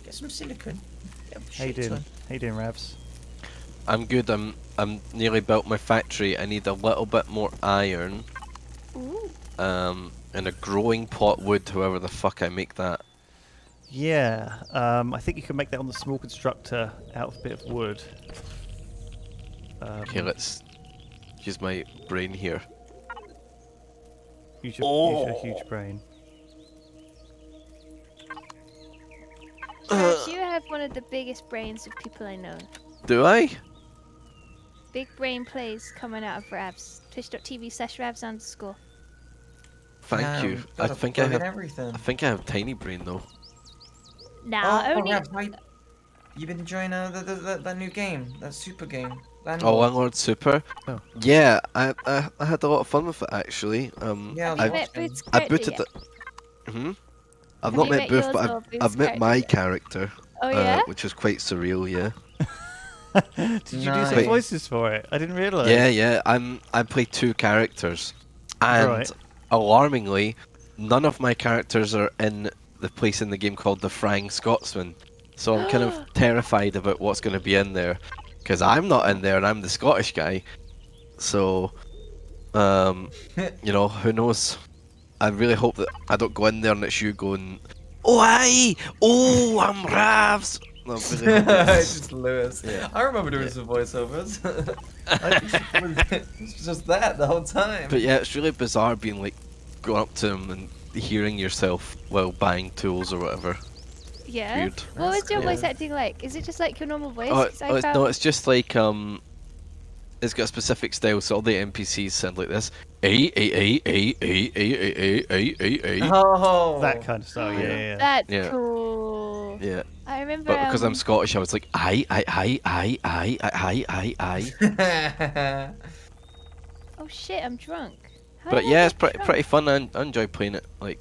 Get some silicon. Get a How you shit doing? ton. How you doing, Ravs? I'm good. I'm nearly built my factory. I need a little bit more iron. Ooh. And a growing pot wood, however the fuck I make that. Yeah, I think you can make that on the small constructor out of a bit of wood. Okay, let's use my brain here. Use your huge brain. Ravs, you have one of the biggest brains of people I know. Do I? Big brain plays coming out of Ravs. Twitch.tv/Ravs_. Thank Damn, you. I gotta think I plug in have. everything. I think I have tiny brain though. Now, only. Ravs, you been enjoying that new game, that super game? Oh, Landlord Super. Oh. Yeah, I had a lot of fun with it actually. Yeah, Have I you met Booth's I character booted yet? the. I've Have not you met met Booth, yours but or Booth's I've met my character, Oh yeah? which is quite surreal. Yeah. Did you do some Nice. voices for it? I didn't realise. Yeah. I play 2 characters, and Right. alarmingly, none of my characters are in the place in the game called the Frying Scotsman. So I'm kind of terrified about what's going to be in there, because I'm not in there and I'm the Scottish guy. So, you know, who knows? I really hope that I don't go in there and it's you going, "Oh hi, oh I'm Ravs." No, I really hope It's just Lewis. Yeah. I remember doing some voiceovers. It's just that the whole time. But yeah, it's really bizarre being like going up to him and hearing yourself while buying tools or whatever. Yeah. Weird. What was your cool. voice acting like? Is it just like your normal voice? Oh, 'Cause I no, it's just like it's got a specific style, so all the NPCs sound like this. Oh, That kind of style, yeah. That's Yeah. cool. Yeah, I remember. but because I'm Scottish, I was like I. Oh shit, I'm drunk. How But did I yeah, it's get drunk? pretty fun. I enjoy playing it. Like,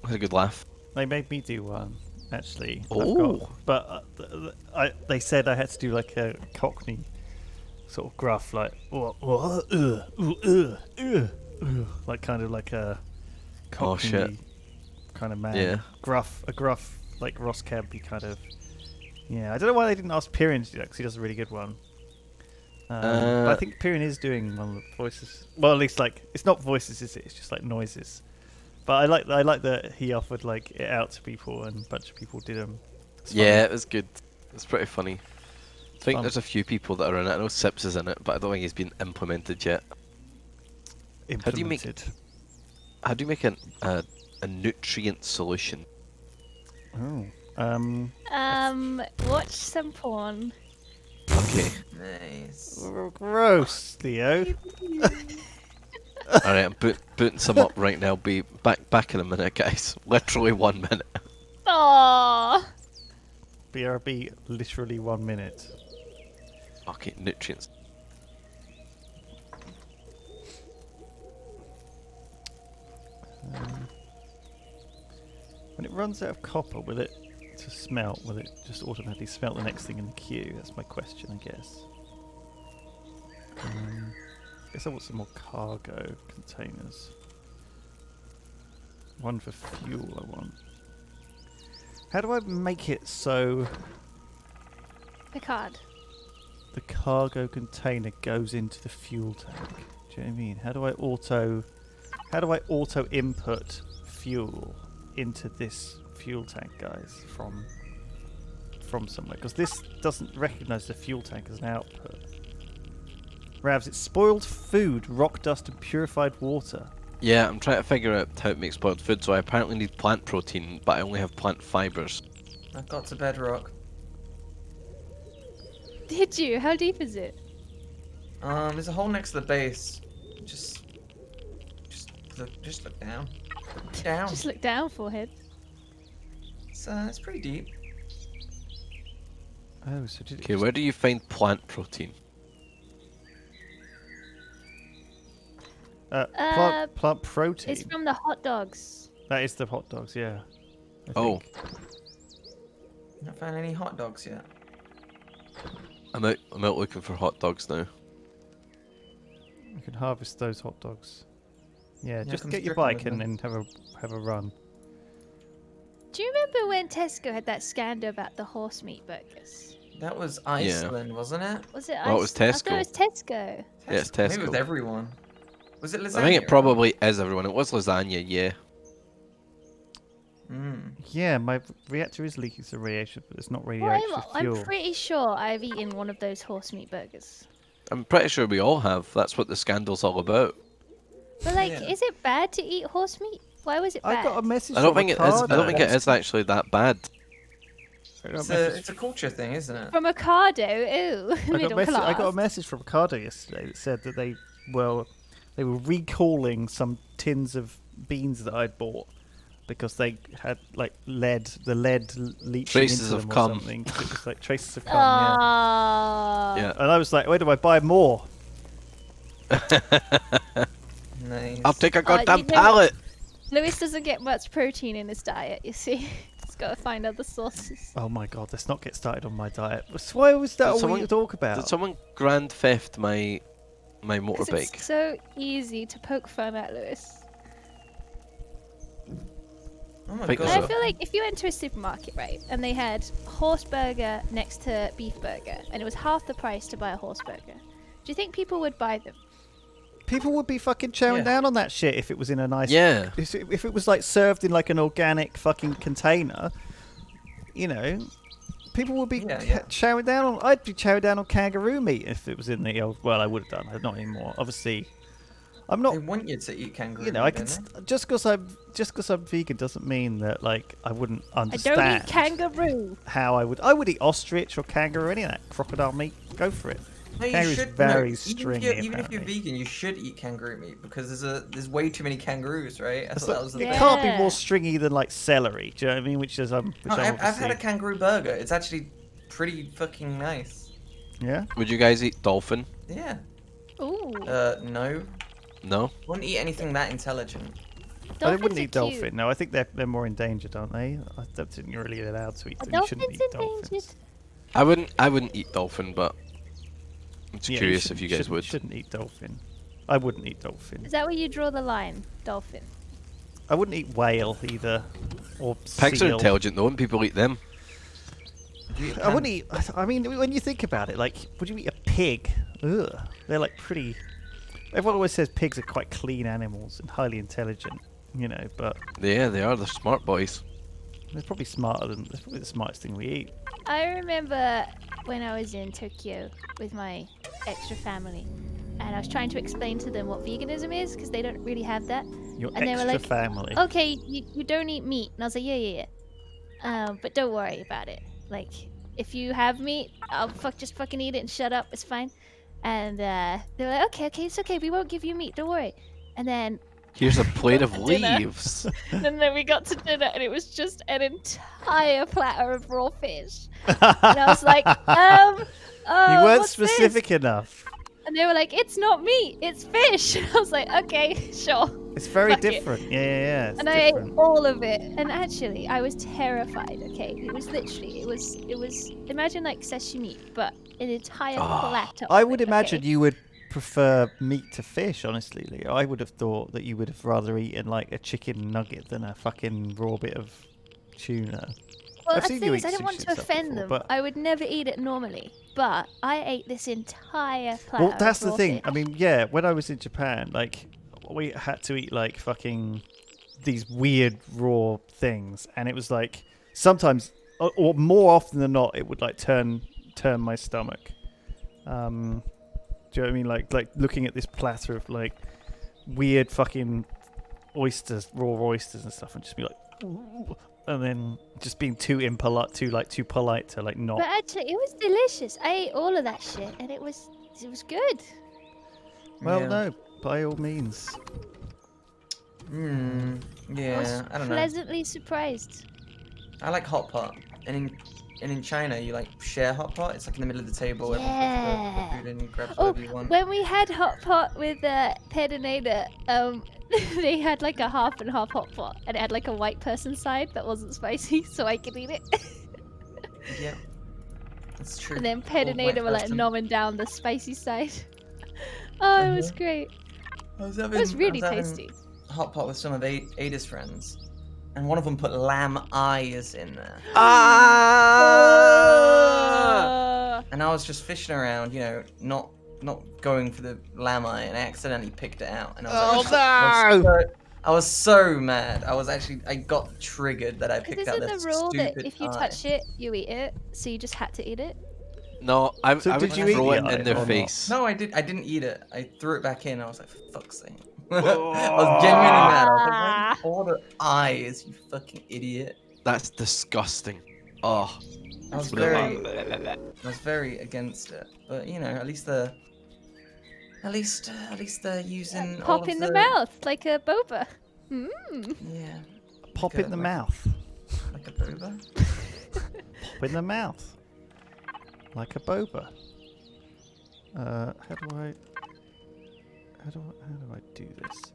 I had a good laugh. They made me do one, actually. Oh. But they said I had to do like a Cockney sort of gruff, like like kind of like a Cockney Oh, shit. kind of man. Yeah. A gruff like Ross Campy kind of. Yeah, I don't know why they didn't ask Pyrion to do that because he does a really good one. But I think Pyrion is doing one of the voices. Well, at least like it's not voices, is it? It's just like noises. But I like that he offered like it out to people and a bunch of people did them. Yeah, it was good. It's pretty funny. I think fun. there's a few people that are in it. I know Sips is in it, but I don't think he's been implemented yet. How do you make a nutrient solution? Oh. Watch some porn. Okay. nice. Gross, Theo. Alright, I'm booting some up right now. Be back in a minute, guys. Literally 1 minute. Aww. BRB, literally 1 minute. Okay, nutrients. When it runs out of copper, will it just automatically smelt the next thing in the queue? That's my question, I guess. I guess I want some more cargo containers. One for fuel I want. How do I make it so Picard. the cargo container goes into the fuel tank? Do you know what I mean? How do I auto input fuel into this fuel tank, guys, from somewhere? Because this doesn't recognise the fuel tank as an output. Ravs, it's spoiled food, rock dust, and purified water. Yeah, I'm trying to figure out how to make spoiled food, so I apparently need plant protein, but I only have plant fibers. I got to bedrock. Did you? How deep is it? There's a hole next to the base. Just look down. Down. Just look down, forehead. It's pretty deep. Oh, so did it Okay, just- where do you find plant protein? plant protein. It's from the hot dogs. That is the hot dogs, yeah. I Oh. think. Not found any hot dogs yet. I'm out looking for hot dogs now. You can harvest those hot dogs. Yeah, Yeah, just come get your stricken bike with and them. then have a run. Do you remember when Tesco had that scandal about the horse meat burgers? That was Iceland, wasn't it? Was it? Oh, it was I thought it was Tesco. Tesco. Yeah, it's Maybe it was Tesco. everyone. Was it lasagna? I think it right? probably is everyone. It was lasagna, yeah. Yeah, my reactor is leaking some radiation, but it's not Well, radioactive I'm fuel. pretty sure I've eaten one of those horse meat burgers. I'm pretty sure we all have. That's what the scandal's all about. But like, Yeah. is it bad to eat horse meat? Why was it bad? I got a message I don't from think it is. I Ricardo. don't think it is actually that bad. I got a It's message- a culture thing, isn't it? From Ocado, ooh, middle class. I got a message from Ricardo yesterday that said that they were recalling some tins of beans that I'd bought because they had like lead leaching Traces into of them or cum. something. It was like traces of cum. Yeah. Oh. Yeah. And I was like, where do I buy more? Nice. I'll take a you goddamn know- pallet. Lewis doesn't get much protein in his diet, you see. He's got to find other sources. Oh my god, let's not get started on my diet. Why was that Did all someone- we talk Did about? someone grand theft my 'Cause motorbike? it's so easy to poke fun at Lewis. Oh my Think And so. god. I feel like if you went to a supermarket, right, and they had horse burger next to beef burger, and it was half the price to buy a horse burger, do you think people would buy them? People would be fucking chowing Yeah. down on that shit if it was in a nice. Yeah. If it was like served in like an organic fucking container, you know, people would be Yeah, yeah. chowing down on. I'd be chowing down on kangaroo meat if it was in the old. Well, I would have done. Not anymore. Obviously, I'm not. They want you to eat kangaroo. You know, I don't could they? just because I'm vegan doesn't mean that like I wouldn't I understand don't eat kangaroo. how I would eat ostrich or kangaroo, any of that crocodile meat. Go for it. No, you Kangaroo's should. very no, stringy, Even if you're apparently. vegan, you should eat kangaroo meat because there's way too many kangaroos, right? I It's thought like- that was the it thing. can't be Yeah. more stringy than like celery. Do you know what I mean? Which is No, I've had a obviously- kangaroo burger. It's actually pretty fucking nice. Yeah. Would you guys eat dolphin? Yeah. Ooh. No. No. Wouldn't eat anything that intelligent. I wouldn't Dolphins eat are dolphin. cute. No, I think they're more endangered, aren't they? I don't think you're really allowed to eat Are them. You shouldn't dolphins eat dolphins. endangered? I wouldn't eat dolphin, but I'm just Yeah, curious if you guys shouldn't- would. Shouldn't eat dolphin. I wouldn't eat dolphin. Is that where you draw the line? Dolphin. I wouldn't eat whale either, or Pigs are seal. intelligent though, and people eat them. Would you eat I wouldn't eat. I mean, when you think about it, like, would you eat a pig? Ugh, they're like pretty. Everyone always says pigs are quite clean animals and highly intelligent, you know. But Yeah, they are. They're smart boys. they're probably smarter than. They're probably the smartest thing we eat. I remember when I was in Tokyo with my extra family, and I was trying to explain to them what veganism is because they don't really have that. Your And they were extra like, family. Okay, you don't eat meat, and I was like, yeah. But don't worry about it. Like, if you have meat, I'll just fucking eat it and shut up. It's fine. And they were like, okay, it's okay. We won't give you meat. Don't worry. And then Here's a plate of Dinner. leaves. and then we got to dinner, and it was just an entire platter of raw fish. And I was like, you weren't what's this? specific enough. And they were like, it's not meat, it's fish. I was like, okay, sure. It's very Fuck it. different. Yeah. It's And I ate different. all of it. And actually, I was terrified. Okay, it was literally, it was. Imagine like sashimi, but an entire platter. I of would it, imagine okay? you would prefer meat to fish, honestly, Leo. I would have thought that you would have rather eaten like a chicken nugget than a fucking raw bit of tuna. Well, I've the seen thing you is, eat I didn't sushi want and to stuff offend before, them. but- I would never eat it normally, but I ate this entire platter. Well, that's of the raw thing. fish. I mean, yeah, when I was in Japan, like, we had to eat like fucking these weird raw things, and it was like sometimes, or more often than not, it would like turn my stomach. Do you know what I mean? Like looking at this platter of like weird fucking oysters, raw oysters and stuff, and just be like, "Ooh," and then just being too impolite, too polite to like not. But actually, it was delicious. I ate all of that shit, and it was good. Well, Yeah. no, by all means. Yeah, I don't know. Pleasantly surprised. I like hot pot, and in China you like share hot pot. It's like in the middle of the table. Everyone puts the food in and grabs Oh, whatever you want. when we had hot pot with Ped and Ada, they had like a half and half hot pot, and it had like a white person side that wasn't spicy, so I could eat it. Yeah, that's true. And then Ped and Old Ada white were like person. nomming down the spicy side. Oh, it was great. It was really tasty. Hot pot with some of Ada's friends, and one of them put lamb eyes in there. And I was just fishing around, you know, not going for the lamb eye, and I accidentally picked it out. And I was I was so mad. I got triggered that I picked Because out isn't this the rule that stupid if you eye. touch it, you eat it? So you just had to eat it? No, I So would did you eat throw the it eye in their or not? face. No, I didn't eat it. I threw it back in. I was like, for fuck's sake. I was genuinely mad. I was like, why did you order eyes, you fucking idiot? That's disgusting. Oh. I was That's very against it. But you know, at least they're using all Pop of in the mouth, like a boba. Yeah. Pop Like in the a- mouth. Like a boba. Pop in the mouth. Like a boba. How do I do this?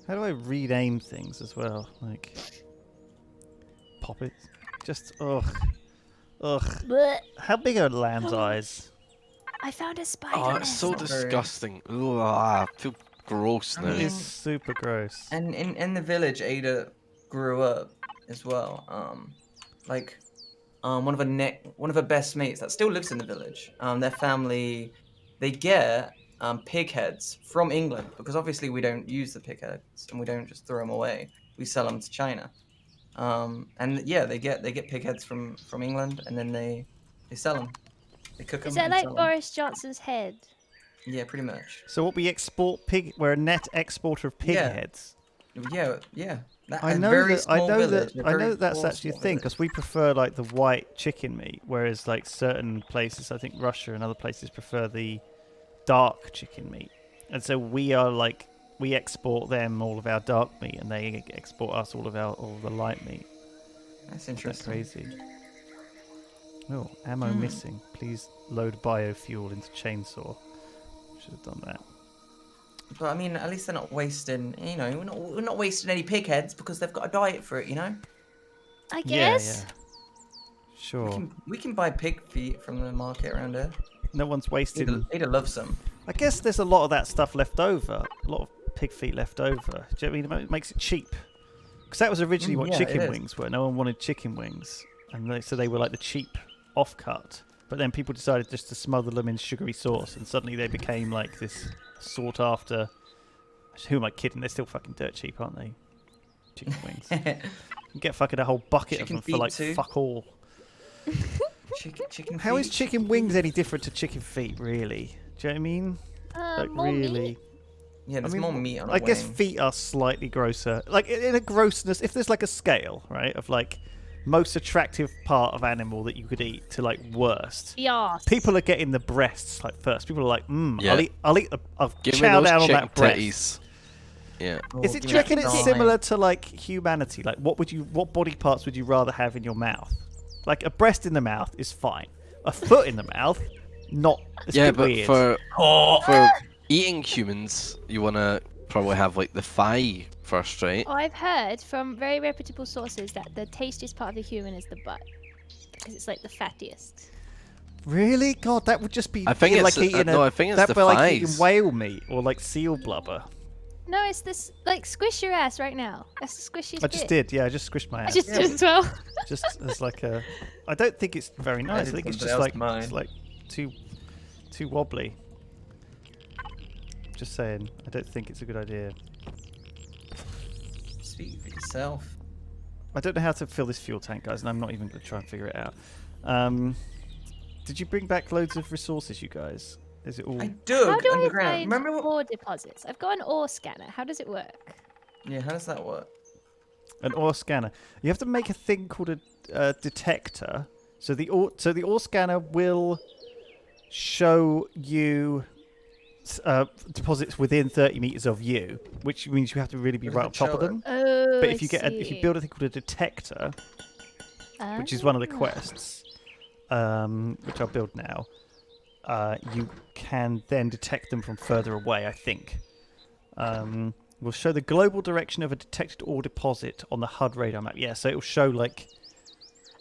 How do I rename things as well? Like, pop it. Just ugh. Blech. How big are lamb's eyes? I found a spider Oh, it's nest. so Not very- disgusting. Ugh, I feel gross I now. It mean- is super gross. And in the village, Ada grew up as well. One of her best mates that still lives in the village. Their family, they get pig heads from England because obviously we don't use the pig heads and we don't just throw them away. We sell them to China. And yeah, they get pig heads from England and then they sell them. They cook them. Is that and like sell 'em. Boris Johnson's head? Yeah, pretty much. So what we export we're a net exporter of pig Yeah. heads. Yeah. I know that that's small, actually a small thing village. because we prefer like the white chicken meat, whereas like certain places, I think Russia and other places prefer the dark chicken meat, and so we export them all of our dark meat, and they export us all of the light meat. That's That's interesting. crazy. Oh, ammo missing. Please load biofuel into chainsaw. Should have done that. But I mean, at least they're not wasting. You know, we're not wasting any pig heads because they've got a diet for it. You know, I guess. Yeah. Sure. we can buy pig feet from the market around here. No one's wasted. Ada loves them. I guess there's a lot of that stuff left over. A lot of pig feet left over. Do you know what I mean? It makes it cheap. Because that was originally what Yeah, it chicken is. wings were. No one wanted chicken wings. And so they were like the cheap offcut. But then people decided just to smother them in sugary sauce. And suddenly they became like this sought after. Who am I kidding? They're still fucking dirt cheap, aren't they? Chicken wings. You can get fucking a whole bucket Chicken of them for feet like too. fuck all. Chicken. How is feet? chicken wings any different to chicken feet, really? Do you know what I mean? Like, More really? meat? Yeah, there's I mean, more meat on a I guess wing. feet are slightly grosser. Like in a grossness, if there's like a scale, right, of like most attractive part of animal that you could eat to like worst. Yes. People are getting the breasts like first. People are like, Yeah. I'll Give me chow those down on chicken that breast. titties. Yeah. Is it? Do give you me reckon that it's thigh. similar to like humanity? Like, what body parts would you rather have in your mouth? Like a breast in the mouth is fine. A foot in the mouth, not. It's a Yeah, bit but weird. for eating humans, you want to probably have like the thigh first, right? Oh, I've heard from very reputable sources that the tastiest part of the human is the butt. Because it's like the fattiest. Really? God, that would just be I think like it's- eating no, I think it's that'd the be like eating thighs. whale meat or like seal blubber. No, it's this, like, squish your ass right now. That's the squishiest I just bit. did, yeah. I just squished my I ass. just did as well. Just as like a. I don't think it's very nice. I did think it's something just else like to mine. it's like too wobbly. Just saying. I don't think it's a good idea. Speak for yourself. I don't know how to fill this fuel tank, guys, and I'm not even going to try and figure it out. Did you bring back loads of resources, you guys? Is it all? I dug How do I underground. find Remember what? ore deposits? I've got an ore scanner. How does it work? Yeah, how does that work? An ore scanner. You have to make a thing called a detector. So the ore scanner will show you deposits within 30 meters of you, which means you have to really be What right on does top it of show? them. Oh, But if you if you build a thing called a detector, which is one of the quests, which I'll build now, you can then detect them from further away, I think. We'll show the global direction of a detected ore deposit on the HUD radar map. Yeah, so it'll show like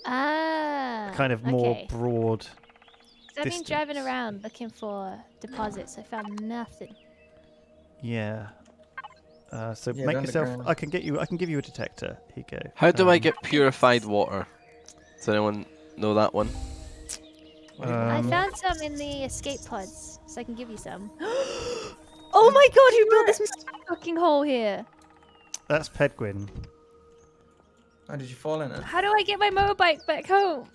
kind of more okay. broad. So I've been driving distance. around looking for deposits. I found nothing. Yeah. So Yeah, make down the yourself. ground. I can give you a detector. Here you go. How do I get purified water? Does anyone know that one? I Um, found some in the escape pods, so I can give you some. Oh my god, who built this massive fucking hole here? That's Pedguin. How did you fall in it? How do I get my motorbike back home?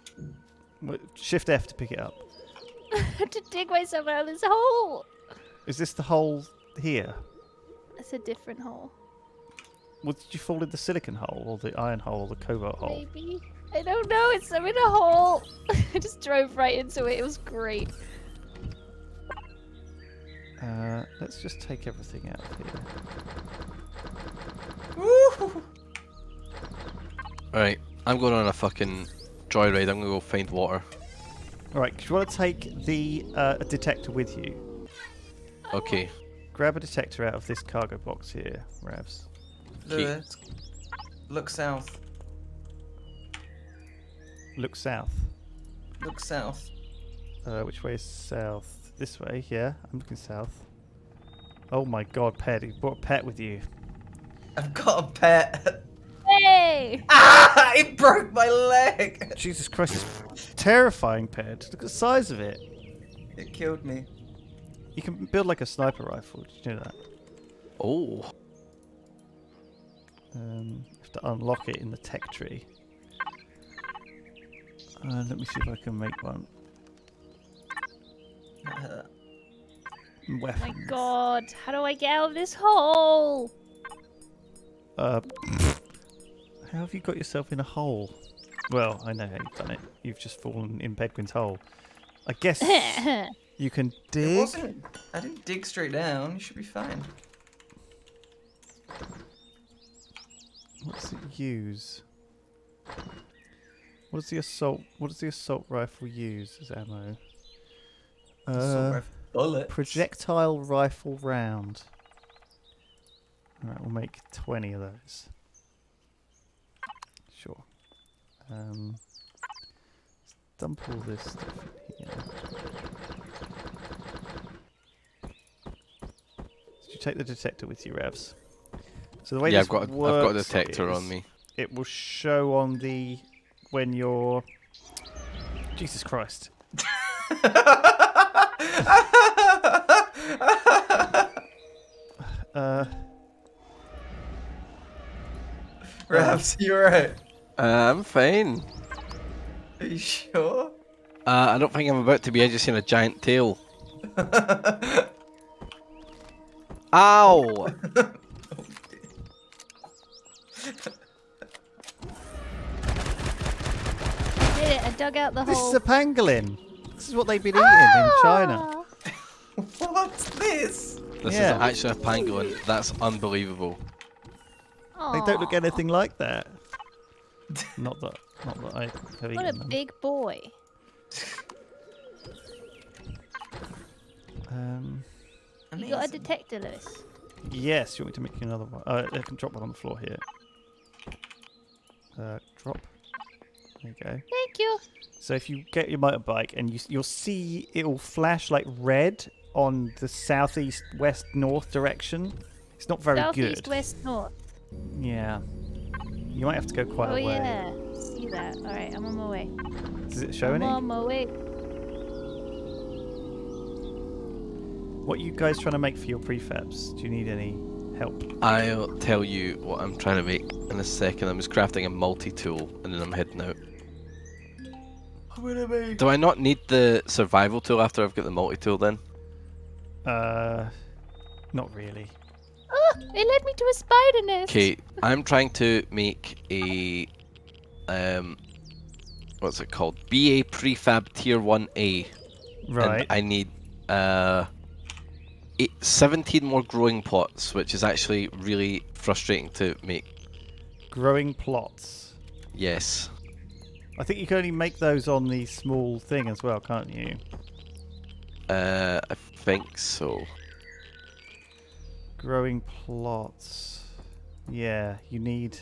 Shift F to pick it up. I had to dig myself out of this hole. Is this the hole here? It's a different hole. Well, did you fall in the silicon hole, or the iron hole, or the cobalt hole? Maybe. I don't know. I'm in a hole. I just drove right into it. It was great. Let's just take everything out of here. Woo! Alright, I'm going on a fucking joyride. I'm gonna go find water. Alright, do you want to take the detector with you? Okay. Grab a detector out of this cargo box here, Ravs. Lewis, look south. Look south. Look south. Which way is south? This way, yeah. I'm looking south. Oh my god, Pet. You brought a pet with you. I've got a pet. Hey! Ah! It broke my leg. Jesus Christ, it's terrifying, Pet. Look at the size of it. It killed me. You can build like a sniper rifle. Did you know that? Oh. You have to unlock it in the tech tree. Let me see if I can make one. Weapons. Oh my god, how do I get out of this hole? How have you got yourself in a hole? Well, I know how you've done it. You've just fallen in Pedguin's hole. I guess you can It dig. wasn't. I didn't dig straight down. You should be fine. What does it use? What does the assault rifle use as ammo? Bullet. Projectile rifle round. Alright, we'll make 20 of those. Sure. Let's dump all this stuff in here. Did you take the detector with you, Ravs? So the way Yeah, this I've got a works detector is on me. It will show on the when you're. Jesus Christ. Ravs, you alright? I'm fine. Are you sure? I don't think I'm about to be edged in a giant tail. Ow! I did it, I dug out the This hole. is a pangolin. This is what they've been eating in China. Ah! What's this? This Yeah. is actually a pangolin. That's unbelievable. They don't look Aw, anything like that. Not that I have What eaten a them. big boy. You got a Amazing. detector, Lewis. Yes, you want me to make you another one? I can drop one on the floor here. Drop. There you go. Thank you. So if you get your motorbike and you'll see it'll flash like red on the southeast, west, north direction. It's not very Southeast, good. west, north. Yeah. You might have to go quite Oh a way. yeah, see that. Alright, I'm on my way. Does it show I'm any? on my way. What are you guys trying to make for your prefabs? Do you need any help? I'll tell you what I'm trying to make in a second. I'm just crafting a multi-tool and then I'm heading out. Do I not need the survival tool after I've got the multi-tool then? Not really. Oh, it led me to a spider nest. Okay, I'm trying to make a what's it called? BA prefab tier 1A. Right. And I need 17 more growing pots, which is actually really frustrating to make. Growing plots. Yes. I think you can only make those on the small thing as well, can't you? I think so. Growing plots. Yeah, you need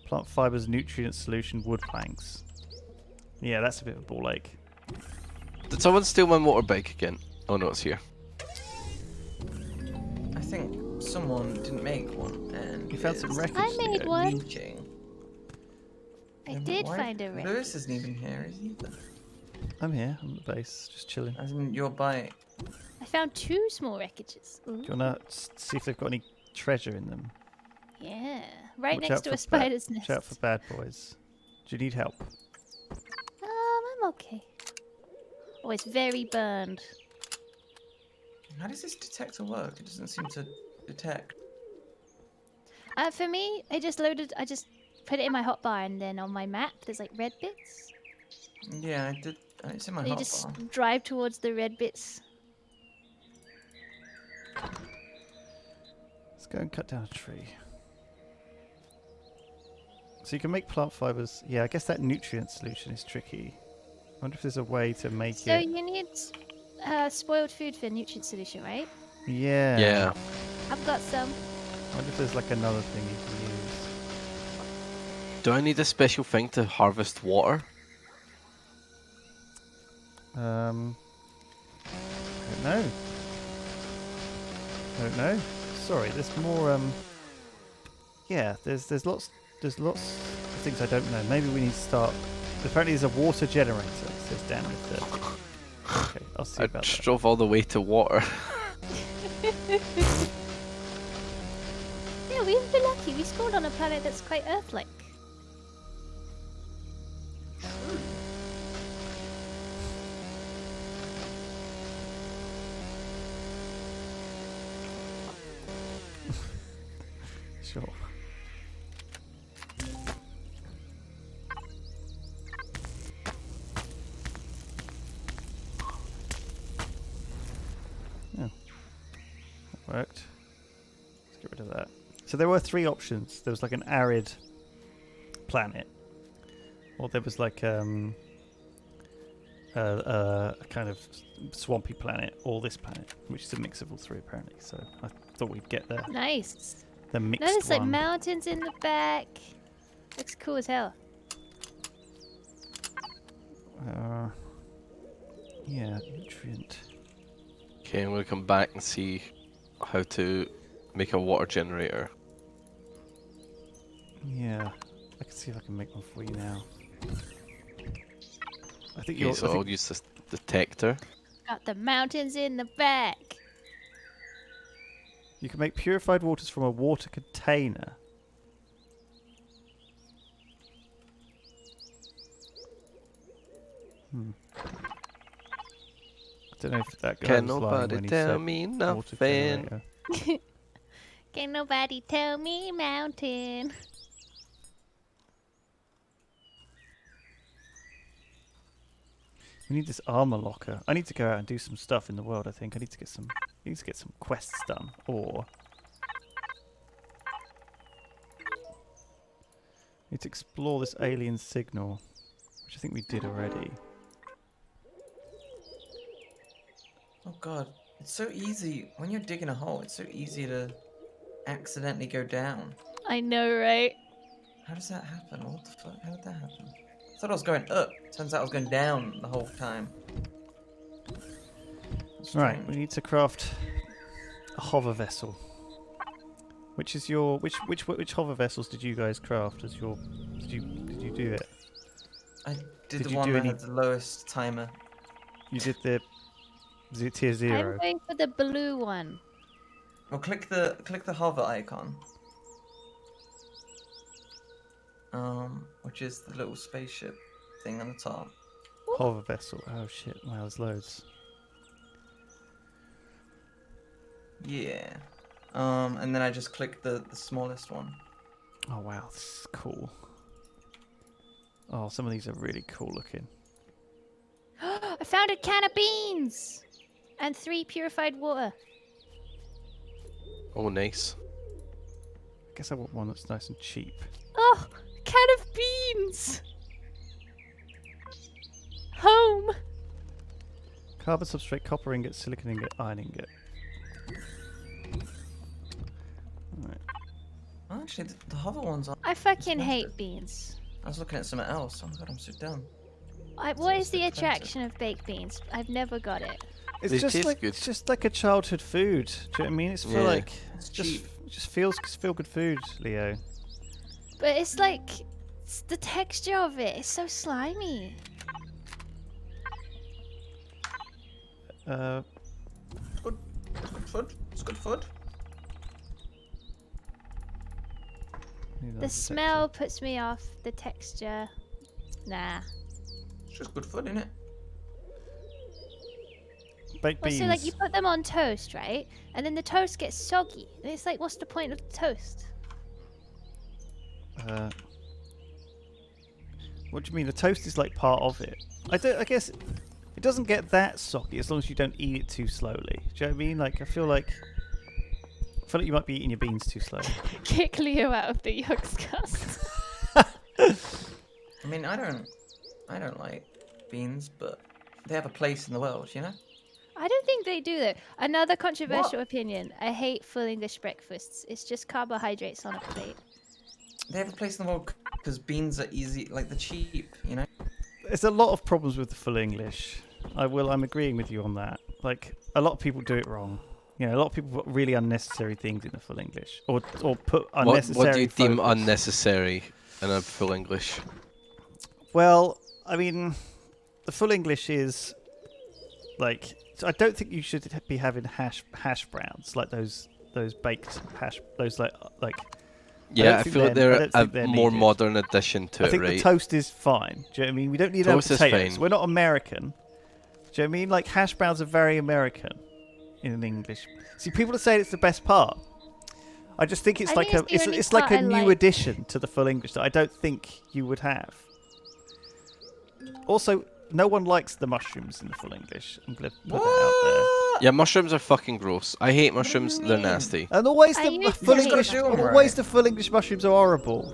plant fibers, nutrient solution, wood planks. Yeah, that's a bit of a ball ache. Did someone steal my motorbike again? Oh no, it's here. I think someone didn't make one and You found some is wreckage. I made Theo. one. leeching. I And did why- find a wreckage. Lewis isn't even here, is he? I'm here. I'm at the base, just chilling. As in your bike. I found 2 small wreckages. Ooh. Do you wanna see if they've got any treasure in them? Yeah, right Watch next out to for a spider's Watch out for nest. bad boys. Do you need help? I'm okay. Oh, it's very burned. How does this detector work? It doesn't seem to detect. For me, I just put it in my hotbar, and then on my map, there's like red bits. Yeah, I did. It's in my And you hotbar. just drive towards the red bits. Let's go and cut down a tree. So you can make plant fibers. Yeah, I guess that nutrient solution is tricky. I wonder if there's a way to make So it. you need spoiled food for nutrient solution, right? Yeah. Yeah. I've got some. I wonder if there's like another thing you can use. Do I need a special thing to harvest water? I don't know. I don't know. Sorry, there's more. Yeah, there's lots of things I don't know. Maybe we need to start. Apparently, there's a water generator. It says down with the. Okay, I'll see I about that. drove all the way to water. Yeah, we were lucky. We spawned on a planet that's quite Earth-like. Sure. Yeah, that worked. Let's get rid of that. So there were 3 options. There was like an arid planet, or there was like a kind of swampy planet, or this planet, which is a mix of all 3 apparently. So I thought we'd get Nice. the mixed No, there's like one. mountains in the back. Looks cool as hell. Yeah, nutrient. Okay, I'm gonna come back and see how to make a water generator. Yeah, I can see if I can make one for you now. I think Okay, you're. so I'll use this detector. Got the mountains in the back. You can make purified waters from a water container. I don't know if that Can goes lying nobody when you tell said me water nothing? generator. Can nobody tell me mountain? We need this armor locker. I need to go out and do some stuff in the world. I think I need to get some. Quests done, or need to explore this alien signal, which I think we did already. Oh god, it's so easy. When you're digging a hole, it's so easy to accidentally go down. I know, right? How does that happen? What the fuck? How did that happen? I thought I was going up. Turns out I was going down the whole time. Right, we Strange. need to craft a hover vessel. Which is your which hover vessels did you guys craft as your did you do it? I did Did the you one do that any- had the lowest timer. You did the tier 0. I'm going for the blue one. Well, click the hover icon. Which is the little spaceship thing on the top. Hover vessel. Oh shit, wow, there's loads. Yeah. And then I just click the smallest one. Oh wow, this is cool. Oh, some of these are really cool looking. I found a can of beans! And 3 purified water. Oh, nice. I guess I want one that's nice and cheap. Oh, can of beans. Home. Carbon substrate, copper ingot, silicon ingot, iron ingot. Alright. Actually, the hover ones are. I fucking expensive. hate beans. I was looking at something else. Oh my god, I'm so dumb. What is It's the expensive. attraction of baked beans? I've never got it. It's They just taste like good. it's just like a childhood food. Do you know what I mean? It's for Yeah. like It's just cheap. just feel good food, Leo. But it's like it's the texture of it. It's so slimy. Good food. It's good food. The smell puts me off. The texture, nah. It's just good food, innit? Baked Well, beans. so like you put them on toast, right? And then the toast gets soggy. And it's like, what's the point of the toast? What do you mean? The toast is like part of it. I guess it doesn't get that soggy as long as you don't eat it too slowly. Do you know what I mean? Like I feel like you might be eating your beans too slowly. Kick Leo out of the Yogscast. I mean, I don't like beans, but they have a place in the world, you know? I don't think they do though. Another controversial opinion. I hate full English breakfasts. It's just carbohydrates on a plate. They have a place in the world because beans are easy, like they're cheap, you know? There's a lot of problems with the full English. I'm agreeing with you on that. Like a lot of people do it wrong. You know, a lot of people put really unnecessary things in the full English, or put unnecessary. What do you deem focus. unnecessary in a full English? Well, I mean, the full English is like. So I don't think you should be having hash browns like those baked hash. Those like. Yeah, I think feel like they're- I they're don't a think they're more needed. modern addition to I it, think right? the toast is fine. Do you know what I mean? We don't need no Toast is potatoes. fine. We're not American. Do you know what I mean? Like hash browns are very American in an English. See, people are saying it's the best part. I just think it's I like think it's the only it's like part a I new like. addition to the full English that I don't think you would have. Also, no one likes the mushrooms in the full English. I'm gonna put that out Yeah, mushrooms are fucking gross. I hate mushrooms. They're mean? nasty. there. And always I the used to full hate English, mushrooms. always the full English mushrooms are horrible.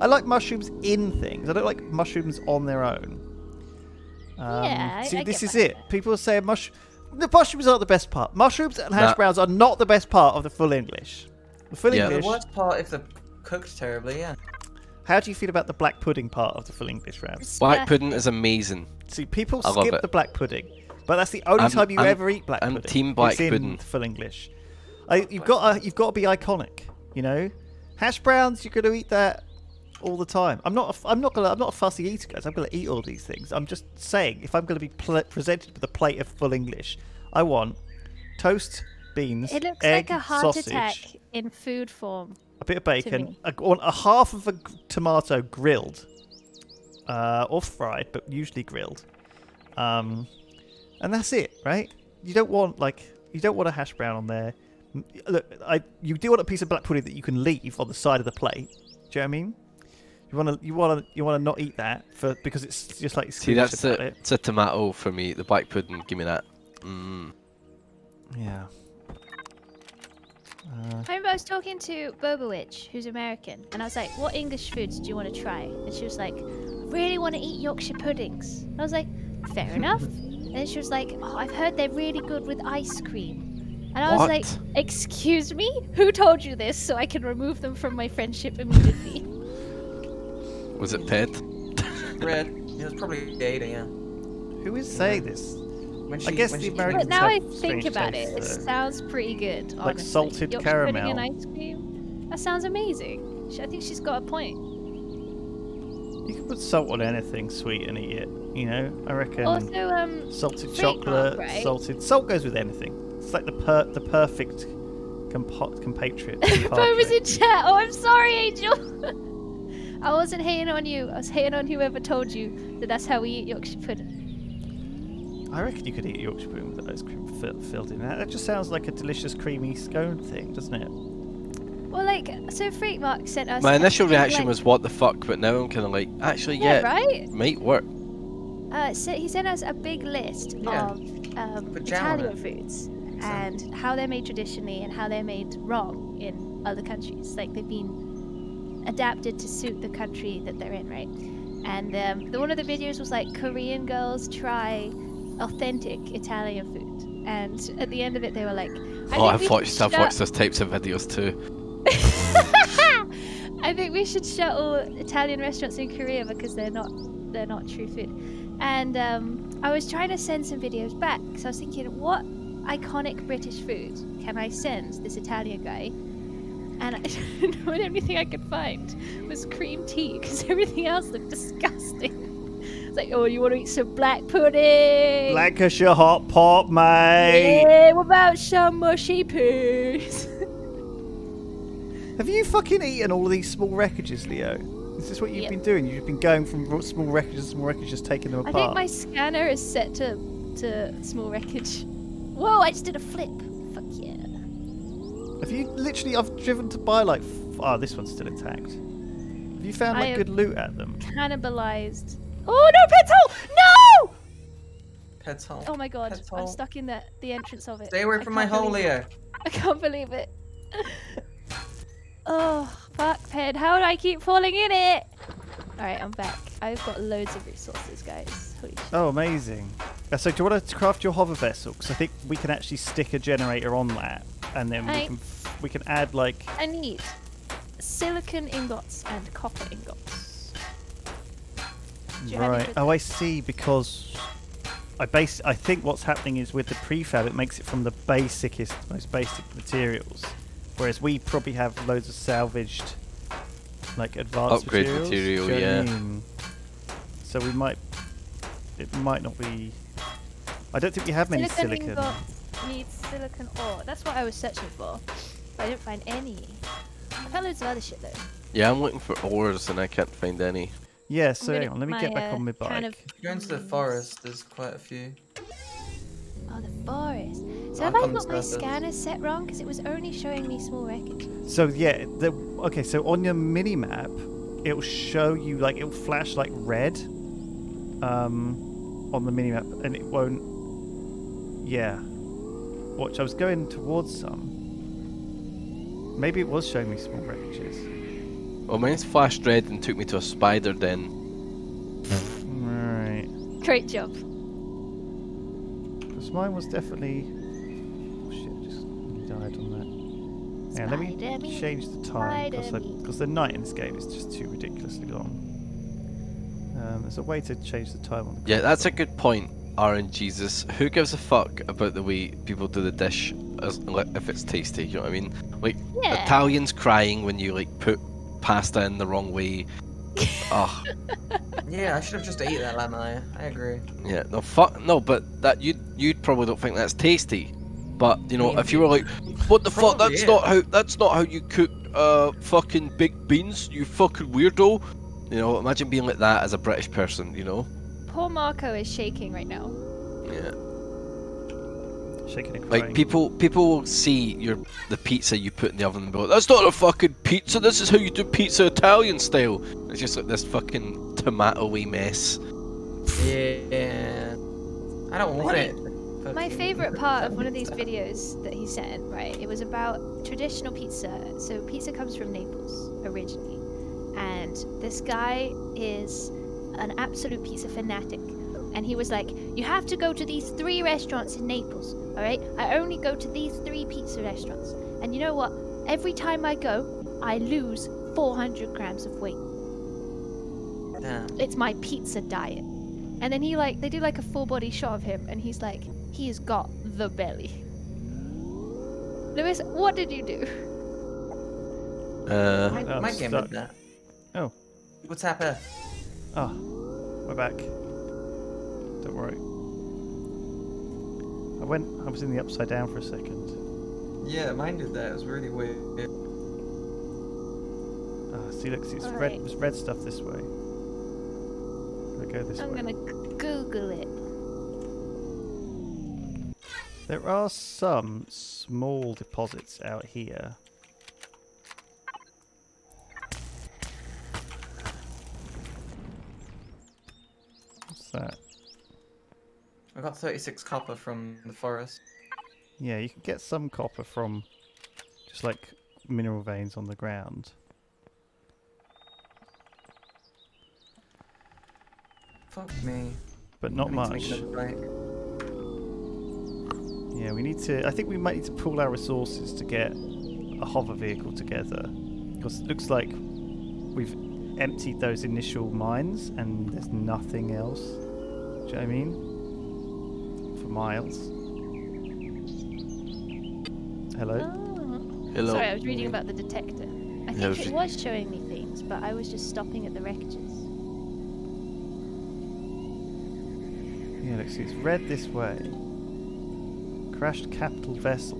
I like mushrooms in things. I don't like mushrooms on their own. Yeah, See, I this get is that. it. People say the mushrooms aren't the best part. Mushrooms and hash Nah. browns are not the best part of the full English. The full Yeah. English. The worst part if they're cooked terribly, yeah. How do you feel about the black pudding part of the full English, Ravs? Black pudding is amazing. See, people I love skip it. the black pudding, but that's the only time you ever eat black I'm pudding. team black it's in pudding. full English. You've got to be iconic, you know. Hash browns, you're gonna eat that all the time. I'm not a fussy eater, guys. I'm gonna eat all these things. I'm just saying, if I'm gonna be presented with a plate of full English, I want toast, beans, It looks egg, like a heart sausage, attack in food form. a bit of me. bacon, I want a half of a tomato grilled, or fried, but usually grilled, and that's it, right? You don't want a hash brown on there. Look, you do want a piece of black pudding that you can leave on the side of the plate. Do you know what I mean? You want to not eat that because it's just like See, that's it's a tomato for me. The black pudding, give me that. Yeah. I remember I was talking to Bobowitch, who's American, and I was like, what English foods do you want to try? And she was like, I really want to eat Yorkshire puddings. And I was like, fair enough. And then she was like, oh, I've heard they're really good with ice cream. And I was What? like, excuse me? Who told you this so I can remove them from my friendship immediately? Was it Ped? Red. Yeah, it's probably Ada, yeah. Who is saying this? When I guess when the she- Americans But now I have think strange about it, it tastes, though. sounds pretty good, Like honestly. salted Yorkshire pudding and caramel. ice cream? That sounds amazing. I think she's got a point. You can put salt on anything sweet and eat it. You know, I reckon. Also, Salted Fruit chocolate, Mark, right? salted salt goes with anything. It's like the perfect compatriot. Bo was in chat. Oh, I'm sorry, Angel. I wasn't hating on you. I was hating on whoever told you that that's how we eat Yorkshire pudding. I reckon you could eat Yorkshire pudding with ice cream filled in that. That just sounds like a delicious creamy scone thing, doesn't it? Well, like, so Freak Mark sent us. My a initial big, reaction like- was what the fuck, but now I'm kind of like, actually, Yeah, yeah, right? might work. So he sent us a big list Yeah. of Put jam on Italian it. foods, and how they're made traditionally and how they're made wrong in other countries. Like they've been adapted to suit the country that they're in, right? And one of the videos was like Korean girls try authentic Italian food, and at the end of it they were like, I've watched those types of videos too. I think we should shut all Italian restaurants in Korea because they're not true food. And I was trying to send some videos back because I was thinking, what iconic British food can I send this Italian guy? And the only thing I could find was cream tea because everything else looked disgusting. It's like, oh, you want to eat some black pudding? Lancashire hot pot, mate. Yeah, what about some mushy peas? Have you fucking eaten all of these small wreckages, Leo? Is this what you've been doing? You've been going from small wreckages to small wreckages, taking them apart? I think my scanner is set to small wreckage. Whoa, I just did a flip. Fuck yeah. Have you literally... I've driven to buy like... Oh, this one's still intact. Have you found like good loot at them? Cannibalized. Oh no, pet hole! No! Pet hole. Oh my god, Pet I'm hole. stuck in the entrance of it. Stay away from my hole, Leo. I can't believe it. Oh, fuck, Ped. How do I keep falling in it? Alright, I'm back. I've got loads of resources, guys. Holy shit. Oh, amazing. So do you want to craft your hover vessel? Because I think we can actually stick a generator on that. And then we can add like... I need silicon ingots and copper ingots. Do you have any Right. Oh, I see. Because I think what's happening is with the prefab, it makes it from the most basic materials. Whereas we probably have loads of salvaged, like advanced Upgrade materials. material, Do you know what yeah. I mean? So it might not be. I don't think we have many silicon. Ingot needs silicon ore. That's what I was searching for, but I didn't find any. I found loads of other shit though. Yeah, I'm looking for ores and I can't find any. Yeah. So gonna hang on, let me get get my, back on my bike. kind of- If you go into the forest, there's quite a few. Oh, the forest. So Back have I on the got my surface. scanner set wrong? Because it was only showing me small wreckage. So yeah, okay. So on your mini map, it'll show you like it'll flash like red, on the mini map, and it won't. Yeah. Watch, I was going towards some. Maybe it was showing me small wreckages. Well, mine's flashed red and took me to a spider den. Right. Great job. Because mine was definitely... Oh shit, I just died on that. Yeah, let me Spider-Me, change the time, Spider-Me. because the night in this game is just too ridiculously long. There's a way to change the time on the Yeah, that's a console. good point, RNGesus. Who gives a fuck about the way people do the dish if it's tasty, you know what I mean? Like, Yeah. Italians crying when you, like, put pasta in the wrong way. Ugh. Yeah, I should have just ate that lamaya. I agree. Yeah, no, fuck, no, but that you'd probably don't think that's tasty. But, you know, if you were like, what the fuck, Probably that's not how you cook, fucking baked beans, you fucking weirdo. You know, imagine being like that as a British person, you know? Poor Marco is shaking right now. Yeah. Shaking and Like, crying. people will see the pizza you put in the oven and be like, that's not a fucking pizza, this is how you do pizza Italian style. It's just like this fucking tomato-y mess. Yeah. I don't want it. My favourite part of one of these videos that he sent, right, it was about traditional pizza. So pizza comes from Naples, originally. And this guy is an absolute pizza fanatic. And he was like, you have to go to these 3 restaurants in Naples, alright? I only go to these 3 pizza restaurants. And you know what? Every time I go, I lose 400 grams of weight. Damn. It's my pizza diet. And then they do like a full body shot of him, and he's like, he's got the belly. Lewis, what did you do? My I'm game stuck. did that. Oh. What's happened? Oh, we're back. Don't worry. I was in the upside down for a second. Yeah, mine did that. It was really weird. Ah, see, look, see, it's Alright. red. It's red stuff this way. I go this I'm way. gonna Google it. There are some small deposits out here. What's that? I got 36 copper from the forest. Yeah, you can get some copper from just like mineral veins on the ground. Fuck me. But not I need to much. make another break. Yeah, we need to. I think we might need to pool our resources to get a hover vehicle together. Because it looks like we've emptied those initial mines and there's nothing else. Do you know what I mean? For miles. Hello? Oh. Hello. Sorry, I was reading about the detector. I Yeah, I was think it just- was showing me things, but I was just stopping at the wreckages. Yeah, let's see. It's red this way. Crashed capital vessel.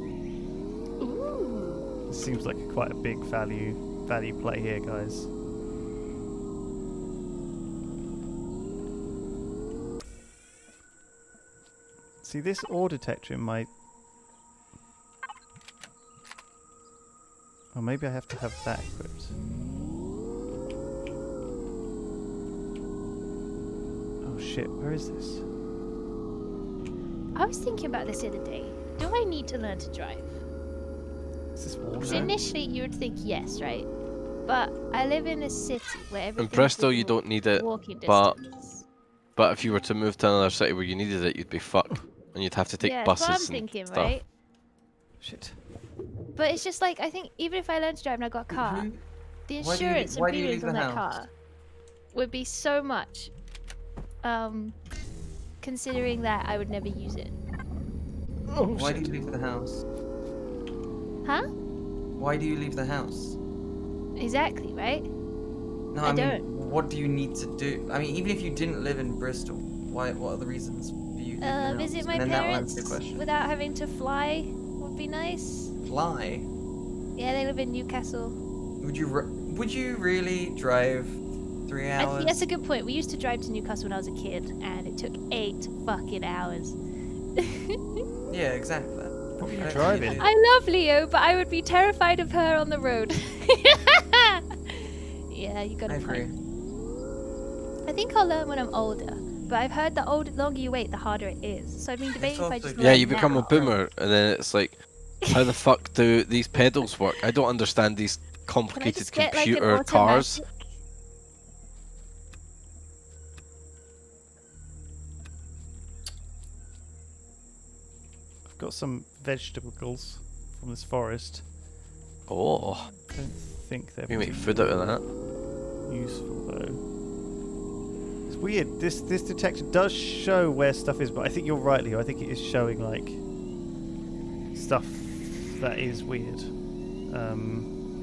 Ooh. This seems like quite a big value play here, guys. See this ore detector in my... Or maybe I have to have that equipped. Oh shit, where is this? I was thinking about this the other day. Do I need to learn to drive? Is this So water? initially you would think yes, right? But I live in a city where everything. In Bristol, you don't need it, walking but- distance. But if you were to move to another city where you needed it, you'd be fucked. And you'd have to take Yeah, buses that's what I'm and thinking, stuff. right? Shit. But it's just like I think even if I learned to drive and I got a car, Who- the Why do you- insurance and why do you premiums leave on the that house? car would be so much. Considering that I would never use it. Oh Why do shit. you leave the house? Huh? Why do you leave the house? Exactly, right? No, I I mean, don't. what do you need to do? I mean, even if you didn't live in Bristol, what are the reasons for you leaving the house? Visit my And then that will answer parents the question. without having to fly would be nice. Fly? Yeah, they live in Newcastle. Would you really drive 3 I hours? think that's a good point. We used to drive to Newcastle when I was a kid, and it took 8 fucking hours. Yeah, exactly. What were you I don't driving? think it I love Leo, but I would be terrified of her on the road. Yeah, you got I a agree. point. I think I'll learn when I'm older, but I've heard the longer you wait, the harder it is. So I've been debating if I also just true. Yeah, learn you become a now. boomer, and then it's like, how the fuck do these pedals work? I don't understand these Can I complicated just get like an computer cars. automatic? I've got some vegetables from this forest. Oh, I don't think they're we make food out of that. useful though. It's weird. This detector does show where stuff is, but I think you're right, Leo. I think it is showing like stuff that is weird.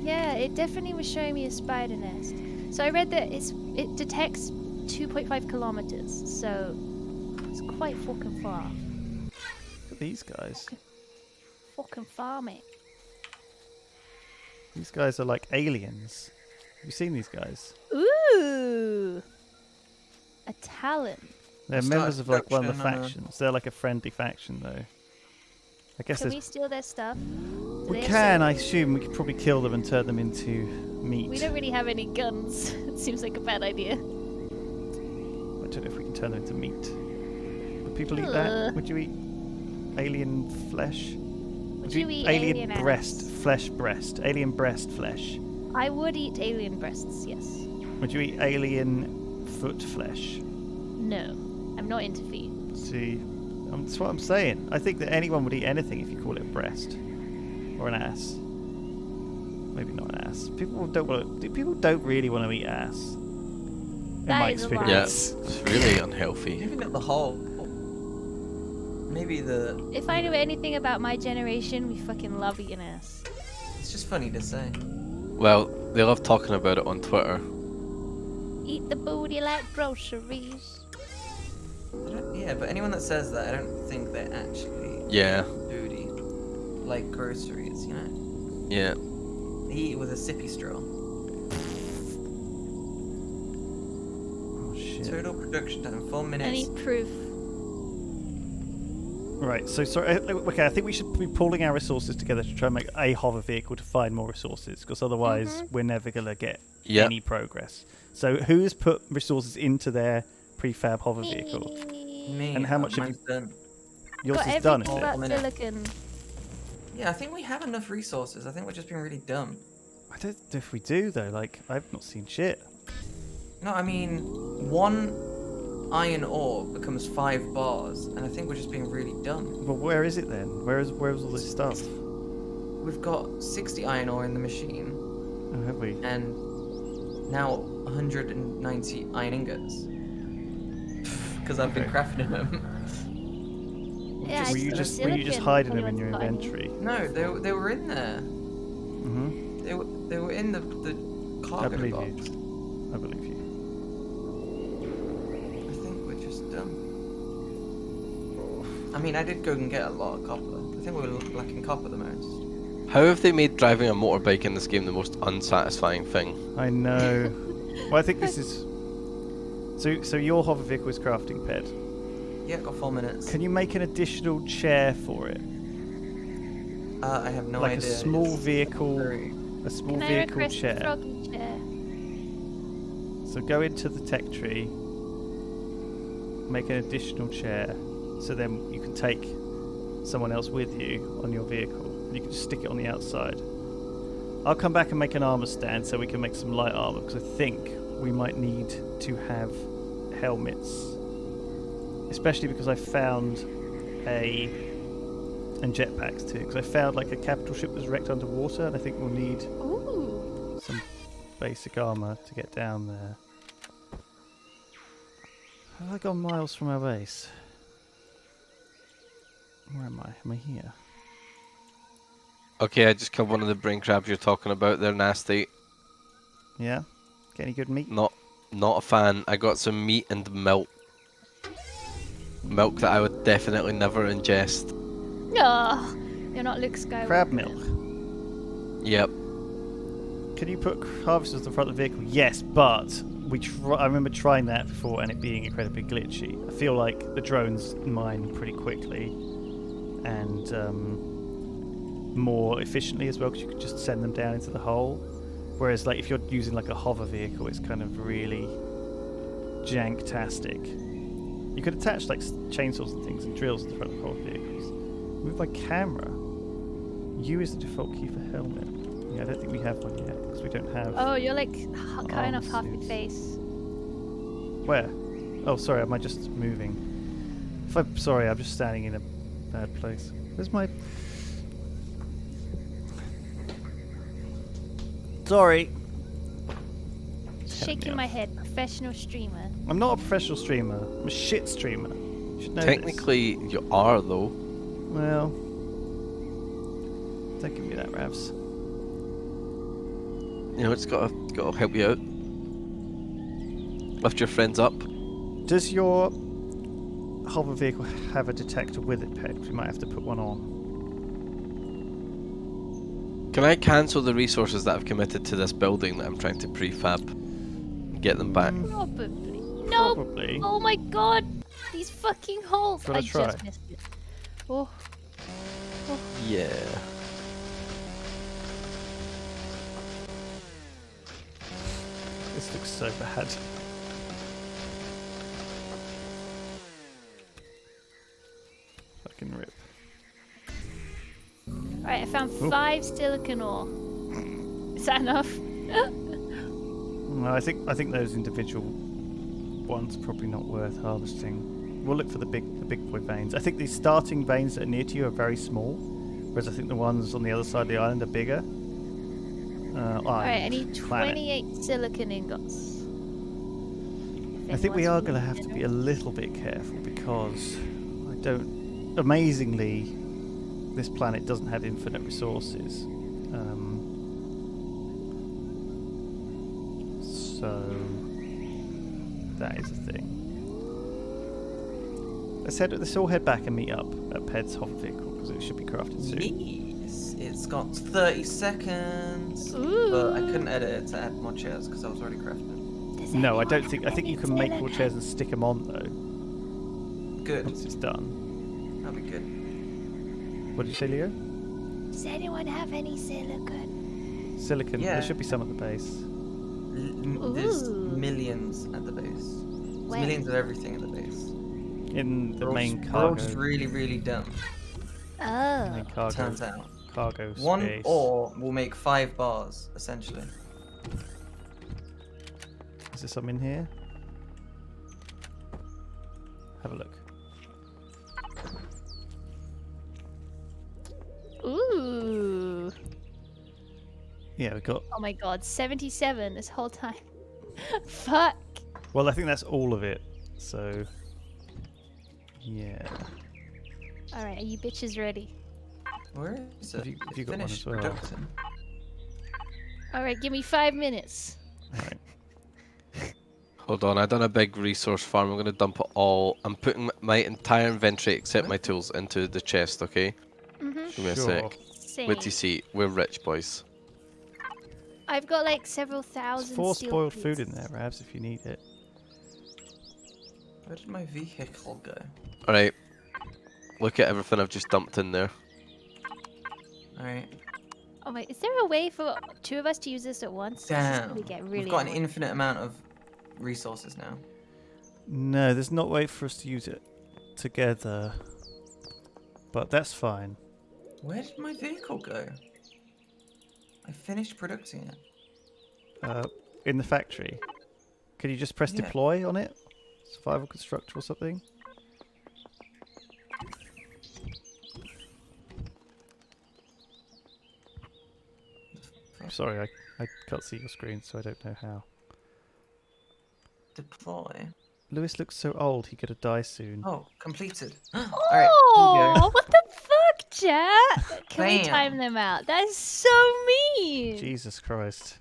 Yeah, it definitely was showing me a spider nest. So I read that it detects 2.5 kilometers, so it's quite fucking far. Look at these guys. Fucking far, mate. These guys are like aliens. Have you seen these guys? Ooh, a talon. They're Start members of like one of the production, factions. They're like a friendly faction though. I guess Can there's we steal their stuff? Do we they can. also- I assume we could probably kill them and turn them into meat. We don't really have any guns. It seems like a bad idea. I don't know if we can turn them into meat. Would people eat Ugh. that? Would you eat alien flesh? Would you eat alien breast, ass? flesh breast, alien breast flesh? I would eat alien breasts, yes. Would you eat alien foot flesh? No, I'm not into feet. See, that's what I'm saying. I think that anyone would eat anything if you call it a breast or an ass. Maybe not an ass. People don't really want to eat ass. In That my is a lie. Yeah, experience. it's really unhealthy. Maybe not the whole. Maybe the. If I knew anything about my generation, we fucking love eating ass. It's just funny to say. Well, they love talking about it on Twitter. Eat the booty like groceries. Yeah, but anyone that says that, I don't think they're actually Yeah, booty. Like groceries, you know? yeah. They eat it with a sippy straw. Oh shit. Total production time, 4 I minutes. need proof. Right, so sorry. Okay, I think we should be pulling our resources together to try and make a hover vehicle to find more resources, because otherwise we're never gonna get Yep. any progress. So who has put resources into their prefab hover vehicle? Me, And how much have mine's done. Yours Got is done, is everything it? but Minute. silicon. Yeah, I think we have enough resources. I think we're just being really dumb. I don't know if we do though. Like, I've not seen shit. No, I mean, 1 iron ore becomes 5 bars, and I think we're just being really dumb. Well, where is it then? Where's all this stuff? We've got 60 iron ore in the machine, Oh, have we? and now 190 iron ingots. Because I've been crafting them. Yeah, Were it's you the just silicon hiding them if in your anyone's got any. inventory? No, they were in there. Mm-hmm. They were in the I cargo believe box. you. I believe you. I think we're just dumb. I mean, I did go and get a lot of copper. I think we were lacking copper the most. How have they made driving a motorbike in this game the most unsatisfying thing? I know. Well, I think this is. So your hover vehicle is crafting, Ped. Yeah, got 4 minutes. Can you make an additional chair for it? I have no Like idea. a small It's vehicle, very- a small Can I vehicle request a chair. froggy chair? So go into the tech tree, make an additional chair, so then you can take someone else with you on your vehicle. You can just stick it on the outside. I'll come back and make an armor stand so we can make some light armor, because I think we might need to have helmets, especially because I found and jetpacks too, because I found like a capital ship was wrecked underwater, and I think we'll need Ooh. some basic armor to get down there. Have I gone miles from our base? Where am I? Am I here? Okay, I just killed one of the brain crabs you're talking about. They're nasty. Yeah? Get any good meat? Not a fan. I got some meat and milk. Milk that I would definitely never ingest. Oh, you're not Luke Skywalker. Crab milk. Yep. Can you put harvesters in the front of the vehicle? Yes, but I remember trying that before and it being incredibly glitchy. I feel like the drones mine pretty quickly and more efficiently as well, because you could just send them down into the hole. Whereas like if you're using like a hover vehicle, it's kind of really jank-tastic. You could attach like chainsaws and things and drills in the front of hover vehicles. Move by camera. U is the default key for helmet. Yeah, I don't think we have one yet because we don't have. Oh, you're like cutting off half your suits. face. Where? Oh, sorry. Am I just moving? If I'm sorry, I'm just standing in a bad place. Where's my? Sorry. Shaking my head. Professional streamer. I'm not a professional streamer. I'm a shit streamer. You should know Technically, you are though. this. Well, don't give me that, Ravs. You know, it's gotta help you out. Lift your friends up. Does your hover vehicle have a detector with it, Ped? We might have to put one on. Can I cancel the resources that I've committed to this building that I'm trying to prefab and get them back? Probably. No. Probably. Oh my god. These fucking holes. Gotta I try. just missed it. Oh. Yeah. This looks so bad. Fucking rip. Alright, I found Ooh. 5 silicon ore. Is that enough? No, I think those individual ones are probably not worth harvesting. We'll look for the big boy veins. I think the starting veins that are near to you are very small, whereas I think the ones on the other side of the island are bigger. Alright, I need planet. 28 silicon ingots. I think we are going to have to be a little bit careful because amazingly, this planet doesn't have infinite resources. So that is a thing. Let's all head back and meet up at Ped's hover vehicle because it should be crafted soon. Yes, it's got 30 seconds. Ooh. But I couldn't edit it to add more chairs because I was already crafting. No, I don't think. I think you can make more chairs and stick them on though Good. once it's done. That'll be good. What did you say, Leo? Does anyone have any silicon? Silicon. Yeah. There should be some at the base. There's Ooh. millions at the base. There's Where? millions of everything at the base. In the We're all main just- we're all cargo. just really, really dumb. Oh. Main cargo Turns out. cargo One space. ore will make 5 bars, essentially. Is there some in here? Have a look. Ooh. Yeah, we got. Oh my god, 77 this whole time. Fuck. Well, I think that's all of it. So. Yeah. Alright, are you bitches ready? Where is it? Have you got one Finished as well? production. Alright, give me 5 minutes. Alright. Hold on, I've done a big resource farm. I'm going to dump it all. I'm putting my entire inventory except my tools into the chest, okay? Mm-hmm. Give me a Sure. sec. Same. Wait till you see. We're rich, boys. I've got like several There's thousand 4 steel spoiled plates. food in there, Ravs, if you need it. Where did my vehicle go? Alright. Look at everything I've just dumped in there. Alright. Oh my, is there a way for 2 of us to use this at once? This is Damn. gonna get really We've got an annoying. infinite amount of resources now. No, there's not a way for us to use it together. But that's fine. Where did my vehicle go? I finished producing it. In the factory. Can you just press Yeah. deploy on it? Survival constructor or something? Sorry, I can't see your screen, so I don't know how. Deploy. Lewis looks so old, he could die soon. Oh, completed. Alright, Oh, here you go. what the fuck, chat? Can we Bam. time them out? That is so mean. Jesus Christ.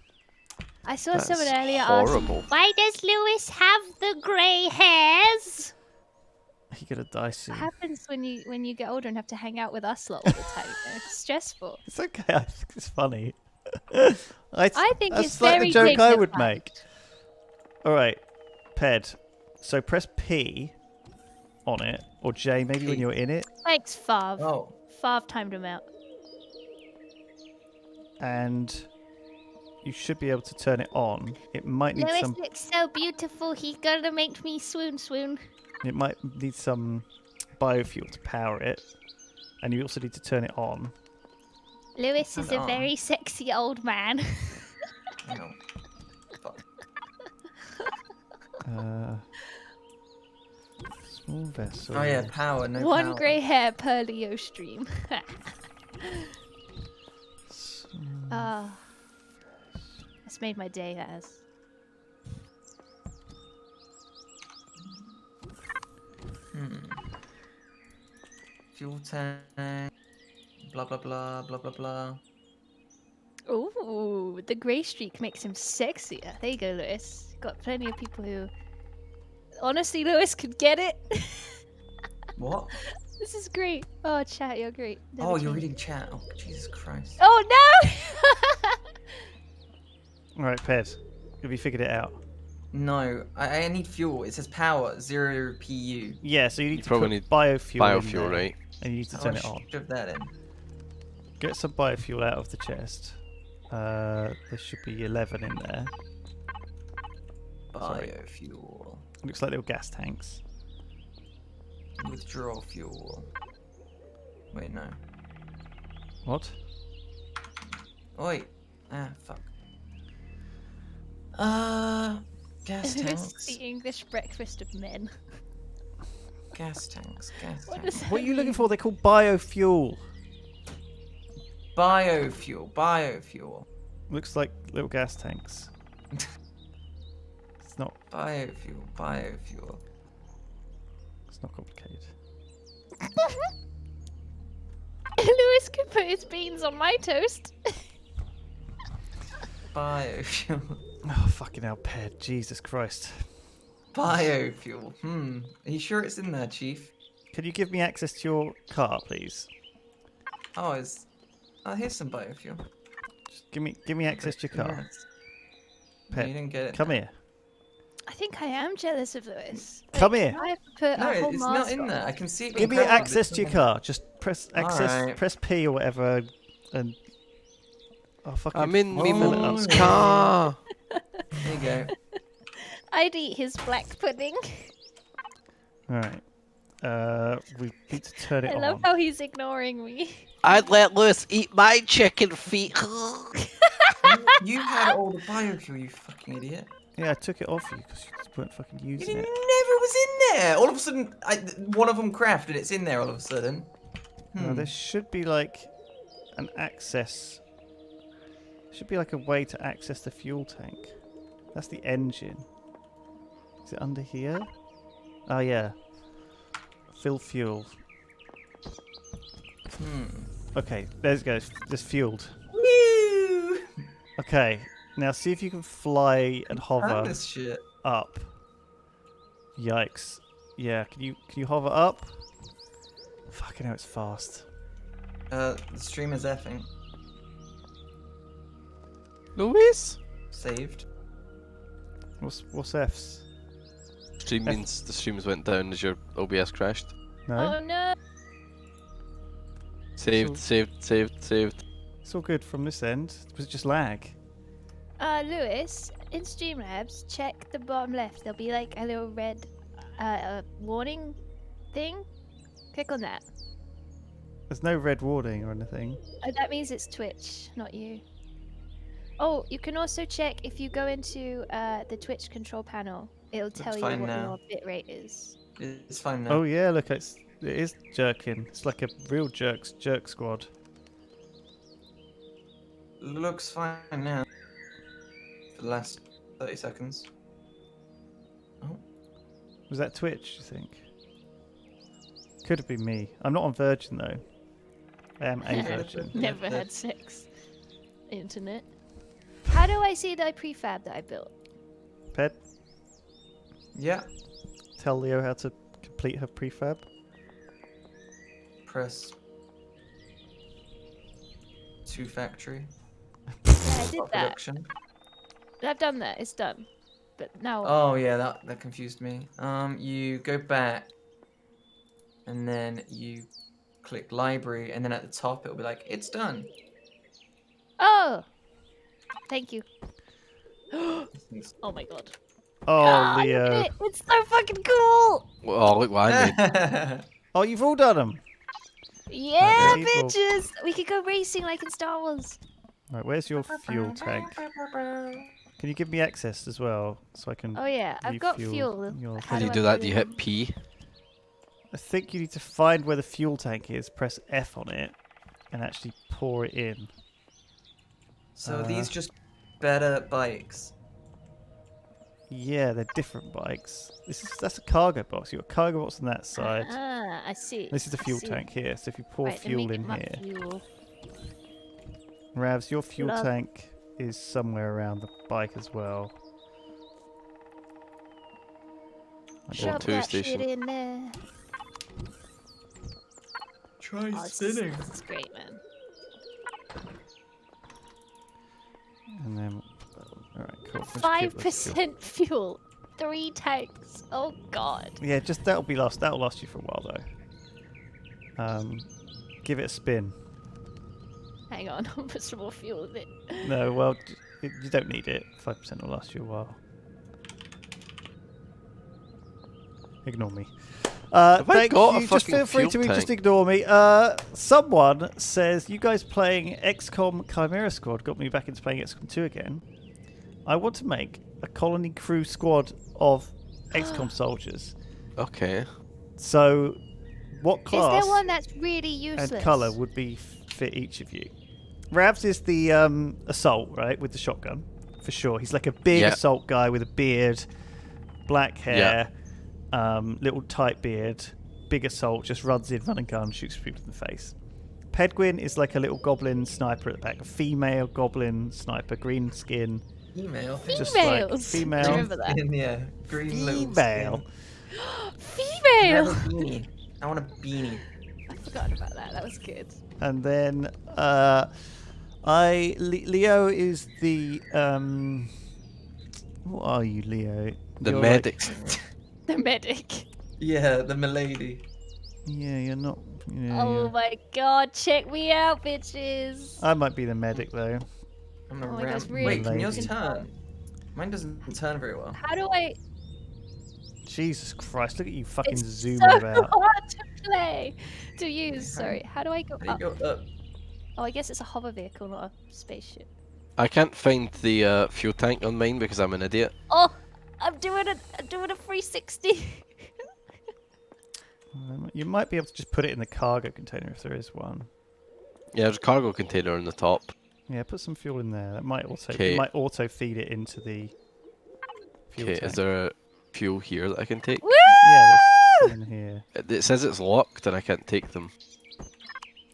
I saw someone That's earlier horrible. ask, why does Lewis have the grey hairs? He could die soon. What happens when you get older and have to hang out with us lot all the time? It's stressful. It's okay, I think it's funny. I think that's it's like very the joke I would dignified. make. Alright, Ped. So press P on it, or J maybe when P. you're in it, Thanks, Fav. Oh, Fav timed him out. and you should be able to turn it on. It might need Lewis some. looks so beautiful, he's gonna make me swoon. It might need some biofuel to power it, and you also need to turn it on. Lewis is Turn a it on. very sexy old man. no. Fuck. Small vessel. Oh yeah, power, no One power. grey hair per Leo stream. Ah, that's made my day, as. Fuel tank. Blah blah blah blah blah blah. Ooh, the grey streak makes him sexier. There you go, Lewis. Got plenty of people who. Honestly, Lewis could get it. What? This is great. Oh, chat, you're great. Never Oh, you're change. reading chat. Oh, Jesus Christ. Oh no! Alright, Ped. Have you figured it out? No, I need fuel. It says power, 0 PU. Yeah, so you need You to probably put need biofuel in Biofuel, there, right? and you need to How turn do it I on. shove that in? Get some biofuel out of the chest. There should be 11 in there. Sorry. Biofuel. Looks like little gas tanks. Withdraw fuel. Wait, no. What? Oh, wait. Ah, fuck. Gas Lewis, tanks. the English breakfast of men. Gas tanks. Gas What tanks. does What are that you looking mean? for? They're called biofuel. Biofuel. Biofuel. Looks like little gas tanks. It's not. Biofuel. Biofuel. It's not complicated. Lewis could put his beans on my toast. Biofuel. Oh fucking hell, Ped! Jesus Christ! Biofuel. Are you sure it's in there, Chief? Can you give me access to your car, please? Oh, here's some biofuel. Just give me access to your car. Yes. No, Ped, you didn't get it. come now. here. I think I am jealous of Lewis. Come here. I have to put No, a whole it's not mask in on. there. I can see it. Give being me crafted, but access it's to your not in there. car. Just press access. Alright. Press P or whatever, and oh fucking. I'm in me fill it up. mum's car. There you go. I'd eat his black pudding. Alright. We need to turn it I on. love how he's ignoring me. I'd let Lewis eat my chicken feet. You had all the biofuel, you fucking idiot. Yeah, I took it off you because you weren't fucking You using never it. was in there. All of a sudden, one of them crafted. It's in there all of a sudden. There should be like an access. Should be like a way to access the fuel tank. That's the engine. Is it under here? Oh yeah. Fill fuel. Okay, there it goes. Just fueled. Woo! Okay, now see if you can fly and hover This shit. up. Yikes. Yeah, can you hover up? Fucking hell, it's fast. The stream is effing. Lewis? Saved. What's F's? Stream means the streams went down as your OBS crashed. No? Oh no! Saved. It's all good from this end. Was it just lag? Lewis, in Streamlabs, check the bottom left. There'll be like a little red warning thing. Click on that. There's no red warning or anything. Oh, that means it's Twitch, not you. Oh, you can also check if you go into the Twitch control panel. It'll tell you what fine now. your bitrate is. It's fine now. Oh yeah, look, it is jerking. It's like a real jerk squad. Looks fine now. For the last 30 seconds. Oh. Was that Twitch, you think? Could have been me. I'm not on Virgin though. I am a Virgin. Never had sex. Internet. How do I see the prefab that I built? Ped, Yeah. tell Leo how to complete her prefab. Press 2 factory. Yeah, I did that. Production. I've done that. It's done. But now. Oh yeah, that confused me. You go back, and then you click library, and then at the top it'll be like, it's done. Oh! Thank you. Oh my god. Oh, Ah, look Leo. at it. It's so fucking cool! Oh, look what I made. Oh, you've all done them. Yeah, Right, people. bitches! We could go racing like in Star Wars. Right, where's your fuel tank? Can you give me access as well, so I can? Oh yeah, I've got refuel fuel. your How How do you I do that? put Do you it hit in? P? I think you need to find where the fuel tank is, press F on it, and actually pour it in. So these just better bikes. Yeah, they're different bikes. That's a cargo box. You've got a cargo box on that side. Ah, I see. This is the I fuel see. tank here. So if you pour Right, then fuel make in my here, fuel. Ravs, your fuel Love. tank is somewhere around the bike as well. I Sure. don't- Shove that station. shit in there. Try Oh, this is great, man. And then, all right, cool. We'll just keep this fuel. 5% fuel. 3 tanks. Oh god. Yeah, just that'll last you for a while though. Give it a spin. Hang on, I'll put some more fuel in it. No, well, you don't need it. 5% will last you a while. Ignore me. Have I Thank got a you. Just fucking feel free to fuel just tank? ignore me. Someone says you guys playing XCOM Chimera Squad got me back into playing XCOM 2 again. I want to make a colony crew squad of XCOM soldiers. Okay. So, what class Is there one that's really useless? and colour would be fit each of you? Ravs is the assault, right, with the shotgun, for sure. He's like a big Yeah. assault guy with a beard, black hair, little tight beard, big assault, just runs in, run and gun, shoots people in the face. Pedguin is like a little goblin sniper at the back, a female goblin sniper, green skin, Email. just like Females. female. I remember that. Yeah, green little Female. skin. Female! Have a beanie. I want a beanie. I forgot about that. That was good. And then Leo is the what are you, Leo? The You're medic. The medic. Yeah, the milady. Yeah, you're not. Yeah, Oh my god, check me out, bitches. I might be the medic though. I'm a Oh my ram. gosh, really Wait, can lady. yours turn? Mine doesn't turn very well. How do I... Jesus Christ! Look at you fucking It's zooming so about. hard to play. To use, sorry. How do I go How up? do you go up? Oh, I guess it's a hover vehicle, not a spaceship. I can't find the fuel tank on mine because I'm an idiot. Oh, I'm doing a 360. You might be able to just put it in the cargo container if there is one. Yeah, there's a cargo container on the top. Yeah, put some fuel in there. That might also Okay. it might auto feed it into the fuel Okay, tank. is there a fuel here that I can take? Woo! Yeah, there's some in here. It says it's locked and I can't take them.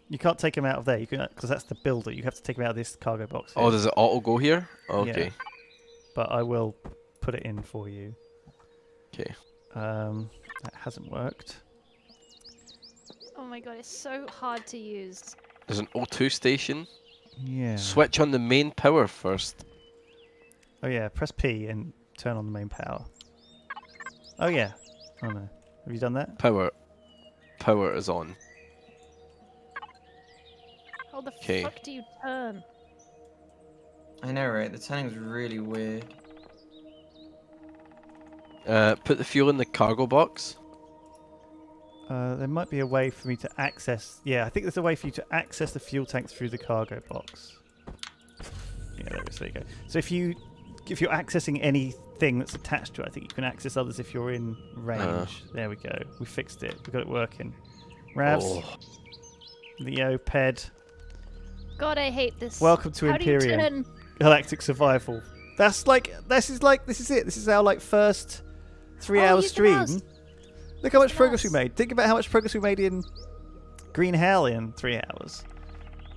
You can't take them out of there. You can because that's the builder. You have to take them out of this cargo box. Oh, here. does it auto go here? Okay. But I will put it in for you. Okay. That hasn't worked. Oh my god, it's so hard to use. There's an O2 station. Yeah. Switch on the main power first. Oh yeah, press P and turn on the main power. Oh yeah. Oh no. Have you done that? Power is on. How the 'Kay. fuck do you turn? I know, right? The turning's really weird. Put the fuel in the cargo box. There might be a way for me to access. Yeah, I think there's a way for you to access the fuel tank through the cargo box. Yeah, there is. There you go. So if you're accessing anything that's attached to it, I think you can access others if you're in range. There we go. We fixed it. We got it working. Ravs, Oh. Leo, Ped. God, I hate this. Welcome to How do you Empyrion. turn? Galactic Survival. This is it. This is our first 3-hour use the stream. mouse. Look how much the progress we mouse. made. Think about how much progress we made in Green Hell in 3 hours.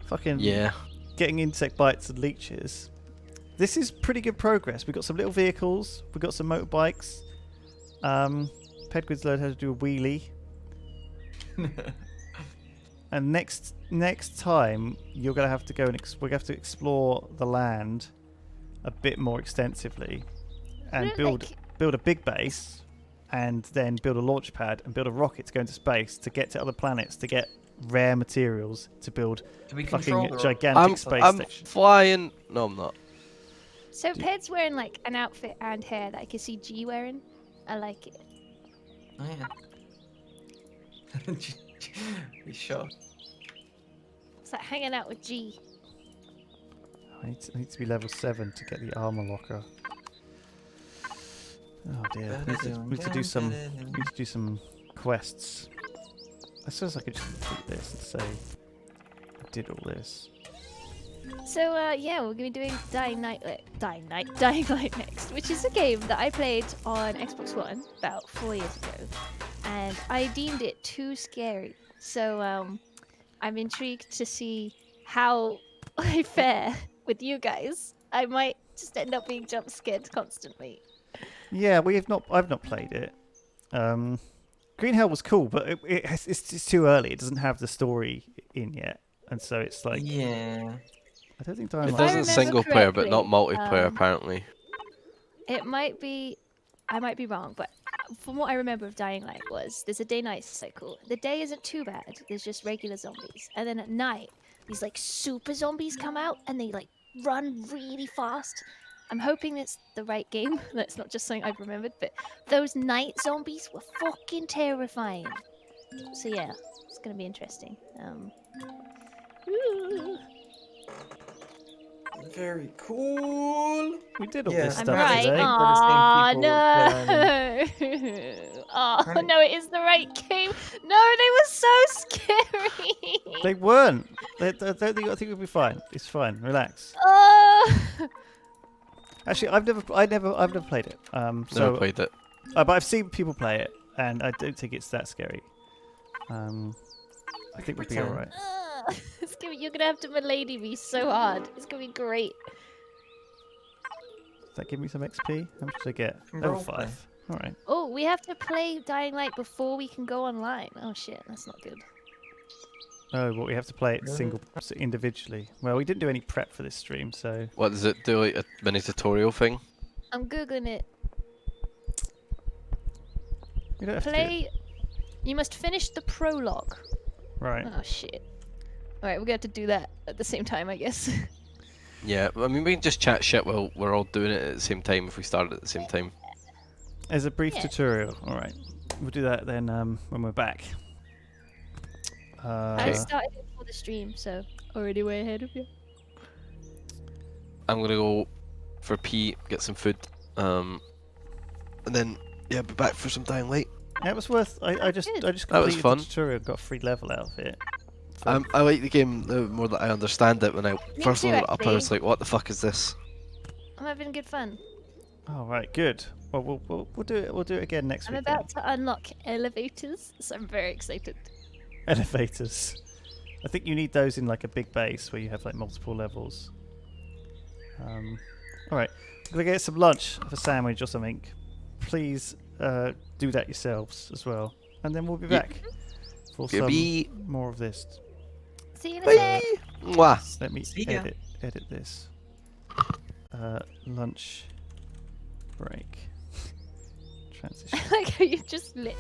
Fucking Yeah. getting insect bites and leeches. This is pretty good progress. We've got some little vehicles. We've got some motorbikes. Pedguin's learned how to do a wheelie. And next time you're gonna have to go and we're gonna have to explore the land a bit more extensively and build a big base, and then build a launch pad and build a rocket to go into space to get to other planets to get rare materials to build Do we control fucking the gigantic space I'm station. flying. No, I'm not. So Ped's wearing like an outfit and hair that I can see G wearing. I like it. Oh yeah. You sure? It's like hanging out with G. I need to be level 7 to get the armor locker. Oh dear. We need to do some quests. I suppose I could just complete this and say I did all this. So yeah, we're gonna be doing Dying Light next, which is a game that I played on Xbox One about 4 years ago, and I deemed it too scary. So I'm intrigued to see how I fare with you guys. I might just end up being jump scared constantly. Yeah, I've not played it. Green Hell was cool, but it's too early. It doesn't have the story in yet, and so it's like Yeah. I don't think Dying It Light. does remember single player, but not correctly, multiplayer, apparently. It might be, I might be wrong, but from what I remember of Dying Light was there's a day-night cycle. The day isn't too bad. There's just regular zombies, and then at night these like super zombies come out and they like run really fast. I'm hoping it's the right game. That's not just something I've remembered, but those night zombies were fucking terrifying. So yeah, it's gonna be interesting. Ooh. Very cool. We did all Yeah, this I'm stuff right. today. Aw. Oh no! Oh Right. no! It is the right game. No, they were so scary. They weren't. I think we'll be fine. It's fine. Relax. Oh. Actually, I've never played it. Never played it. But I've seen people play it, and I don't think it's that scary. I think we'll be Pretend. alright. You're gonna have to milady me so hard. It's gonna be great. Does that give me some XP? How much did I get? From Level roleplay. 5. Alright. Oh, we have to play Dying Light before we can go online. Oh shit, that's not good. Oh, but we have to play it Really? individually. Well, we didn't do any prep for this stream, so What does it do? Like a mini tutorial thing? I'm googling it. we don't have to do it. Play. You must finish the prologue. Right. Oh shit. Alright, we're gonna have to do that at the same time, I guess. Yeah, I mean, we can just chat shit while we're all doing it at the same time if we start at the same time. As a brief Yeah. tutorial. Alright. We'll do that then when we're back. I started it before the stream, so already way ahead of you. I'm gonna go for pee, get some food, and then yeah, be back for some Dying Light. Yeah, it was worth. I just Good. completed That was fun. the tutorial, got a free level out of it. So- I like the game the more that I understand it. When I first too, loaded it up, I actually. was like, "What the fuck is this?" I'm having good fun. All right, good. Well, we'll do it. We'll do it again next I'm week. about to unlock elevators, so I'm very excited. Then. Elevators. I think you need those in like a big base where you have like multiple levels. All right, I'm gonna get some lunch, have a sandwich or something. Please do that yourselves as well, and then we'll be back for some Goodbye. more of this. See you in a Bye. sec. Mwah. Let me See ya. edit this. Lunch break. Transition. Like how you just lit.